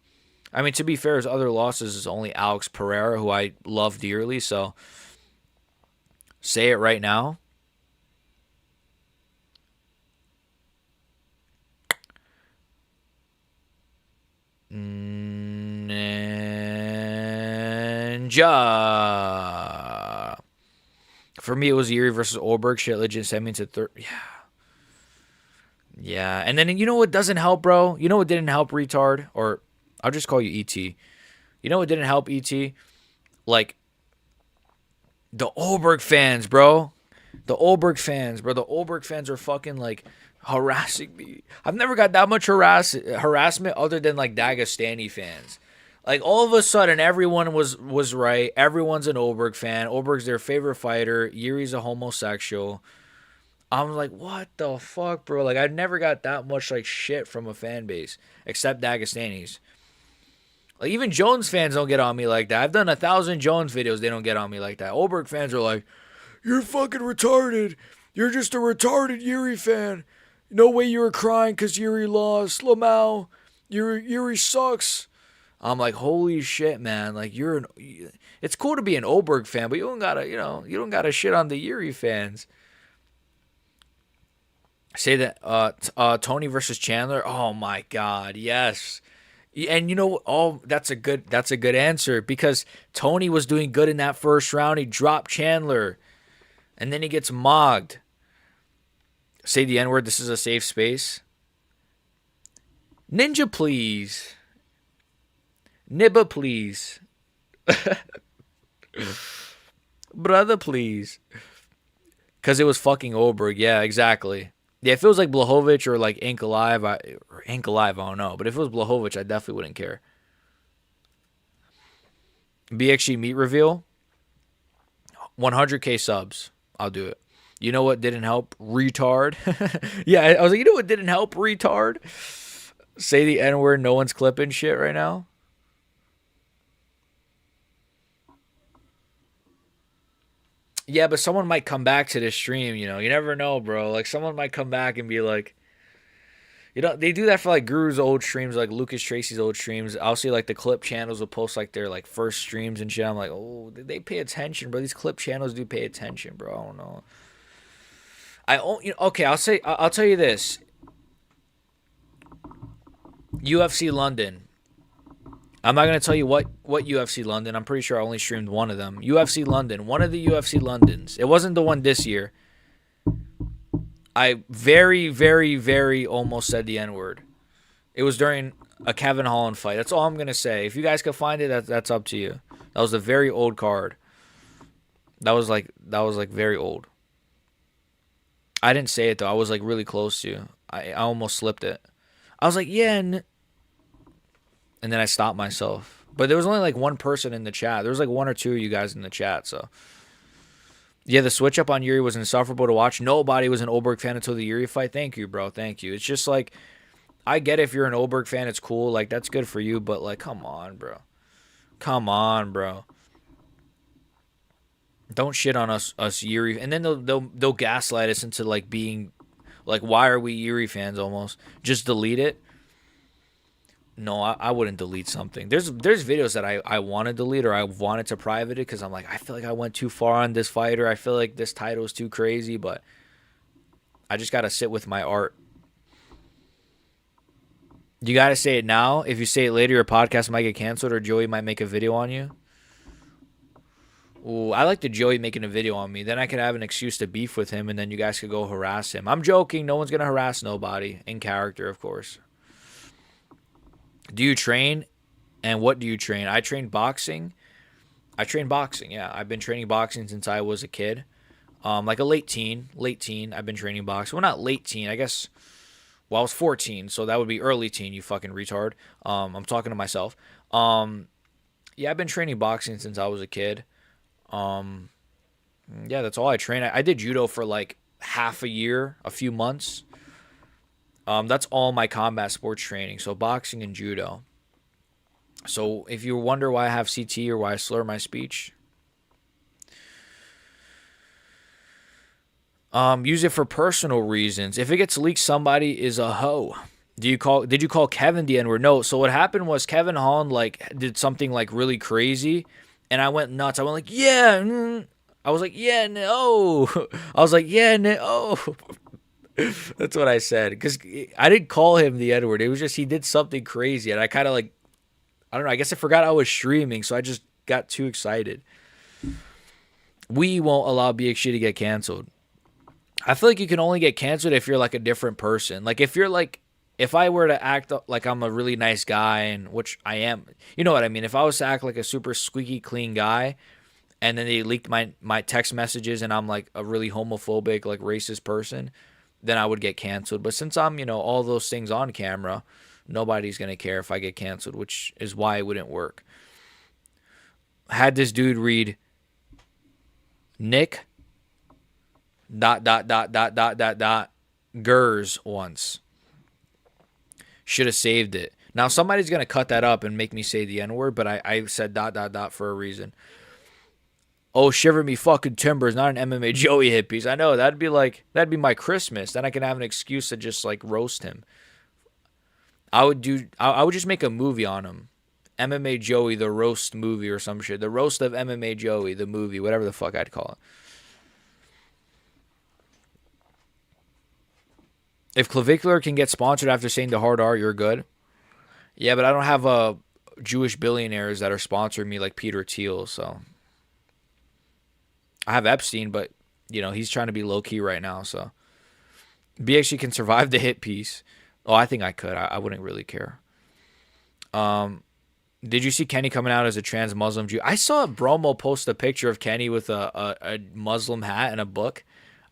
I mean, to be fair, his other losses is only Alex Pereira, who I love dearly. So say it right now. Ninja. For me, it was Yuri versus Olberg. Shit, legit sent me to third. Yeah. Yeah. And then, you know what doesn't help, bro? You know what didn't help, retard? Or I'll just call you ET. You know what didn't help, ET? Like, the Olberg fans, bro. The Olberg fans, bro. The Olberg fans are fucking, like, harassing me. I've never got that much harassment other than, like, Dagestani fans. Like, all of a sudden, everyone was right. Everyone's an Olberg fan. Olberg's their favorite fighter. Yuri's a homosexual. I'm like, what the fuck, bro? Like, I've never got that much, like, shit from a fan base. Except Dagestanis. Like, even Jones fans don't get on me like that. I've done 1,000 Jones videos. They don't get on me like that. Olberg fans are like, you're fucking retarded. You're just a retarded Yuri fan. No way you were crying because Yuri lost. Lamau. Yuri sucks. I'm like, holy shit, man. Like, it's cool to be an Olberg fan, but you don't gotta shit on the Yuri fans. Say that Tony versus Chandler. Oh my god, yes. And you know, that's a good answer, because Tony was doing good in that first round. He dropped Chandler, and then he gets mogged. Say the N-word. This is a safe space. Ninja, please. Nibba, please. Brother, please. Because it was fucking Olberg. Yeah, exactly. Yeah, if it was like Blachowicz or like Ink Alive, I don't know. But if it was Blachowicz, I definitely wouldn't care. BXG meat reveal. 100K subs. I'll do it. You know what didn't help? Retard. Yeah, I was like, you know what didn't help? Retard. Say the N-word. No one's clipping shit right now. Yeah, but someone might come back to this stream, you know. You never know, bro. Like, someone might come back and be like, you know, they do that for, like, Guru's old streams, like Lucas Tracy's old streams. I'll see, like, the clip channels will post, like, their, like, first streams and shit. I'm like, oh, they pay attention, bro. These clip channels do pay attention, bro. I don't know. Okay, I'll tell you this. UFC London. I'm not going to tell you what UFC London. I'm pretty sure I only streamed one of them. UFC London. One of the UFC Londons. It wasn't the one this year. I very, very, very almost said the N-word. It was during a Kevin Holland fight. That's all I'm going to say. If you guys can find it, that's up to you. That was a very old card. That was like very old. I didn't say it, though. I was like really close to. I almost slipped it. I was like, yeah, and then I stopped myself. But there was only like one person in the chat. There was like one or two of you guys in the chat. So yeah, the switch up on Yuri was insufferable to watch. Nobody was an Oberg fan until the Yuri fight. Thank you, bro. Thank you. It's just like, I get if you're an Oberg fan, it's cool. Like, that's good for you. But like, come on, bro. Come on, bro. Don't shit on us Yuri. And then they'll gaslight us into like being like, why are we Yuri fans almost? Just delete it. No, I wouldn't delete something. There's videos that I want to delete or I wanted to private it because I'm like, I feel like I went too far on this fighter. I feel like this title is too crazy, but I just got to sit with my art. You got to say it now. If you say it later, your podcast might get canceled or Joey might make a video on you. Ooh, I like the Joey making a video on me. Then I could have an excuse to beef with him and then you guys could go harass him. I'm joking. No one's going to harass nobody. In character, of course. Do you train? And what do you train? I train boxing. Yeah. I've been training boxing since I was a kid. Like a late teen. I've been training boxing. Well, not late teen. I guess, well, I was 14. So that would be early teen, you fucking retard. I'm talking to myself. Yeah, I've been training boxing since I was a kid. Yeah, that's all I train. I did judo for like half a year, a few months. That's all my combat sports training. So boxing and judo. So if you wonder why I have CT or why I slur my speech, use it for personal reasons. If it gets leaked, somebody is a hoe. Did you call Kevin the N-word? No. So what happened was Kevin Holland like did something like really crazy, and I went nuts. I went like, yeah. I was like, yeah, no. I was like, yeah, no. That's what I said. Because I didn't call him the N-word. It was just he did something crazy. And I kind of like, I don't know. I guess I forgot I was streaming. So I just got too excited. We won't allow BXG to get canceled. I feel like you can only get canceled if you're like a different person. Like if you're like, if I were to act like I'm a really nice guy, and which I am, you know what I mean? If I was to act like a super squeaky clean guy, and then they leaked my text messages and I'm like a really homophobic, like racist person, then I would get canceled. But since I'm, all those things on camera, nobody's going to care if I get canceled, which is why it wouldn't work. Had this dude read Nick ... Gers once. Should have saved it. Now somebody's going to cut that up and make me say the N-word, but I said ... for a reason. Oh, shiver me fucking timbers, not an MMA Joey hit piece. I know, that'd be my Christmas. Then I can have an excuse to just like roast him. I would just make a movie on him. MMA Joey, the roast movie or some shit. The roast of MMA Joey, the movie, whatever the fuck I'd call it. If Clavicular can get sponsored after saying the hard R, you're good. Yeah, but I don't have Jewish billionaires that are sponsoring me like Peter Thiel, so... I have Epstein, but, he's trying to be low-key right now, so. BXG can survive the hit piece. Oh, I think I could. I wouldn't really care. Did you see Kenny coming out as a trans Muslim Jew? I saw Bromo post a picture of Kenny with a Muslim hat and a book.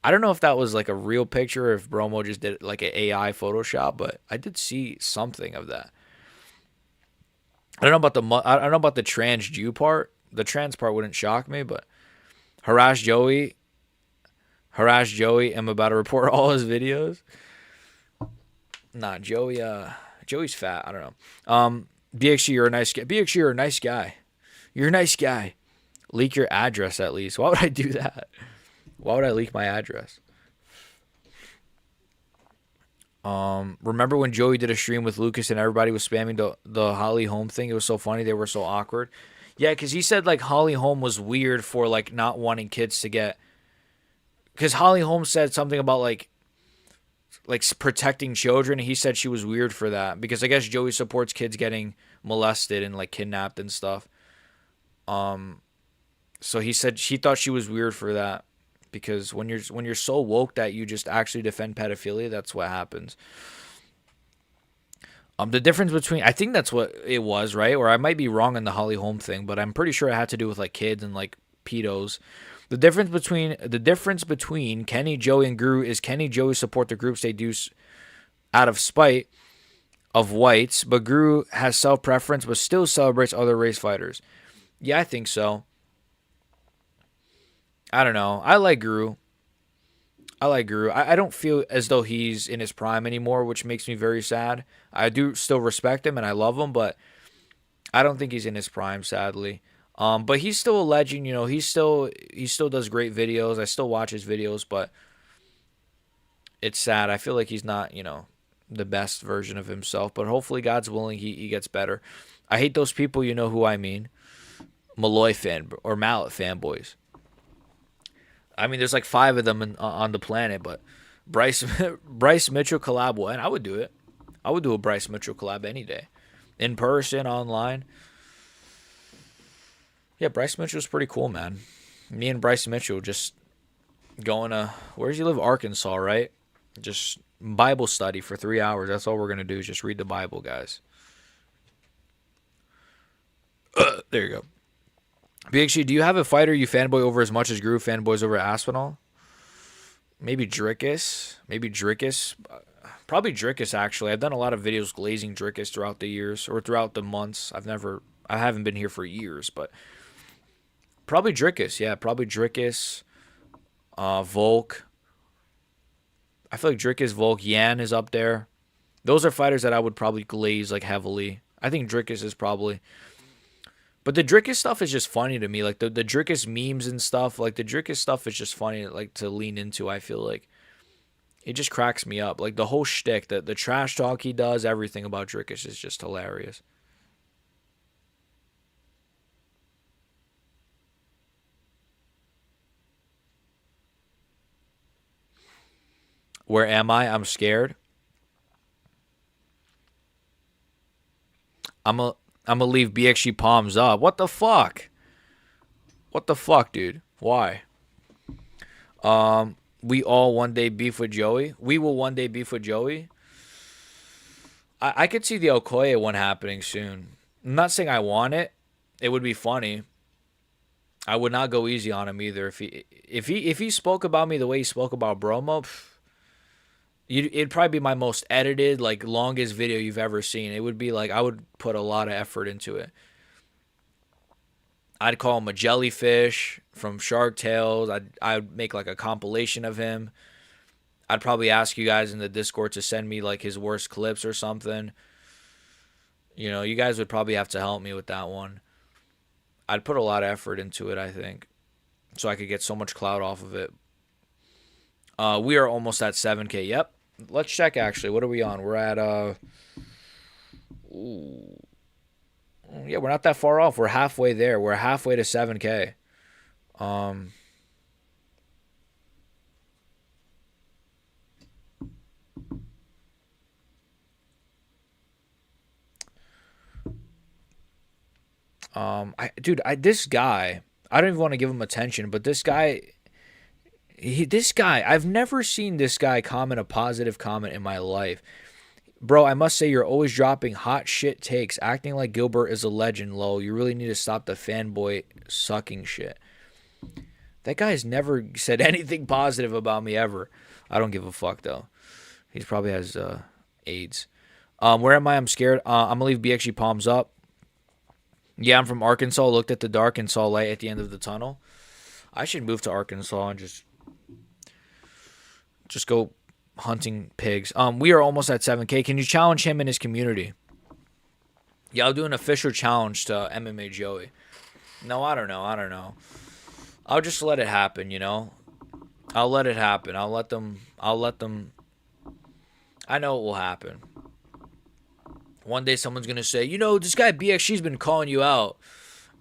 I don't know if that was like a real picture or if Bromo just did like an AI Photoshop, but I did see something of that. I don't know about the trans Jew part. The trans part wouldn't shock me, but... Harass Joey. I'm about to report all his videos. Nah, Joey's fat. I don't know. BXG, you're a nice guy. BXG, you're a nice guy. You're a nice guy. Leak your address at least. Why would I do that? Why would I leak my address? Remember when Joey did a stream with Lucas and everybody was spamming the Holly Holm thing? It was so funny. They were so awkward. Yeah, because he said, like, Holly Holm was weird for, like, not wanting kids to get... Because Holly Holm said something about, like, protecting children. He said she was weird for that. Because I guess Joey supports kids getting molested and, like, kidnapped and stuff. So he said she thought she was weird for that. Because when you're so woke that you just actually defend pedophilia, that's what happens. The difference between, I think that's what it was, right? Or I might be wrong on the Holly Holm thing, but I'm pretty sure it had to do with like kids and like pedos. The difference between Kenny, Joey, and Guru is Kenny, Joey support the groups they do out of spite, of whites, but Guru has self-preference but still celebrates other race fighters. Yeah, I think so. I don't know. I like Guru. I don't feel as though he's in his prime anymore, which makes me very sad. I do still respect him and I love him, but I don't think he's in his prime, sadly. But he's still a legend, you know. He still does great videos. I still watch his videos, but it's sad. I feel like he's not, you know, the best version of himself. But hopefully, God's willing, he gets better. I hate those people. You know who I mean? Malloy fan or Mallet fanboys. I mean, there's like 5 of them on the planet, but Bryce Mitchell collab, well, and I would do it. I would do a Bryce Mitchell collab any day, in person, online. Yeah, Bryce Mitchell's pretty cool, man. Me and Bryce Mitchell just going to, where does he live? Arkansas, right? Just Bible study for 3 hours. That's all we're going to do is just read the Bible, guys. There you go. BXG, do you have a fighter you fanboy over as much as Guru fanboys over Aspinall? Maybe Drickus. Probably Drickus, actually. I've done a lot of videos glazing Drickus throughout the years or throughout the months. I haven't been here for years, but probably Drickus. Yeah, probably Drickus. Volk. I feel like Drickus, Volk, Yan is up there. Those are fighters that I would probably glaze like heavily. I think Drickus is probably. But the Drickus stuff is just funny to me. Like the Drickus memes and stuff. Like the Drickus stuff is just funny like to lean into, I feel like. It just cracks me up. Like the whole shtick, the trash talk he does, everything about Drickus is just hilarious. Where am I? I'm scared. I'm gonna leave BXG palms up. What the fuck? What the fuck, dude? Why? We all one day beef with Joey. We will one day beef with Joey. I could see the Okoye one happening soon. I'm not saying I want it. It would be funny. I would not go easy on him either. If he spoke about me the way he spoke about Bromo, it'd probably be my most edited, like longest video you've ever seen. It would be like I would put a lot of effort into it. I'd call him a jellyfish from Shark Tales. I'd make like a compilation of him. I'd probably ask you guys in the Discord to send me like his worst clips or something. You know, you guys would probably have to help me with that one. I'd put a lot of effort into it, I think, so I could get so much clout off of it. We are almost at 7K. Yep. Let's check, actually. What are we on? We're at, yeah, we're not that far off. We're halfway there. We're halfway to 7K. This guy, I don't even want to give him attention, but this guy, I've never seen this guy comment a positive comment in my life. Bro, I must say you're always dropping hot shit takes, acting like Gilbert is a legend, lol. You really need to stop the fanboy sucking shit. That guy has never said anything positive about me ever. I don't give a fuck, though. He probably has AIDS. Where am I? I'm scared. I'm going to leave BXG palms up. Yeah, I'm from Arkansas. Looked at the dark and saw light at the end of the tunnel. I should move to Arkansas and just go hunting pigs. We are almost at 7K. Can you challenge him in his community? Yeah, I'll do an official challenge to MMA Joey. No, I don't know. I'll just let it happen, you know? I'll let it happen. I'll let them. I know it will happen. One day someone's going to say, you know, this guy BXG's been calling you out.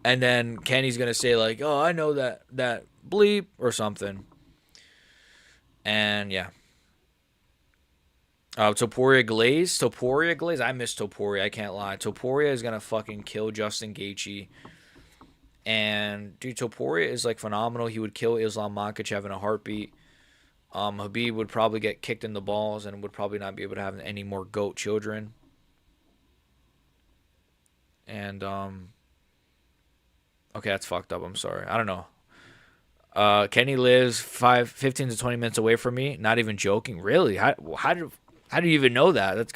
And then Kenny's going to say, like, oh, I know that bleep or something. And, yeah. Topuria Glaze. I miss Topuria. I can't lie. Topuria is going to fucking kill Justin Gaethje. And, dude, Topuria is, like, phenomenal. He would kill Islam Makhachev in a heartbeat. Habib would probably get kicked in the balls and would probably not be able to have any more GOAT children. And, okay, that's fucked up. I'm sorry. I don't know. Kenny lives 15 to 20 minutes away from me. Not even joking. Really? How do you even know that? That's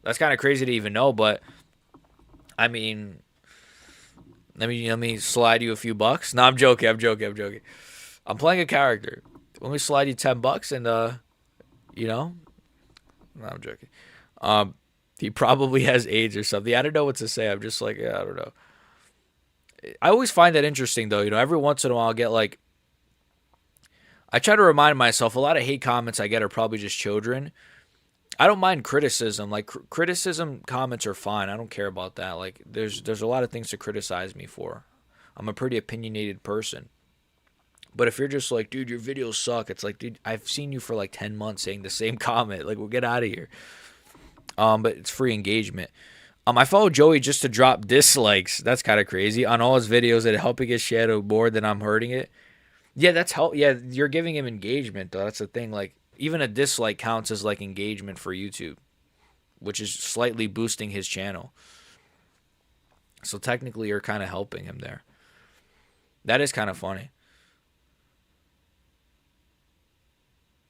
That's kind of crazy to even know, but I mean, let me slide you a few bucks. No, I'm joking. I'm playing a character. Let me slide you $10 and you know. No, I'm joking. He probably has AIDS or something. I don't know what to say. I'm just like, yeah, I don't know. I always find that interesting though. You know, every once in a while I'll get like, I try to remind myself a lot of hate comments I get are probably just children. I don't mind criticism. Like criticism comments are fine. I don't care about that. Like there's a lot of things to criticize me for. I'm a pretty opinionated person. But if you're just like, dude, your videos suck, it's like, dude, I've seen you for like 10 months saying the same comment. Like, we'll get out of here. But it's free engagement. I follow Joey just to drop dislikes. That's kind of crazy on all his videos that helping his shadow more than I'm hurting it. Yeah, that's help. Yeah, you're giving him engagement though. That's the thing. Like, even a dislike counts as like engagement for YouTube, which is slightly boosting his channel. So technically, you're kind of helping him there. That is kind of funny.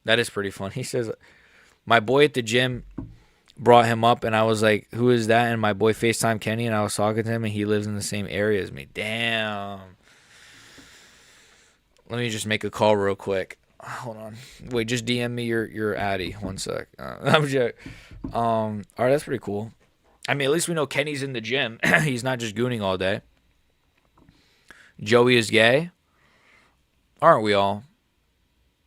That is pretty funny. He says, my boy at the gym brought him up, and I was like, who is that? And my boy FaceTime Kenny, and I was talking to him, and he lives in the same area as me. Damn. Let me just make a call real quick. Hold on. Wait, just DM me your Addy. 1 sec. I'm joking. All right, that's pretty cool. I mean, at least we know Kenny's in the gym. He's not just gooning all day. Joey is gay. Aren't we all?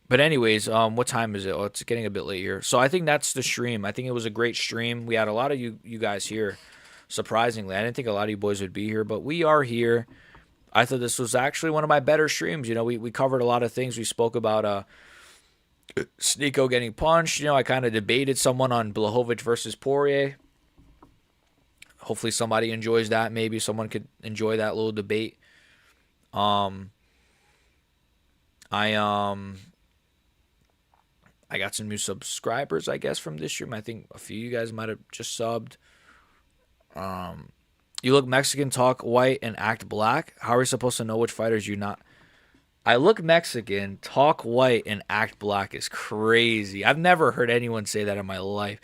But anyways, what time is it? Oh, it's getting a bit late here. So I think that's the stream. I think it was a great stream. We had a lot of you guys here, surprisingly. I didn't think a lot of you boys would be here, but we are here. I thought this was actually one of my better streams. You know, we covered a lot of things. We spoke about Sneako getting punched. You know, I kind of debated someone on Blachowicz versus Poirier. Hopefully somebody enjoys that. Maybe someone could enjoy that little debate. I got some new subscribers, I guess, from this stream. I think a few of you guys might have just subbed. You look Mexican, talk white, and act black. How are we supposed to know which fighters you're not? I look Mexican, talk white, and act black is crazy. I've never heard anyone say that in my life.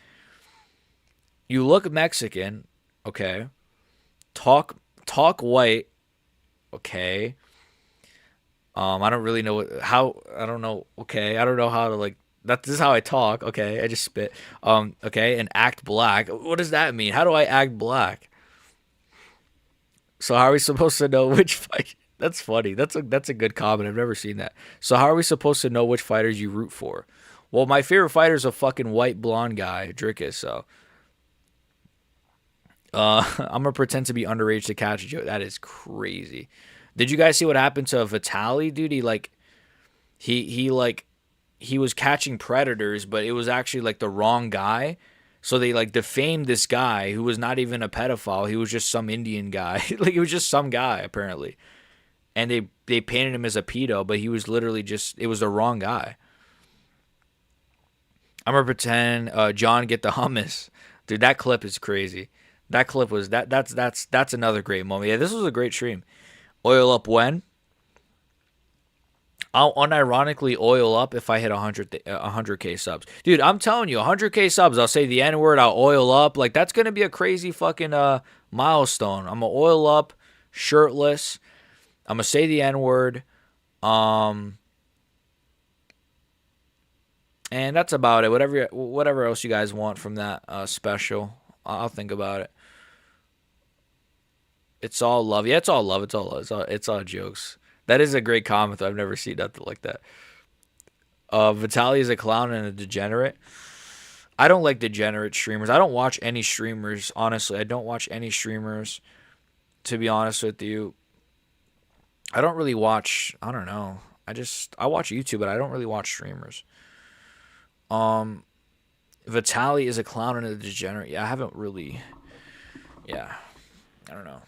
You look Mexican, okay. Talk white, okay. I don't really know how. I don't know. Okay, I don't know how to like. This is how I talk. Okay, I just spit. Okay, and act black. What does that mean? How do I act black? So how are we supposed to know which fight? That's funny. That's a good comment. I've never seen that. So how are we supposed to know which fighters you root for? Well, my favorite fighter is a fucking white blonde guy, Drickus. So I'm gonna pretend to be underage to catch a joke. That is crazy. Did you guys see what happened to Vitaly, dude? He was catching predators, but it was actually like the wrong guy. So they like defamed this guy who was not even a pedophile. He was just some Indian guy. Like he was just some guy apparently. And they painted him as a pedo, but he was literally just, it was the wrong guy. I'm gonna pretend John get the hummus. Dude, that clip is crazy. That clip was that's another great moment. Yeah, this was a great stream. Oil up when? I'll unironically oil up if I hit 100K subs. Dude, I'm telling you, 100K subs, I'll say the N-word, I'll oil up. Like, that's going to be a crazy fucking milestone. I'm going to oil up, shirtless. I'm going to say the N-word. And that's about it. Whatever else you guys want from that special, I'll think about it. It's all love. Yeah, it's all love. It's all jokes. That is a great comment, though. I've never seen nothing like that. Vitaly is a clown and a degenerate. I don't like degenerate streamers. I don't watch any streamers, honestly. I don't watch any streamers, to be honest with you. I don't really watch, I don't know. I watch YouTube, but I don't really watch streamers. Vitaly is a clown and a degenerate. Yeah, I haven't really, I don't know.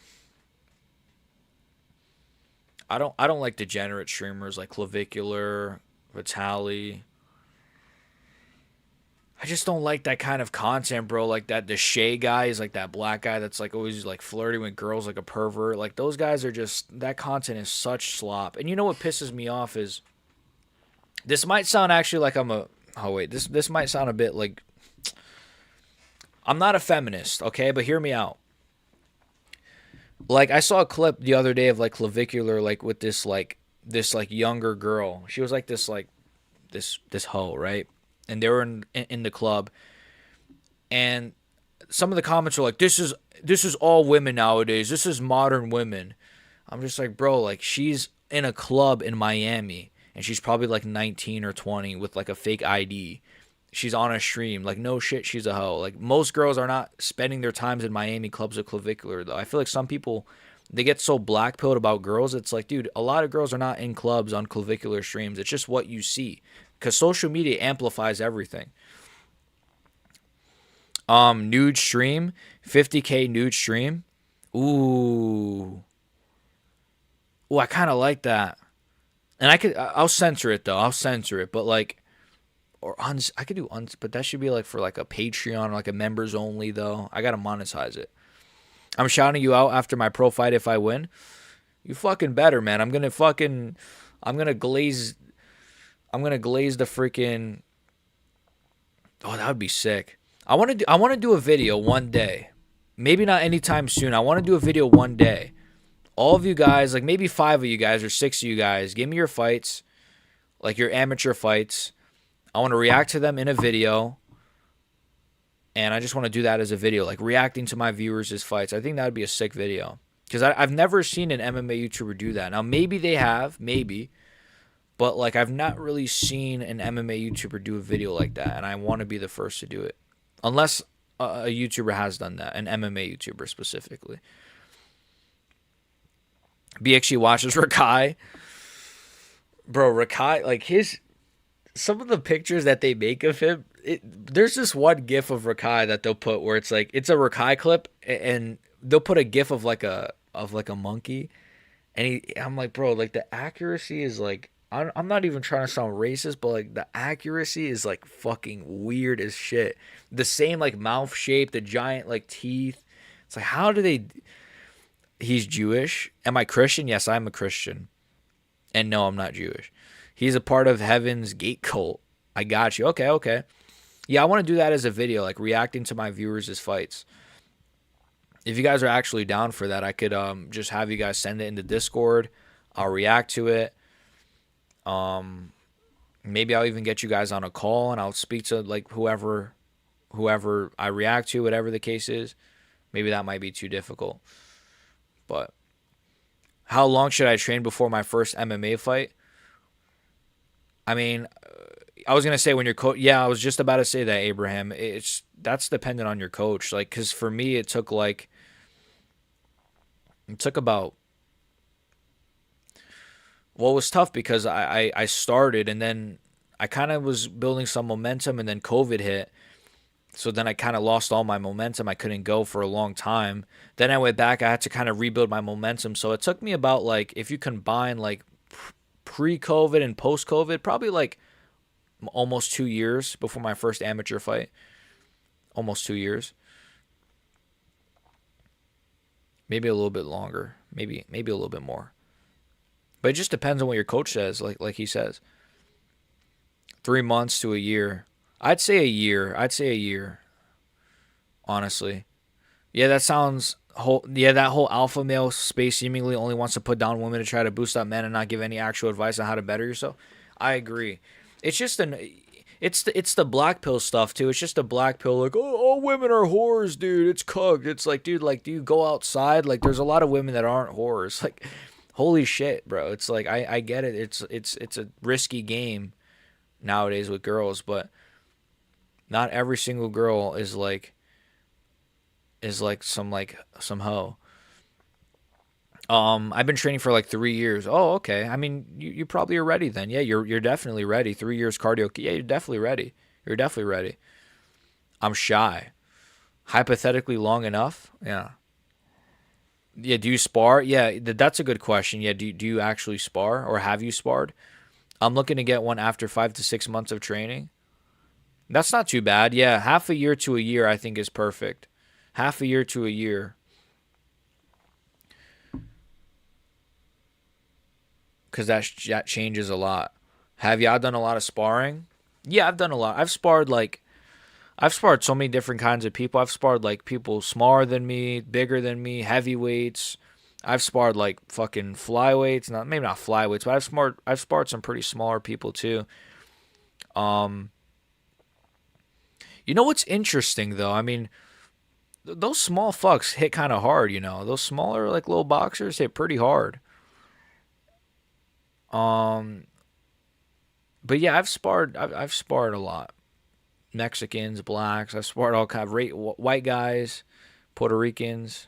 I don't like degenerate streamers like Clavicular, Vitaly. I just don't like that kind of content, bro. Like that Deshay guy is like that black guy that's like always like flirting with girls like a pervert. Like those guys are just, that content is such slop. And you know what pisses me off is, this might sound actually like this might sound a bit like, I'm not a feminist, okay? But hear me out. Like, I saw a clip the other day of, like, clavicular, like, with this younger girl. She was, like, this hoe, right? And they were in the club. And some of the comments were like, this is all women nowadays. This is modern women. I'm just like, bro, like, she's in a club in Miami. And she's probably, like, 19 or 20 with, like, a fake ID. She's on a stream. Like, no shit, she's a hoe. Like, most girls are not spending their times in Miami clubs with clavicular, though. I feel like some people, they get so black-pilled about girls. It's like, dude, a lot of girls are not in clubs on clavicular streams. It's just what you see. Because social media amplifies everything. Nude stream. 50K nude stream. Ooh, I kind of like that. And I'll censor it, though. I'll censor it. But, like, I could do but that should be like for like a Patreon or like a members only though. I gotta monetize it. I'm shouting you out after my pro fight if I win. You fucking better, man. I'm gonna glaze the freaking. Oh, that would be sick. I want to do a video one day. Maybe not anytime soon. I want to do a video one day. All of you guys, like maybe 5 of you guys or 6 of you guys, give me your fights, like your amateur fights. I want to react to them in a video, and I just want to do that as a video, like reacting to my viewers' fights. I think that would be a sick video, because I've never seen an MMA YouTuber do that. Now, maybe they have, maybe, but like I've not really seen an MMA YouTuber do a video like that, and I want to be the first to do it, unless a YouTuber has done that, an MMA YouTuber specifically. BXG watches Rakai. Bro, Rakai, like some of the pictures that they make of him, there's this one gif of Rakai that they'll put where it's like, it's a Rakai clip, and they'll put a gif of like a monkey, and I'm like, bro, like the accuracy is like, I'm not even trying to sound racist, but like the accuracy is like fucking weird as shit. The same like mouth shape, the giant like teeth. It's like, how do they? He's Jewish. Am I Christian? Yes, I'm a Christian. And no, I'm not Jewish. He's a part of Heaven's Gate cult. I got you. Okay. Yeah, I want to do that as a video, like reacting to my viewers' fights. If you guys are actually down for that, I could just have you guys send it into Discord. I'll react to it. Maybe I'll even get you guys on a call, and I'll speak to like whoever I react to, whatever the case is. Maybe that might be too difficult. But how long should I train before my first MMA fight? I mean, I was gonna say when your coach. Yeah, I was just about to say that, Abraham. That's dependent on your coach. Like, cause for me, it took about. Well, it was tough because I started, and then I kind of was building some momentum, and then COVID hit. So then I kind of lost all my momentum. I couldn't go for a long time. Then I went back. I had to kind of rebuild my momentum. So it took me about, like, if you combine like pre-COVID and post-COVID, probably like almost 2 years before my first amateur fight. Almost 2 years. Maybe a little bit longer. Maybe a little bit more. But it just depends on what your coach says, like he says. 3 months to a year. I'd say a year. Honestly. Yeah, that whole alpha male space seemingly only wants to put down women to try to boost up men and not give any actual advice on how to better yourself. I agree. It's just it's the black pill stuff too. It's just a black pill, like, oh, all women are whores, dude. It's cooked. It's like, dude, like, do you go outside? Like, there's a lot of women that aren't whores. Like, holy shit, bro. It's like, I get it. It's a risky game nowadays with girls, but not every single girl is like some hoe. I've been training for like 3 years. Oh, okay. I mean, you probably are ready then. Yeah, you're definitely ready. 3 years cardio. Yeah, you're definitely ready. You're definitely ready. I'm shy. Hypothetically long enough? Yeah. Yeah, do you spar? Yeah, that's a good question. Yeah, do you actually spar, or have you sparred? I'm looking to get one after 5 to 6 months of training. That's not too bad. Yeah, half a year to a year I think is perfect. Half a year to a year. Because that changes a lot. Have y'all done a lot of sparring? Yeah, I've done a lot. I've sparred like I've sparred so many different kinds of people. I've sparred like people smaller than me, bigger than me, heavyweights. I've sparred like fucking flyweights, not maybe not flyweights, but I've sparred some pretty smaller people too. Um, you know what's interesting though? I mean, those small fucks hit kind of hard. You know, those smaller like little boxers hit pretty hard. Um, but yeah, I've sparred a lot. Mexicans, blacks. I've sparred all kind of white guys, Puerto Ricans.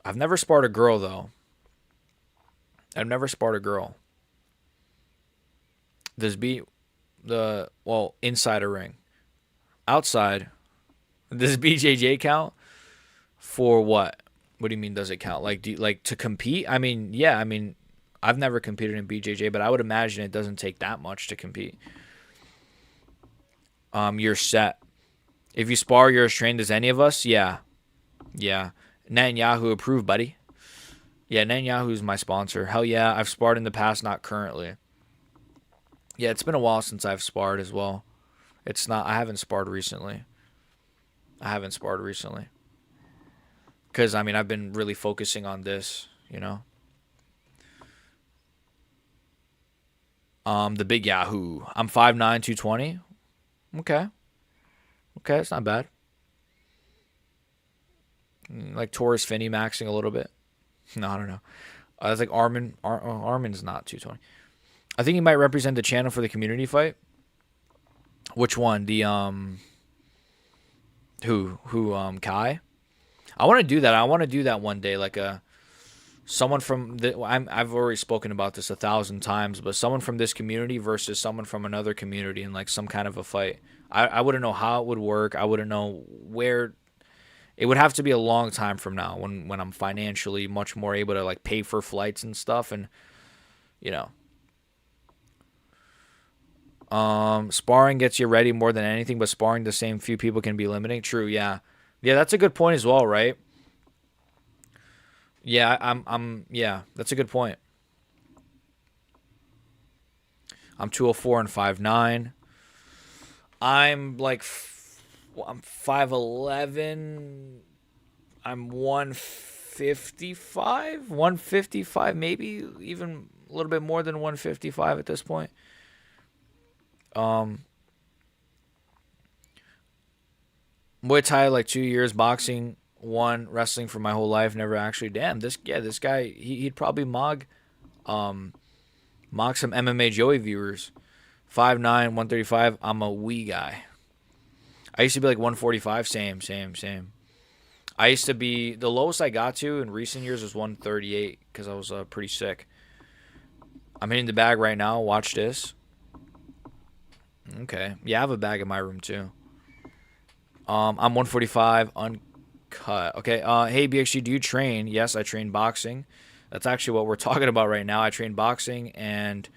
I've never sparred a girl though. I've never sparred a girl. Does be the inside a ring, outside? Does BJJ count for what? What do you mean? Does it count? Like, like to compete? I mean, yeah. I mean, I've never competed in BJJ, but I would imagine it doesn't take that much to compete. You're set. If you spar, you're as trained as any of us. Yeah. Netanyahu approved, buddy. Yeah, Netanyahu's my sponsor. Hell yeah, I've sparred in the past, not currently. Yeah, it's been a while since I've sparred as well. I haven't sparred recently. Because, I mean, I've been really focusing on this, you know. The big Yahoo. I'm 5'9", 220. Okay, it's not bad. Like Taurus Finney maxing a little bit. No, I don't know. It's like Armin's not 220. I think he might represent the channel for the community fight. Which one? The Kai? I want to do that. I want to do that one day. Like someone from I've already spoken about this 1,000 times, but someone from this community versus someone from another community in like some kind of a fight. I wouldn't know how it would work. I wouldn't know where. It would have to be a long time from now when I'm financially much more able to like pay for flights and stuff, and you know. Sparring gets you ready more than anything, but sparring the same few people can be limiting. True, yeah. Yeah, that's a good point as well, right? Yeah, yeah, that's a good point. I'm 204 and 5'9". I'm like I'm 5'11". I'm 155, maybe even a little bit more than 155 at this point. Muay Thai like 2 years, boxing 1, wrestling for my whole life, never actually. Damn, this guy he'd probably mock some MMA Joey viewers. 5'9", 135. I'm a wee guy. I used to be like 145. Same. I used to be, the lowest I got to in recent years was 138 because I was pretty sick. I'm hitting the bag right now. Watch this. Okay. Yeah, I have a bag in my room too. I'm 145, uncut. Okay. Hey, BXG, do you train? Yes, I train boxing. That's actually what we're talking about right now. I train boxing, and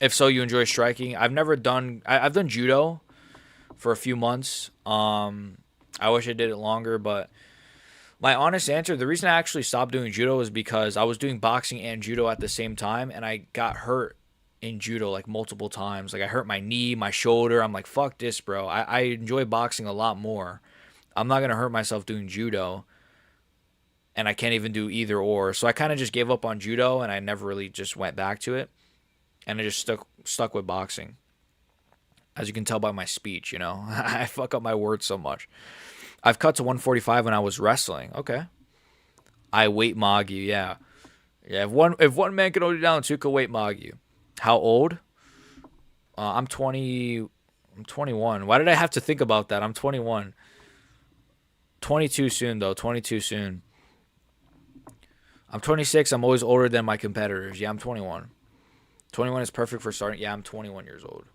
if so, you enjoy striking. I've done judo for a few months. I wish I did it longer, but my honest answer, the reason I actually stopped doing judo is because I was doing boxing and judo at the same time, and I got hurt in judo like multiple times. Like I hurt my knee, my shoulder. I'm like, fuck this, bro. I enjoy boxing a lot more. I'm not gonna hurt myself doing judo, and I can't even do either or. So I kind of just gave up on judo, and I never really just went back to it, and I just stuck with boxing. As you can tell by my speech, you know, I fuck up my words so much. I've cut to 145 when I was wrestling. Okay. I weight mog you, yeah. Yeah, if one man can hold you down, two can weight mog you. How old? I'm 20. I'm 21. Why did I have to think about that? I'm 21. 22 soon, though. 22 soon. I'm 26. I'm always older than my competitors. Yeah, I'm 21. 21 is perfect for starting. Yeah, I'm 21 years old.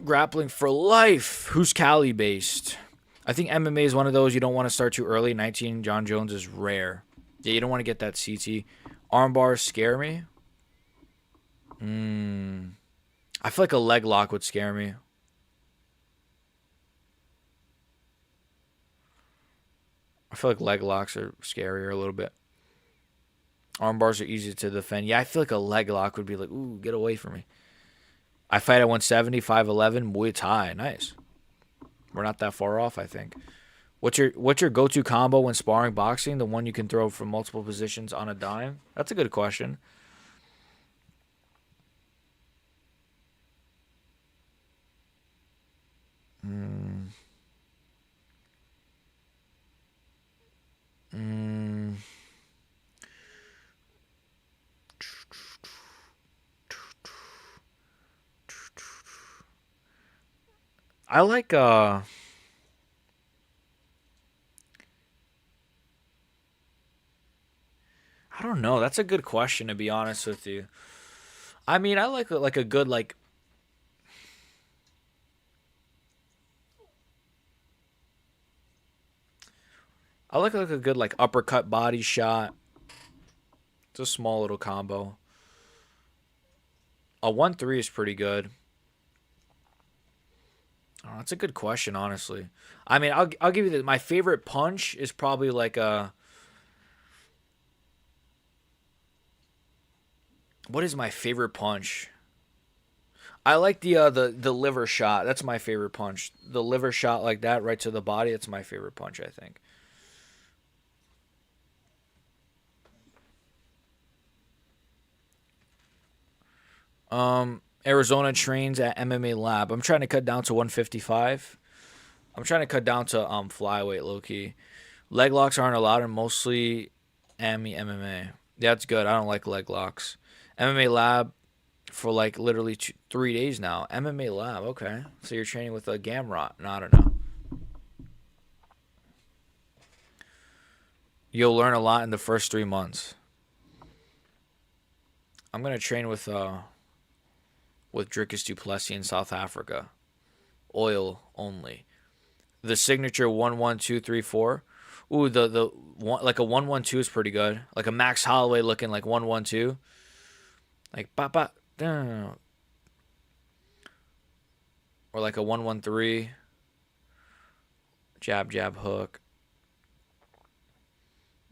Grappling for life. Who's Cali based? I think MMA is one of those you don't want to start too early. 19 John Jones is rare. Yeah, you don't want to get that CT. Arm bars scare me. I feel like a leg lock would scare me. I feel like leg locks are scarier a little bit. Arm bars are easy to defend. Yeah, I feel like a leg lock would be like, ooh, get away from me. I fight at 170, 5'11", Muay Thai. Nice. We're not that far off, I think. What's your go-to combo when sparring boxing? The one you can throw from multiple positions on a dime? That's a good question. I like I don't know. That's a good question, to be honest with you. I mean, I like a good like I like a good like uppercut body shot. It's a small little combo. A 1-3 is pretty good. Oh, that's a good question, honestly. I mean, I'll give you my favorite punch is probably like a. What is my favorite punch? I like the liver shot. That's my favorite punch. The liver shot like that right to the body. That's my favorite punch, I think. Arizona trains at MMA Lab. I'm trying to cut down to 155. I'm trying to cut down to flyweight, low key. Leg locks aren't allowed, and mostly MMA. That's good. I don't like leg locks. MMA Lab for like literally 3 days now. MMA Lab, okay. So you're training with a Gamrot. No, I don't know. You'll learn a lot in the first 3 months. I'm gonna train with Dricus du Plessis in South Africa. Oil only. The signature 1-1-2-3-4. Ooh, the one, like a 1-1-2 is pretty good. Like a Max Holloway looking like 1-1-2. Like ba ba down. Or like a 1-1-3. Jab jab hook.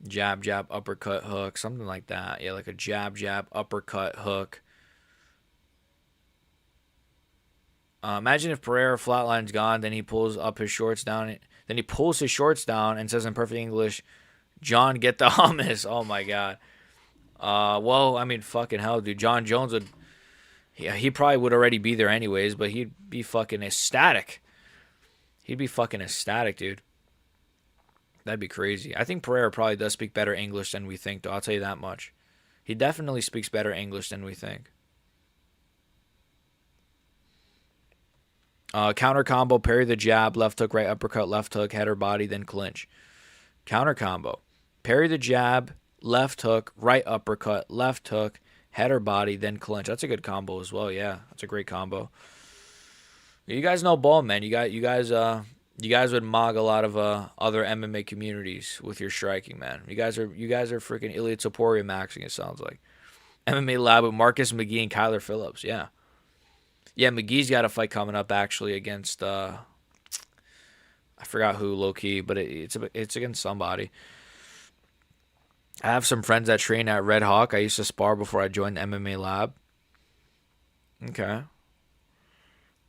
Jab jab uppercut hook, something like that. Yeah, like a jab jab uppercut hook. Imagine if Pereira flatline's gone, then he pulls up his shorts down. Then he pulls his shorts down and says in perfect English, "John, get the hummus." Oh my god. Well, I mean, fucking hell, dude. John Jones would, yeah, he probably would already be there anyways, but he'd be fucking ecstatic. He'd be fucking ecstatic, dude. That'd be crazy. I think Pereira probably does speak better English than we think, though. I'll tell you that much. He definitely speaks better English than we think. Counter combo, parry the jab, left hook, right uppercut, left hook, header body, then clinch. Counter combo, parry the jab, left hook, right uppercut, left hook, header body, then clinch. That's a good combo as well. Yeah, that's a great combo. You guys know ball, man. You guys would mog a lot of other MMA communities with your striking, man. You guys are freaking Ilya Topuria maxing. It sounds like MMA Lab with Marcus McGee and Kyler Phillips. Yeah. Yeah, McGee's got a fight coming up actually against I forgot who, low key, but it's against somebody. I have some friends that train at Red Hawk. I used to spar before I joined the MMA Lab. Okay.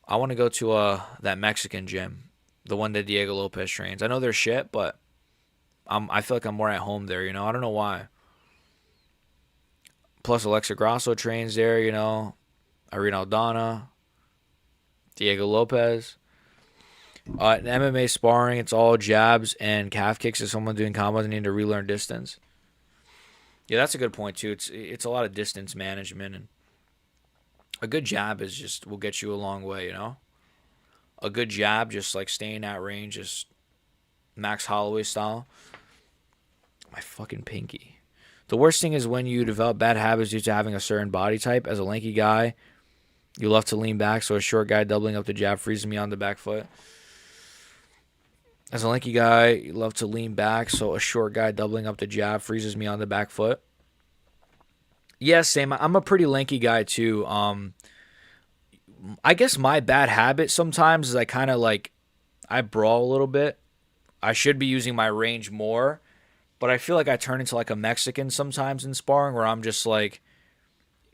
I want to go to that Mexican gym, the one that Diego Lopez trains. I know they're shit, but I feel like I'm more at home there. You know, I don't know why. Plus Alexa Grasso trains there. You know, Irene Aldana, Diego Lopez. In MMA sparring, it's all jabs and calf kicks. If someone doing combos, they need to relearn distance. Yeah, that's a good point too. It's a lot of distance management, and a good jab will get you a long way. You know, a good jab, just like staying at range, just Max Holloway style. My fucking pinky. The worst thing is when you develop bad habits due to having a certain body type. As a lanky guy, you love to lean back, so a short guy doubling up the jab freezes me on the back foot. As a lanky guy, you love to lean back, so a short guy doubling up the jab freezes me on the back foot. Yeah, same. I'm a pretty lanky guy too. I guess my bad habit sometimes is I brawl a little bit. I should be using my range more. But I feel like I turn into like a Mexican sometimes in sparring, where I'm just like,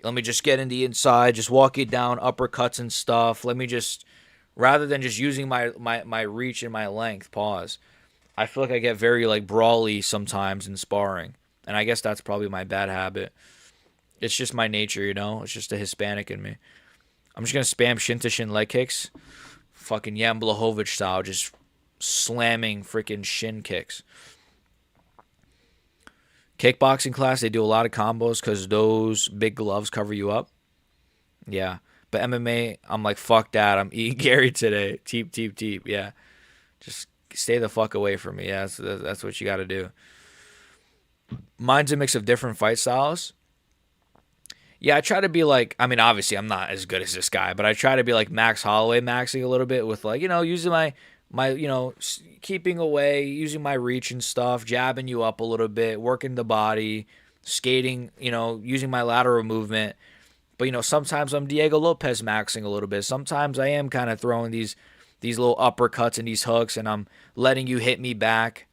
let me just get in the inside, just walk it down, uppercuts and stuff. Let me just, rather than just using my reach and my length, pause. I feel like I get very like brawly sometimes in sparring. And I guess that's probably my bad habit. It's just my nature, you know? It's just a Hispanic in me. I'm just going to spam shin to shin leg kicks. Fucking Jan Blachowicz style, just slamming freaking shin kicks. Kickboxing class, they do a lot of combos because those big gloves cover you up. Yeah. But MMA, I'm like, fuck that. I'm eating Gary today. Teep, teep, teep. Yeah. Just stay the fuck away from me. Yeah, that's what you got to do. Mine's a mix of different fight styles. Yeah, I try to be like, I mean, obviously I'm not as good as this guy, but I try to be like Max Holloway maxing a little bit with like, you know, using my you know, keeping away, using my reach and stuff, jabbing you up a little bit, working the body, skating, you know, using my lateral movement. But, you know, sometimes I'm Diego Lopez maxing a little bit. Sometimes I am kind of throwing these little uppercuts and these hooks, and I'm letting you hit me back.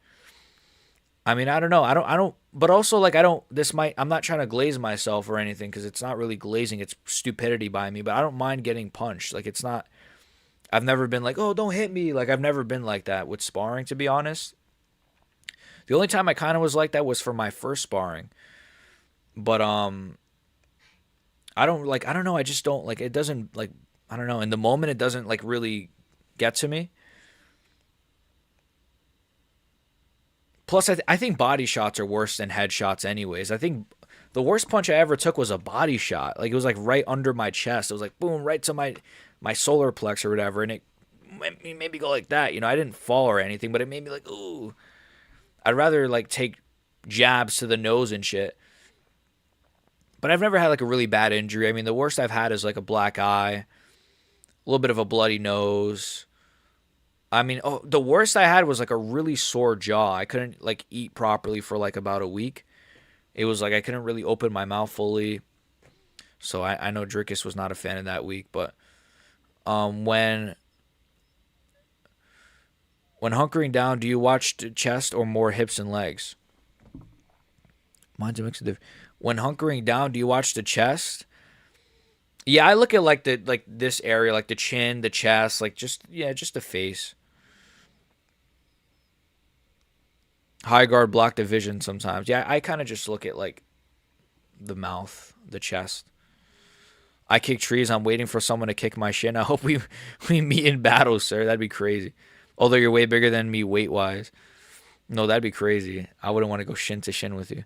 I mean, I don't know. I don't, but also like, I'm not trying to glaze myself or anything, because it's not really glazing. It's stupidity by me, but I don't mind getting punched. Like, it's not, I've never been like, oh, don't hit me. Like, I've never been like that with sparring, to be honest. The only time I kind of was like that was for my first sparring. But, I don't know. I just don't like, it doesn't like, I don't know. In the moment, it doesn't like really get to me. Plus, I think body shots are worse than headshots anyways. I think the worst punch I ever took was a body shot. Like, it was like right under my chest. It was like, boom, right to my solar plex or whatever. And it made me go like that. You know, I didn't fall or anything, but it made me like, ooh. I'd rather like take jabs to the nose and shit. But I've never had like a really bad injury. I mean, the worst I've had is like a black eye, a little bit of a bloody nose. I mean, the worst I had was like a really sore jaw. I couldn't like eat properly for like about a week. It was like I couldn't really open my mouth fully. So I know Drickus was not a fan of that week. But when hunkering down, do you watch the chest or more hips and legs? Mine's a mix of when hunkering down, do you watch the chest? Yeah, I look at like this area, like the chin, the chest, like just the face. High guard block division sometimes. Yeah, I kind of just look at like the mouth, the chest. I kick trees. I'm waiting for someone to kick my shin. I hope we meet in battle, sir. That'd be crazy. Although you're way bigger than me weight-wise. No, that'd be crazy. I wouldn't want to go shin to shin with you.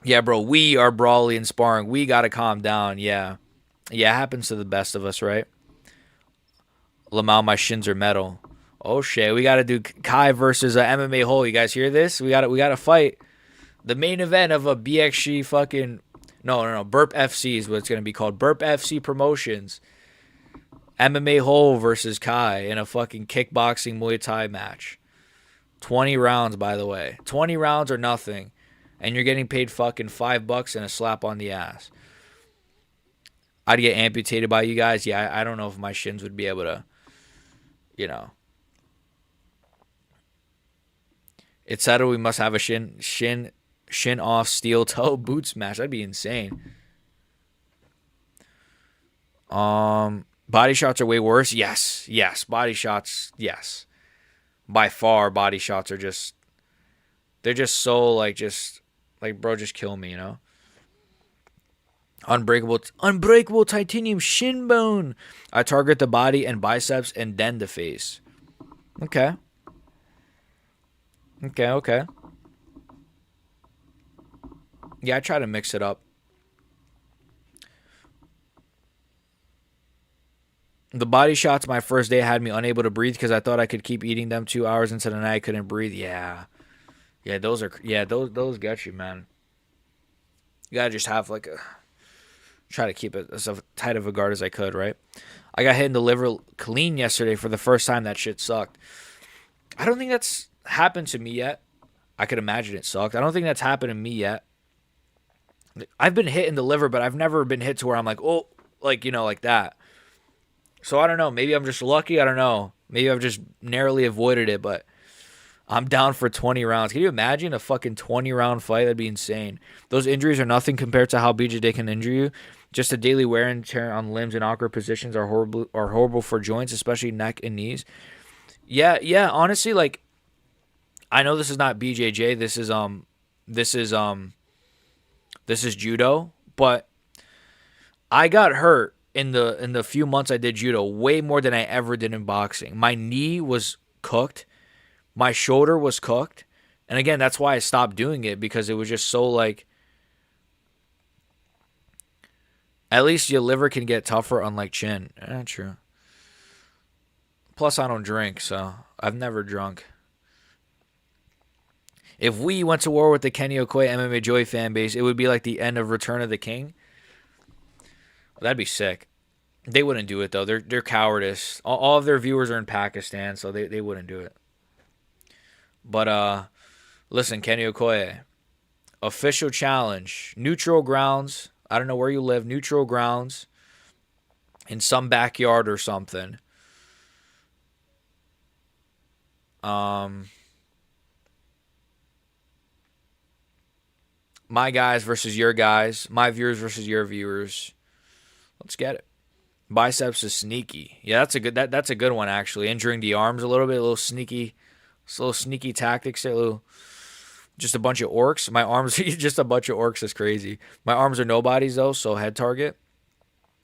Yeah, bro, we are brawly and sparring. We got to calm down. Yeah. Yeah, it happens to the best of us, right? Lamau, my shins are metal. Oh, shit. We got to do Kai versus MMA Hole. You guys hear this? We got to fight. The main event of a BXG fucking... No. Burp FC is what it's going to be called. Burp FC Promotions. MMA Hole versus Kai in a fucking kickboxing Muay Thai match. 20 rounds, by the way. 20 rounds or nothing. And you're getting paid fucking $5 and a slap on the ass. I'd get amputated by you guys. Yeah, I don't know if my shins would be able to, you know. It said we must have a shin off steel toe boots match. That'd be insane. Body shots are way worse. Yes. Body shots, yes. By far, body shots are just, they're just so like, bro, just kill me, you know? Unbreakable titanium shin bone. I target the body and biceps and then the face. Okay. Yeah, I try to mix it up. The body shots my first day had me unable to breathe because I thought I could keep eating them 2 hours into the night. I couldn't breathe. Yeah, those get you, man. You gotta just have like try to keep it as tight of a guard as I could, right? I got hit in the liver clean yesterday for the first time. That shit sucked. I don't think that's happened to me yet. I could imagine it sucked. I don't think that's happened to me yet. I've been hit in the liver, but I've never been hit to where I'm like, oh, like, you know, like that. So I don't know. Maybe I'm just lucky. I don't know. Maybe I've just narrowly avoided it, but I'm down for 20 rounds. Can you imagine a fucking 20-round fight? That'd be insane. Those injuries are nothing compared to how BJJ can injure you. Just the daily wear and tear on limbs and awkward positions are horrible for joints, especially neck and knees. Yeah. Honestly, like, I know this is not BJJ. This is judo, but I got hurt in the few months I did judo way more than I ever did in boxing. My knee was cooked. My shoulder was cooked. And again, that's why I stopped doing it, because it was just so like, at least your liver can get tougher, unlike chin. True. Plus, I don't drink, so I've never drunk. If we went to war with the Kenny Okoye MMA Joey fan base, it would be like the end of Return of the King. Well, that'd be sick. They wouldn't do it, though. They're cowardice. All of their viewers are in Pakistan, so they wouldn't do it. But listen, Kenny Okoye, official challenge, neutral grounds. I don't know where you live, neutral grounds, in some backyard or something. My guys versus your guys. My viewers versus your viewers. Let's get it. Biceps is sneaky. Yeah, that's a good one, actually. Injuring the arms a little bit, a little sneaky tactics there. Just a bunch of orcs. My arms, just a bunch of orcs is crazy. My arms are nobodies, though, so head target.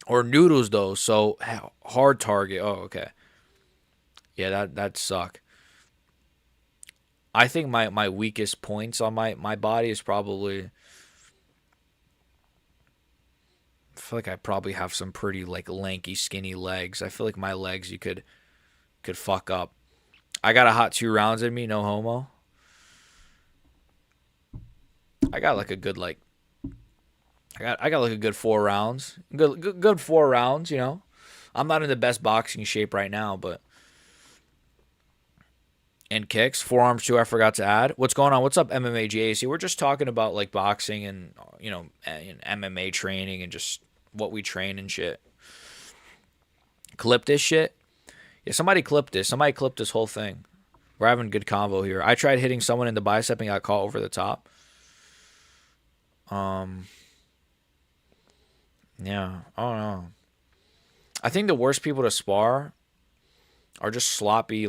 Or noodles, though, so hard target. Oh, okay. Yeah, that'd suck. I think my weakest points on my body is probably, I feel like I probably have some pretty like lanky, skinny legs. I feel like my legs you could fuck up. I got a hot 2 rounds in me, no homo. I got like a good like I got like a good 4 rounds. Good 4 rounds, you know. I'm not in the best boxing shape right now, but and kicks, forearms too, I forgot to add. What's going on? What's up, MMA JAC? We're just talking about like boxing and, you know, and MMA training and just what we train and shit. Clip this shit? Yeah, somebody clipped this. Somebody clipped this whole thing. We're having a good convo here. I tried hitting someone in the bicep and got caught over the top. Yeah, I don't know. I think the worst people to spar are just sloppy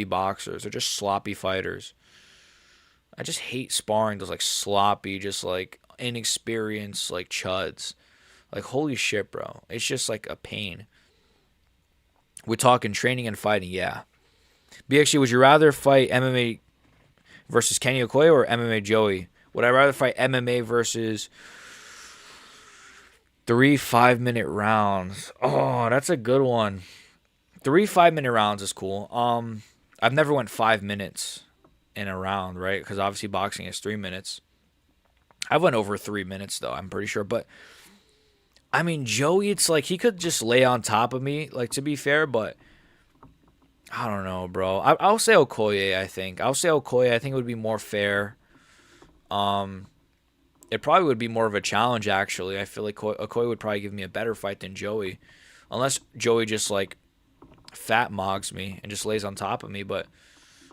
boxers or just sloppy fighters. I just hate sparring those like sloppy, just like inexperienced like chuds. Like, holy shit, bro. It's just like a pain. We're talking training and fighting, yeah. BXG, would you rather fight MMA versus Kenny Okoye or MMA Joey? Would I rather fight MMA versus 3 5-minute rounds? Oh, that's a good one. 3 5-minute rounds is cool. I've never went 5 minutes in a round, right? Because obviously boxing is 3 minutes. I've went over 3 minutes though, I'm pretty sure. But I mean, Joey, it's like he could just lay on top of me, like, to be fair, but I don't know, bro. I'll say Okoye, I think. I think it would be more fair. It probably would be more of a challenge, actually. I feel like Okoye would probably give me a better fight than Joey. Unless Joey just, like, fat mogs me and just lays on top of me. But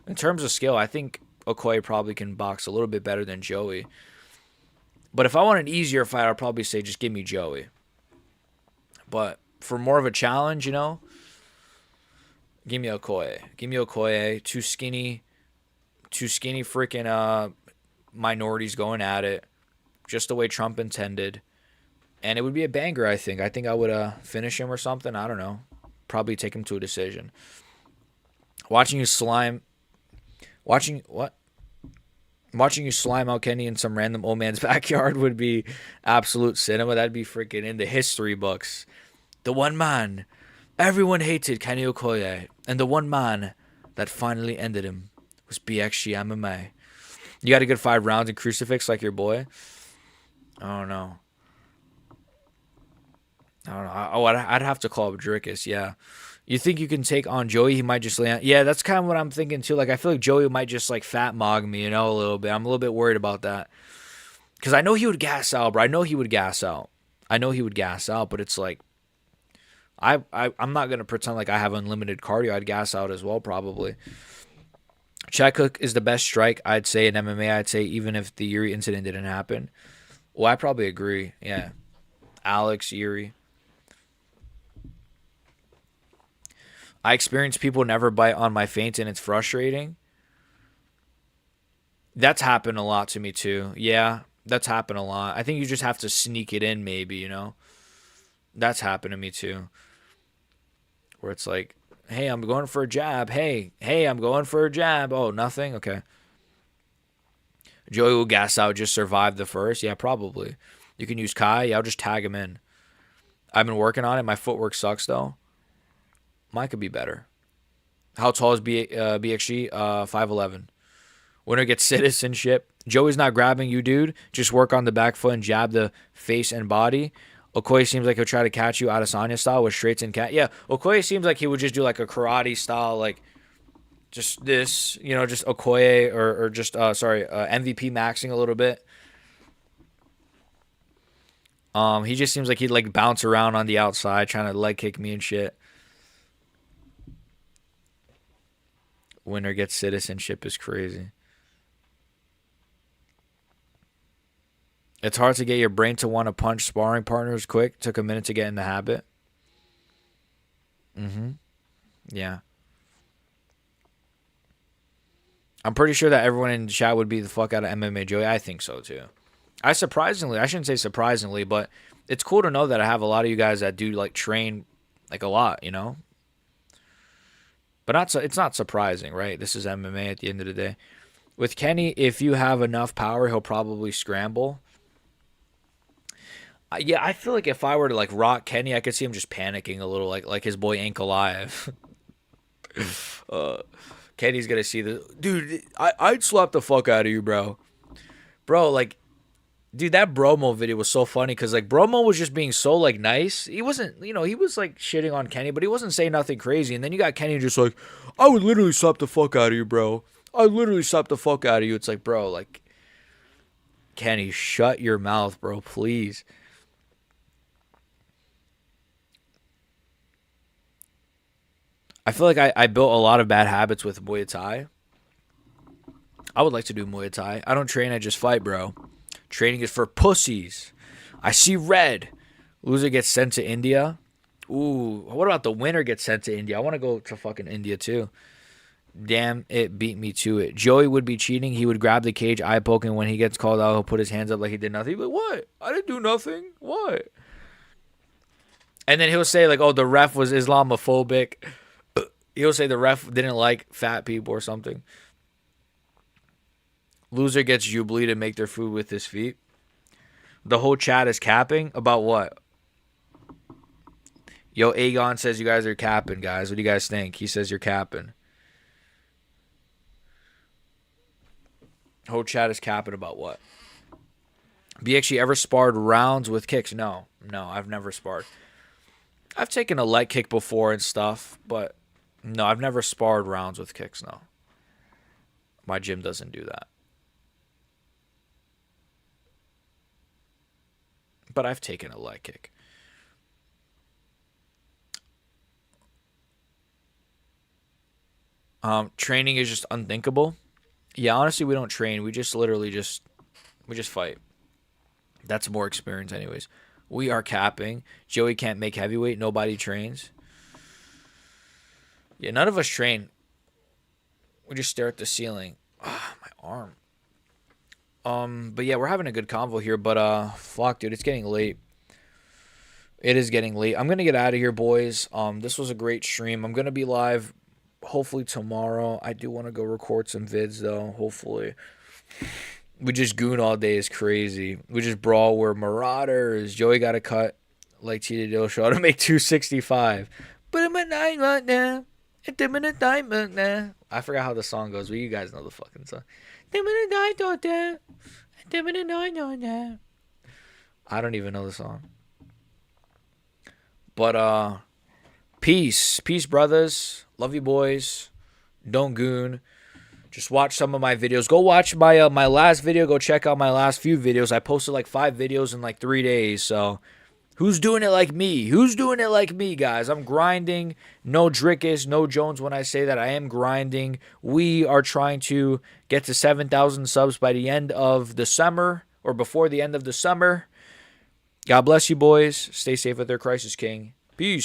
in terms of skill, I think Okoye probably can box a little bit better than Joey. But if I want an easier fight, I'd probably say just give me Joey. But for more of a challenge, you know, give me Okoye. Give me Okoye. Two skinny freaking minorities going at it, just the way Trump intended. And it would be a banger, I think. I think I would finish him or something. I don't know. Probably take him to a decision. Watching you slime out Kenny in some random old man's backyard would be absolute cinema. That'd be freaking in the history books. The one man everyone hated, Kenny Okoye, and the one man that finally ended him was BXG MMA. You got a good 5 rounds in crucifix like your boy? I don't know. I'd have to call up Drickus, yeah. You think you can take on Joey? He might just lay on. Yeah, that's kind of what I'm thinking too. Like, I feel like Joey might just like fat mog me, you know, a little bit. I'm a little bit worried about that. Because I know he would gas out, bro. I know he would gas out, but it's like, I'm not going to pretend like I have unlimited cardio. I'd gas out as well, probably. Chad Cook is the best strike, I'd say, in MMA. I'd say even if the Yuri incident didn't happen. Well, I probably agree. Yeah. Alex, Yuri. I experience people never bite on my feints, and it's frustrating. That's happened a lot to me, too. Yeah, that's happened a lot. I think you just have to sneak it in, maybe, you know? That's happened to me, too. Where it's like, hey, I'm going for a jab. Hey, I'm going for a jab. Oh, nothing? Okay. Joey will gas out, just survive the first. Yeah, probably. You can use Kai. Yeah, I'll just tag him in. I've been working on it. My footwork sucks, though. Mine could be better. How tall is BXG? 5'11". Winner gets citizenship. Joey's not grabbing you, dude. Just work on the back foot and jab the face and body. Okoye seems like he'll try to catch you Adesanya style with straights and cat. Yeah, Okoye seems like he would just do like a karate style, like just this, you know, just Okoye or just, MVP maxing a little bit. He just seems like he'd like bounce around on the outside trying to leg kick me and shit. Winner gets citizenship is crazy. It's hard to get your brain to want to punch sparring partners quick. Took a minute to get in the habit. Yeah. I'm pretty sure that everyone in the chat would beat the fuck out of MMA Joey. I think so too. I shouldn't say surprisingly, but it's cool to know that I have a lot of you guys that do like train like a lot, you know? But it's not surprising, right? This is MMA at the end of the day. With Kenny, if you have enough power, he'll probably scramble. Yeah, I feel like if I were to like rock Kenny, I could see him just panicking a little, like his boy ain't alive. Kenny's gonna see the dude. I'd slap the fuck out of you, bro. Like, dude, that Bromo video was so funny because like Bromo was just being so like nice. He wasn't, you know, he was like shitting on Kenny, but he wasn't saying nothing crazy. And then you got Kenny just like, I would literally slap the fuck out of you, bro. I literally slap the fuck out of you. It's like, bro, like, Kenny, shut your mouth, bro, please. I feel like I built a lot of bad habits with Muay Thai. I would like to do Muay Thai. I don't train, I just fight, bro. Training is for pussies. I see red. Loser gets sent to India. Ooh, what about the winner gets sent to India? I want to go to fucking India too. Damn, it beat me to it. Joey would be cheating. He would grab the cage, eye poking. When he gets called out, he'll put his hands up like he did nothing. He'd be like, what? I didn't do nothing. What? And then he'll say like, oh, the ref was Islamophobic. He'll say the ref didn't like fat people or something. Loser gets Jubilee to make their food with his feet. The whole chat is capping. About what? Yo, Aegon says you guys are capping, guys. What do you guys think? He says you're capping. Whole chat is capping about what? BXG ever sparred rounds with kicks? No, I've never sparred. I've taken a leg kick before and stuff, but no, I've never sparred rounds with kicks, no. My gym doesn't do that. But I've taken a leg kick. Training is just unthinkable. Yeah, honestly, we don't train. We just literally just fight. That's more experience anyways. We are capping. Joey can't make heavyweight. Nobody trains. Yeah, none of us train. We just stare at the ceiling. Ah, my arm. But yeah, we're having a good convo here. But fuck, dude, it's getting late. It is getting late. I'm gonna get out of here, boys. This was a great stream. I'm gonna be live hopefully tomorrow. I do want to go record some vids though. Hopefully. We just goon all day is crazy. We just brawl. We're marauders. Joey got a cut like Tito Dillashaw to make 265. But I'm a nine right now. I forgot how the song goes, but you guys know the fucking song. I don't even know the song. But peace, brothers. Love you, boys. Don't goon. Just watch some of my videos. Go watch my my last video. Go check out my last few videos. I posted like 5 videos in like 3 days. So Who's doing it like me? Who's doing it like me, guys? I'm grinding. No Drickus, no Jones when I say that. I am grinding. We are trying to get to 7,000 subs by the end of the summer or before the end of the summer. God bless you, boys. Stay safe with their Crisis King. Peace.